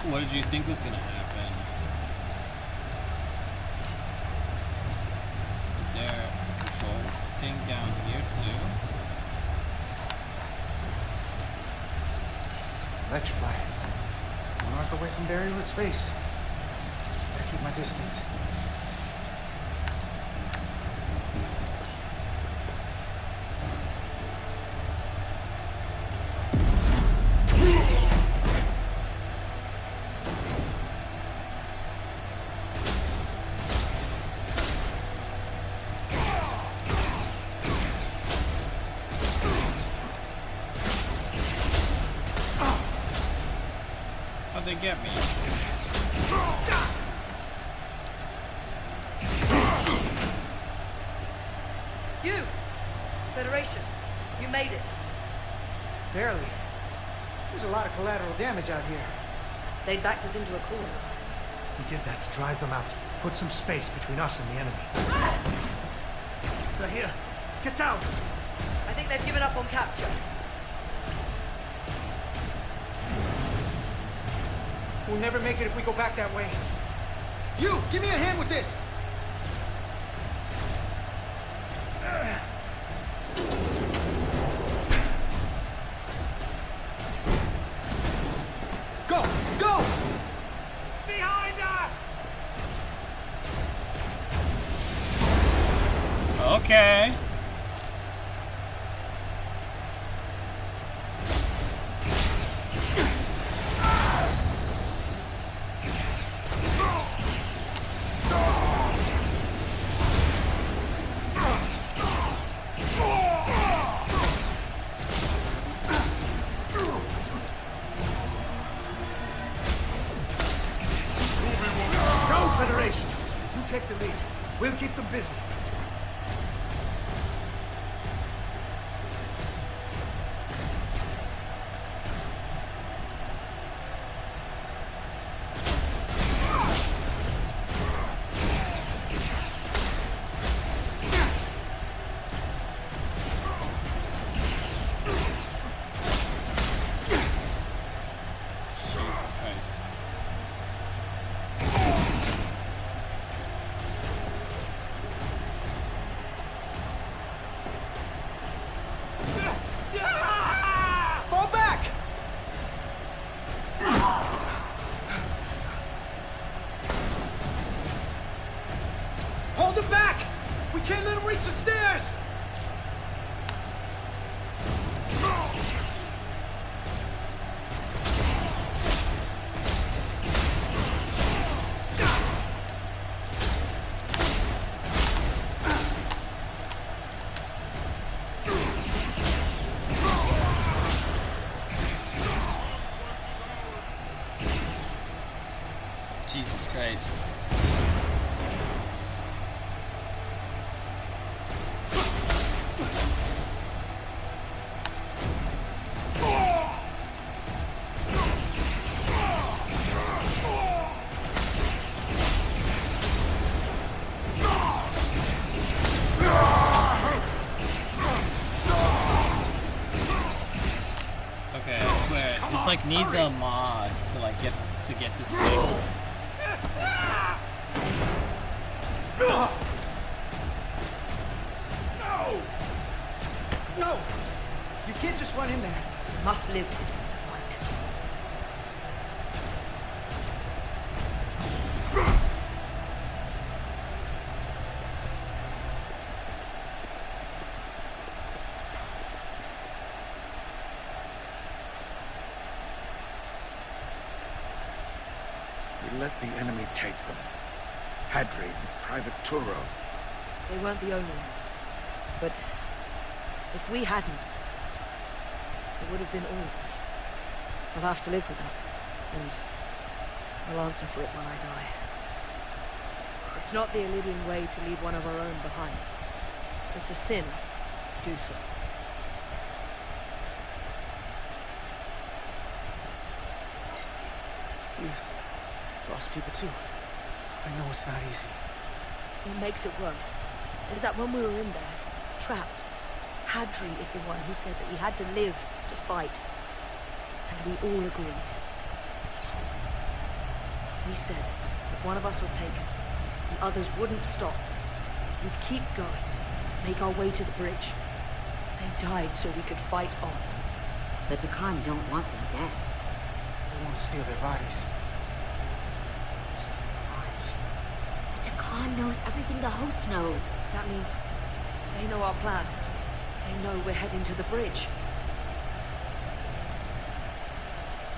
What did you think was gonna happen? Is there a control thing down here too? Electrified. 1 arc away from barrier with space. Gotta keep my distance. How'd they get me? You! Federation, you made it. Barely. There's a lot of collateral damage out here. They backed us into a corner. We did that to drive them out. Put some space between us and the enemy. They're here. Get down! I think they've given up on capture. We'll never make it if we go back that way. You! Give me a hand with this! Go! Go! Behind us! Okay. Federation, you take the lead. We'll keep them busy. Jesus Christ. Fall back! Hold them back! We can't let them reach the stairs! Jesus Christ. Okay, I swear, this like needs a mod to like get this fixed. No! No! You can't just run in there. Must live to fight. We let the enemy take them. Hadri and Private Turo. They weren't the only ones. But if we hadn't, it would have been all of us. I'll have to live with that. And I'll answer for it when I die. It's not the Elydian way to leave one of our own behind. It's a sin to do so. We've lost people too. I know it's not easy. What makes it worse is that when we were in there, trapped, Hadri is the one who said that we had to live to fight. And we all agreed. We said if one of us was taken, the others wouldn't stop. We'd keep going, make our way to the bridge. They died so we could fight on. The Takan don't want them dead. They want to steal their bodies. Steal their minds. The Takan knows everything the host knows. That means they know our plan. They know we're heading to the bridge.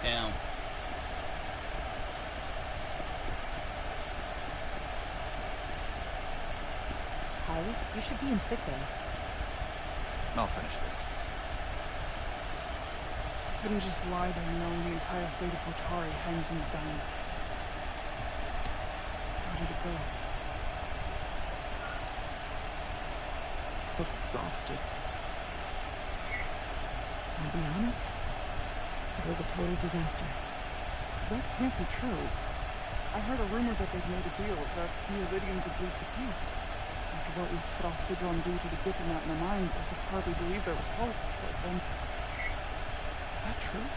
Damn. Tyrus, you should be in sickbay. I'll finish this. I couldn't just lie there knowing the entire fate of Otari hangs in the balance. How did it go? Look exhausted. I'll be honest. It was a total disaster. That can't be true. I heard a rumor that they'd made a deal, that the Elydians agreed to peace. After what we saw Sidron do to the diplomat in the mines, I could hardly believe there was hope, but then... Is that true?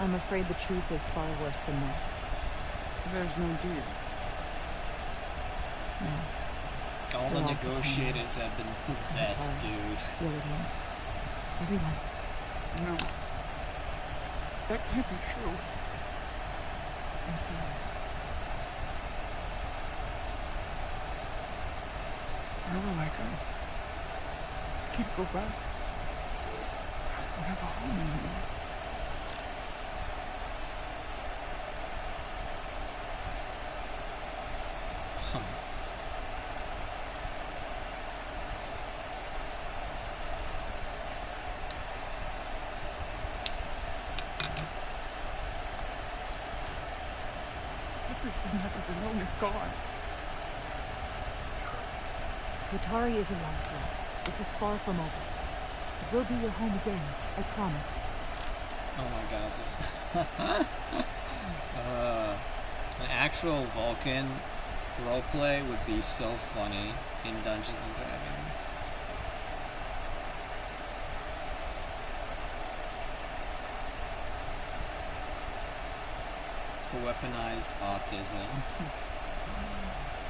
I'm afraid the truth is far worse than that. There's no deal. No. All the They're all negotiators have been possessed, dude. The Elydians. Everyone. No. That can't be true. I'm sorry. Where will I go? I can't go back. I don't have a home anymore. Everything I've ever known is gone. Otari isn't lost yet. This is far from over. It will be your home again, I promise. Oh my god. An actual Vulcan roleplay would be so funny in Dungeons and Dragons. Weaponized autism.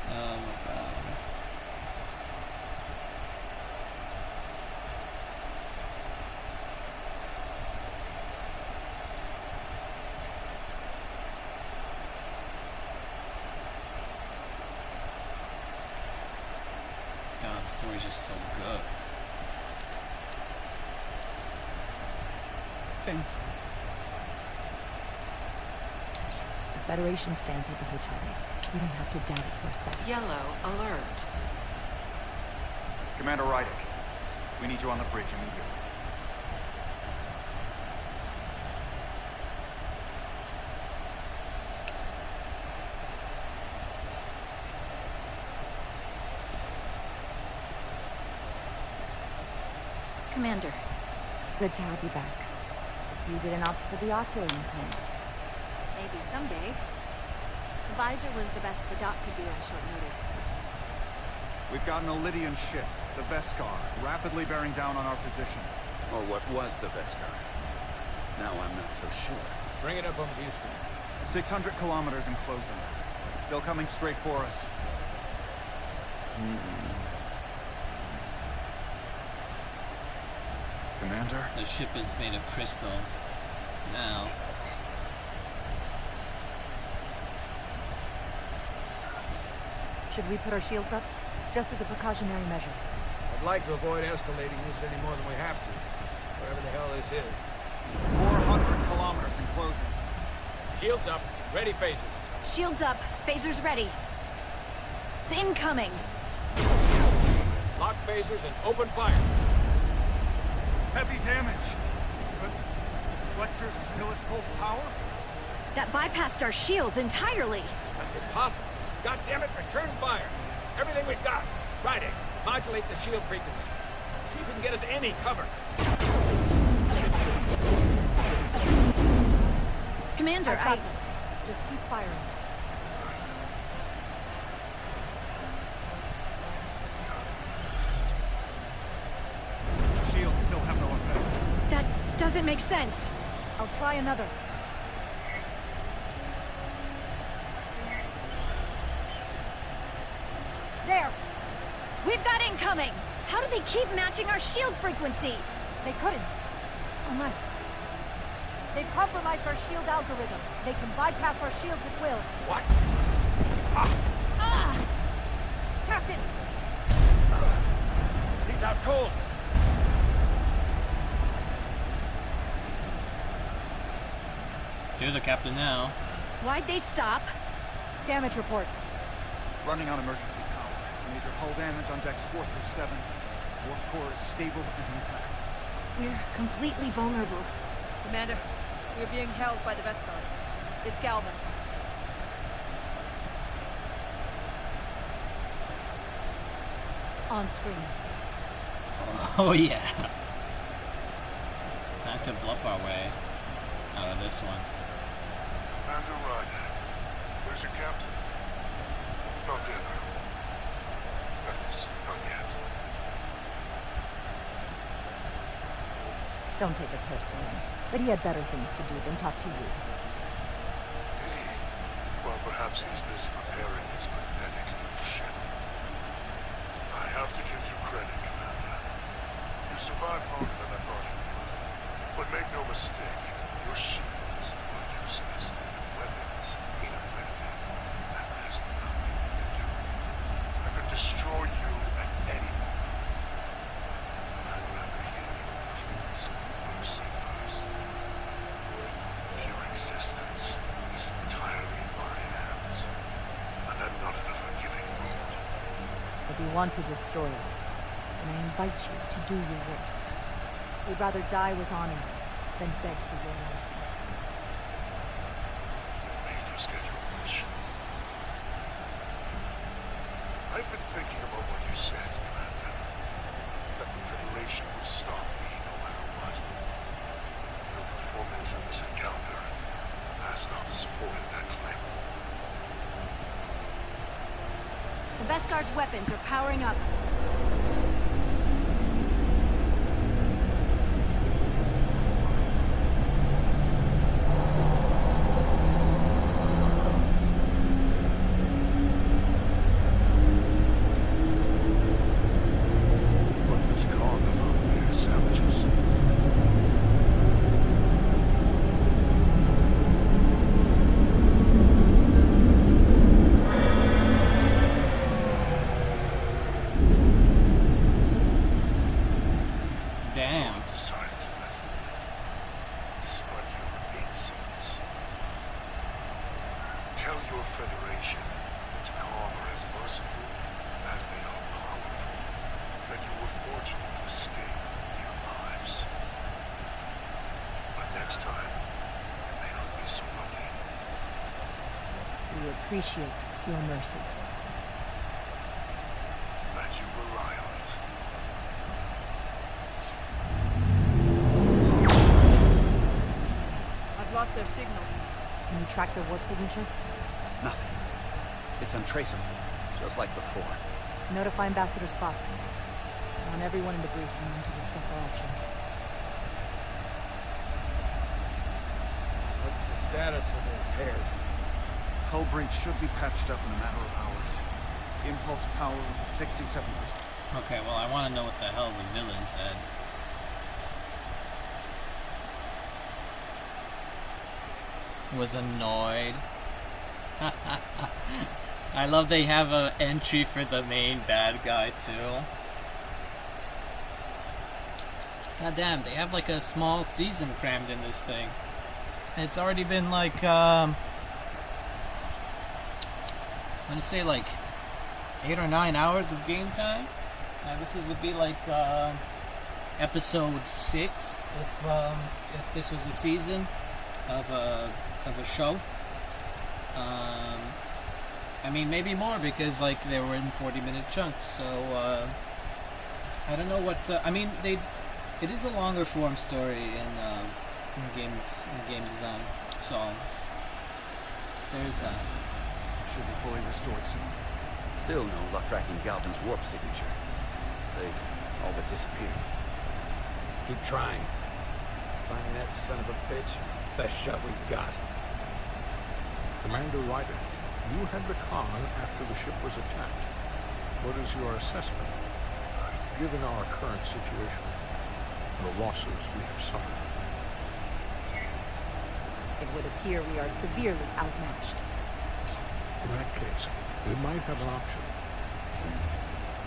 Oh my god. God, the story's just so good. Thank you. The Federation stands with the Hotari. We don't have to doubt it for a second. Yellow alert. Commander Rydick, we need you on the bridge immediately. Commander. Good to have you back. You didn't opt for the ocular implants. Maybe someday. The visor was the best the doc could do on short notice. We've got an Elydian ship, the Veskar, rapidly bearing down on our position. Or what was the Veskar. Now I'm not so sure. Bring it up on the view screen. 600 kilometers in closing. Still coming straight for us. Commander? The ship is made of crystal. Now. Should we put our shields up? Just as a precautionary measure. I'd like to avoid escalating this any more than we have to. Whatever the hell this is. 400 kilometers in closing. Shields up. Ready phasers. Shields up. Phasers ready. Incoming. Lock phasers and open fire. Heavy damage. But deflectors still at full power? That bypassed our shields entirely. That's impossible. God damn it, return fire. Everything we've got. Rydick, modulate the shield frequencies. See if we can get us any cover. Commander, I've got this. Just keep firing. doesn't make sense. I'll try another. There! We've got incoming! How do they keep matching our shield frequency? They couldn't. Unless... They've compromised our shield algorithms. They can bypass our shields at will. What? Ah! Captain! He's out cold. You're the captain now. Why'd they stop? Damage report. Running on emergency power. Major hull damage on decks 4 through 7. Warp core is stable and intact. We're completely vulnerable. Commander, we're being held by the Vescar. It's Galvin. On screen. Oh yeah. Time to bluff our way out of this one. Commander Ryder, where's your captain? Not dead, though. That is, not yet. Don't take it personally, but he had better things to do than talk to you. Did he? Well, perhaps he's busy preparing his pathetic new ship. I have to give you credit, Commander. You survived longer than I thought you would. But make no mistake, your shields are useless, your weapons ineffective, and there's nothing you can do. I could destroy you at any moment. I'd rather hear your pleas for mercy first. Your existence is entirely in my hands, and I'm not in a forgiving mood. If you want to destroy us, then I invite you to do your worst. We'd rather die with honor than beg for your mercy. You made your scheduled mission. I've been thinking about what you said, Commander. That the Federation would stop me no matter what. Your performance in this encounter has not supported that claim. The Vescar's weapons are powering up. Damn. Decided to let you live, despite your insolence. Tell your Federation that Tacom are as merciful as they are powerful, that you were fortunate to escape with your lives. But next time, it may not be so lucky. We appreciate your mercy. That you rely on it. I've lost their signal. Can you track their warp signature? Nothing. It's untraceable, just like before. Notify Ambassador Spock. I want everyone in the briefing room to discuss our options. What's the status of the repairs? Hull breach should be patched up in a matter of hours. Impulse power is at 67%. Okay, well I want to know what the hell the villain said. Was annoyed. I love they have an entry for the main bad guy too. God damn, they have like a small season crammed in this thing. It's already been like I'm gonna say like 8 or 9 hours of game time. This would be like episode 6 if this was a season of a show. I mean, maybe more because like they were in 40-minute chunks. So I don't know what. I mean, it is a longer form story in game design. So there's that. Should be fully restored soon. Still no luck tracking Galvin's warp signature. They've all but disappeared. Keep trying. Finding that son of a bitch is the best shot we've got. Commander Ryder, you had the Khan after the ship was attacked. What is your assessment, given our current situation, the losses we have suffered? It would appear we are severely outmatched. In that case, we might have an option.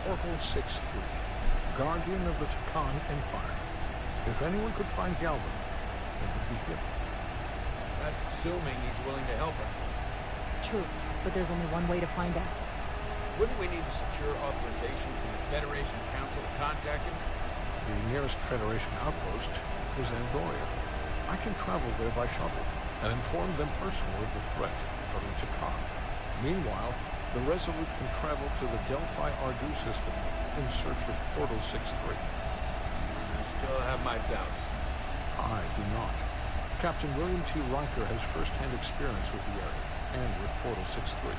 Portal 6-3, guardian of the Takan Empire. If anyone could find Galvin, it would be him. That's assuming he's willing to help us. True, but there's only one way to find out. Wouldn't we need to secure authorization from the Federation Council to contact him? The nearest Federation outpost is Andoria. I can travel there by shuttle and inform them personally of the threat from the Takan. Meanwhile, the Resolute can travel to the Delphi Ardu system in search of Portal 6-3. I still have my doubts. I do not. Captain William T. Riker has first-hand experience with the area and with Portal 6-3.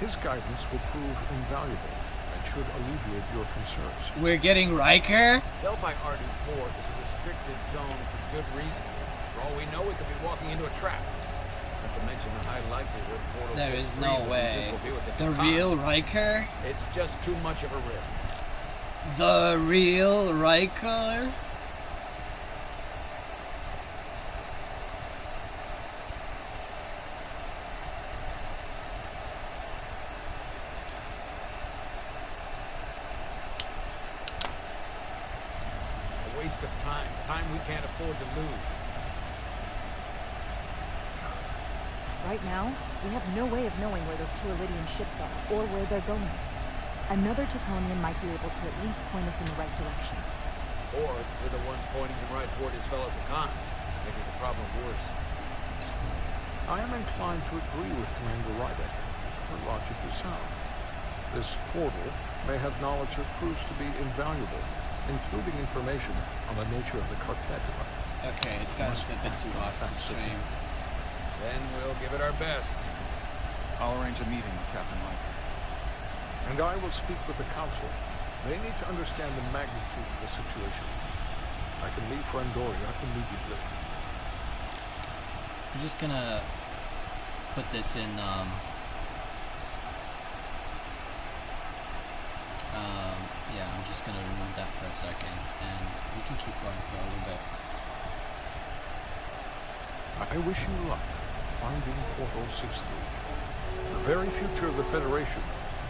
His guidance will prove invaluable and should alleviate your concerns. We're getting Riker? Delphi Ardu 4 is a restricted zone for good reason. For all we know, we could be walking into a trap. Not to mention the high likelihood Portal 6-3's There is no way. will be with The real Riker? It's just too much of a risk. The real Riker? A waste of time. Time we can't afford to lose. Right now, we have no way of knowing where those two Elydian ships are, or where they're going. Another Taconian might be able to at least point us in the right direction. Or we're the ones pointing him right toward his fellow Takan, making the problem worse. I am inclined to agree with Commander Ryder. Her logic is sound. This portal may have knowledge that proves to be invaluable, including information on the nature of the Cartagena. Okay, it's gotten a bit too off to stream. Then we'll give it our best. I'll arrange a meeting with Captain Riker. And I will speak with the Council. They need to understand the magnitude of the situation. I can leave for Andoria immediately. I'm just gonna put this in, yeah, I'm just gonna remove that for a second, and we can keep going for a little bit. I wish you luck finding Portal 6-3. The very future of the Federation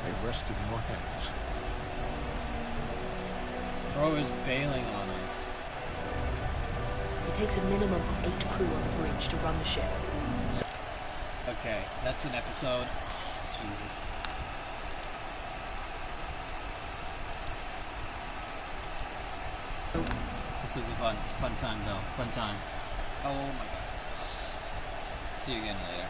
may rest in your hands. Bro is bailing on us. It takes a minimum of 8 crew on the bridge to run the ship. So okay, that's an episode. Jesus. This was a fun time though. Fun time. Oh my god. See you again later.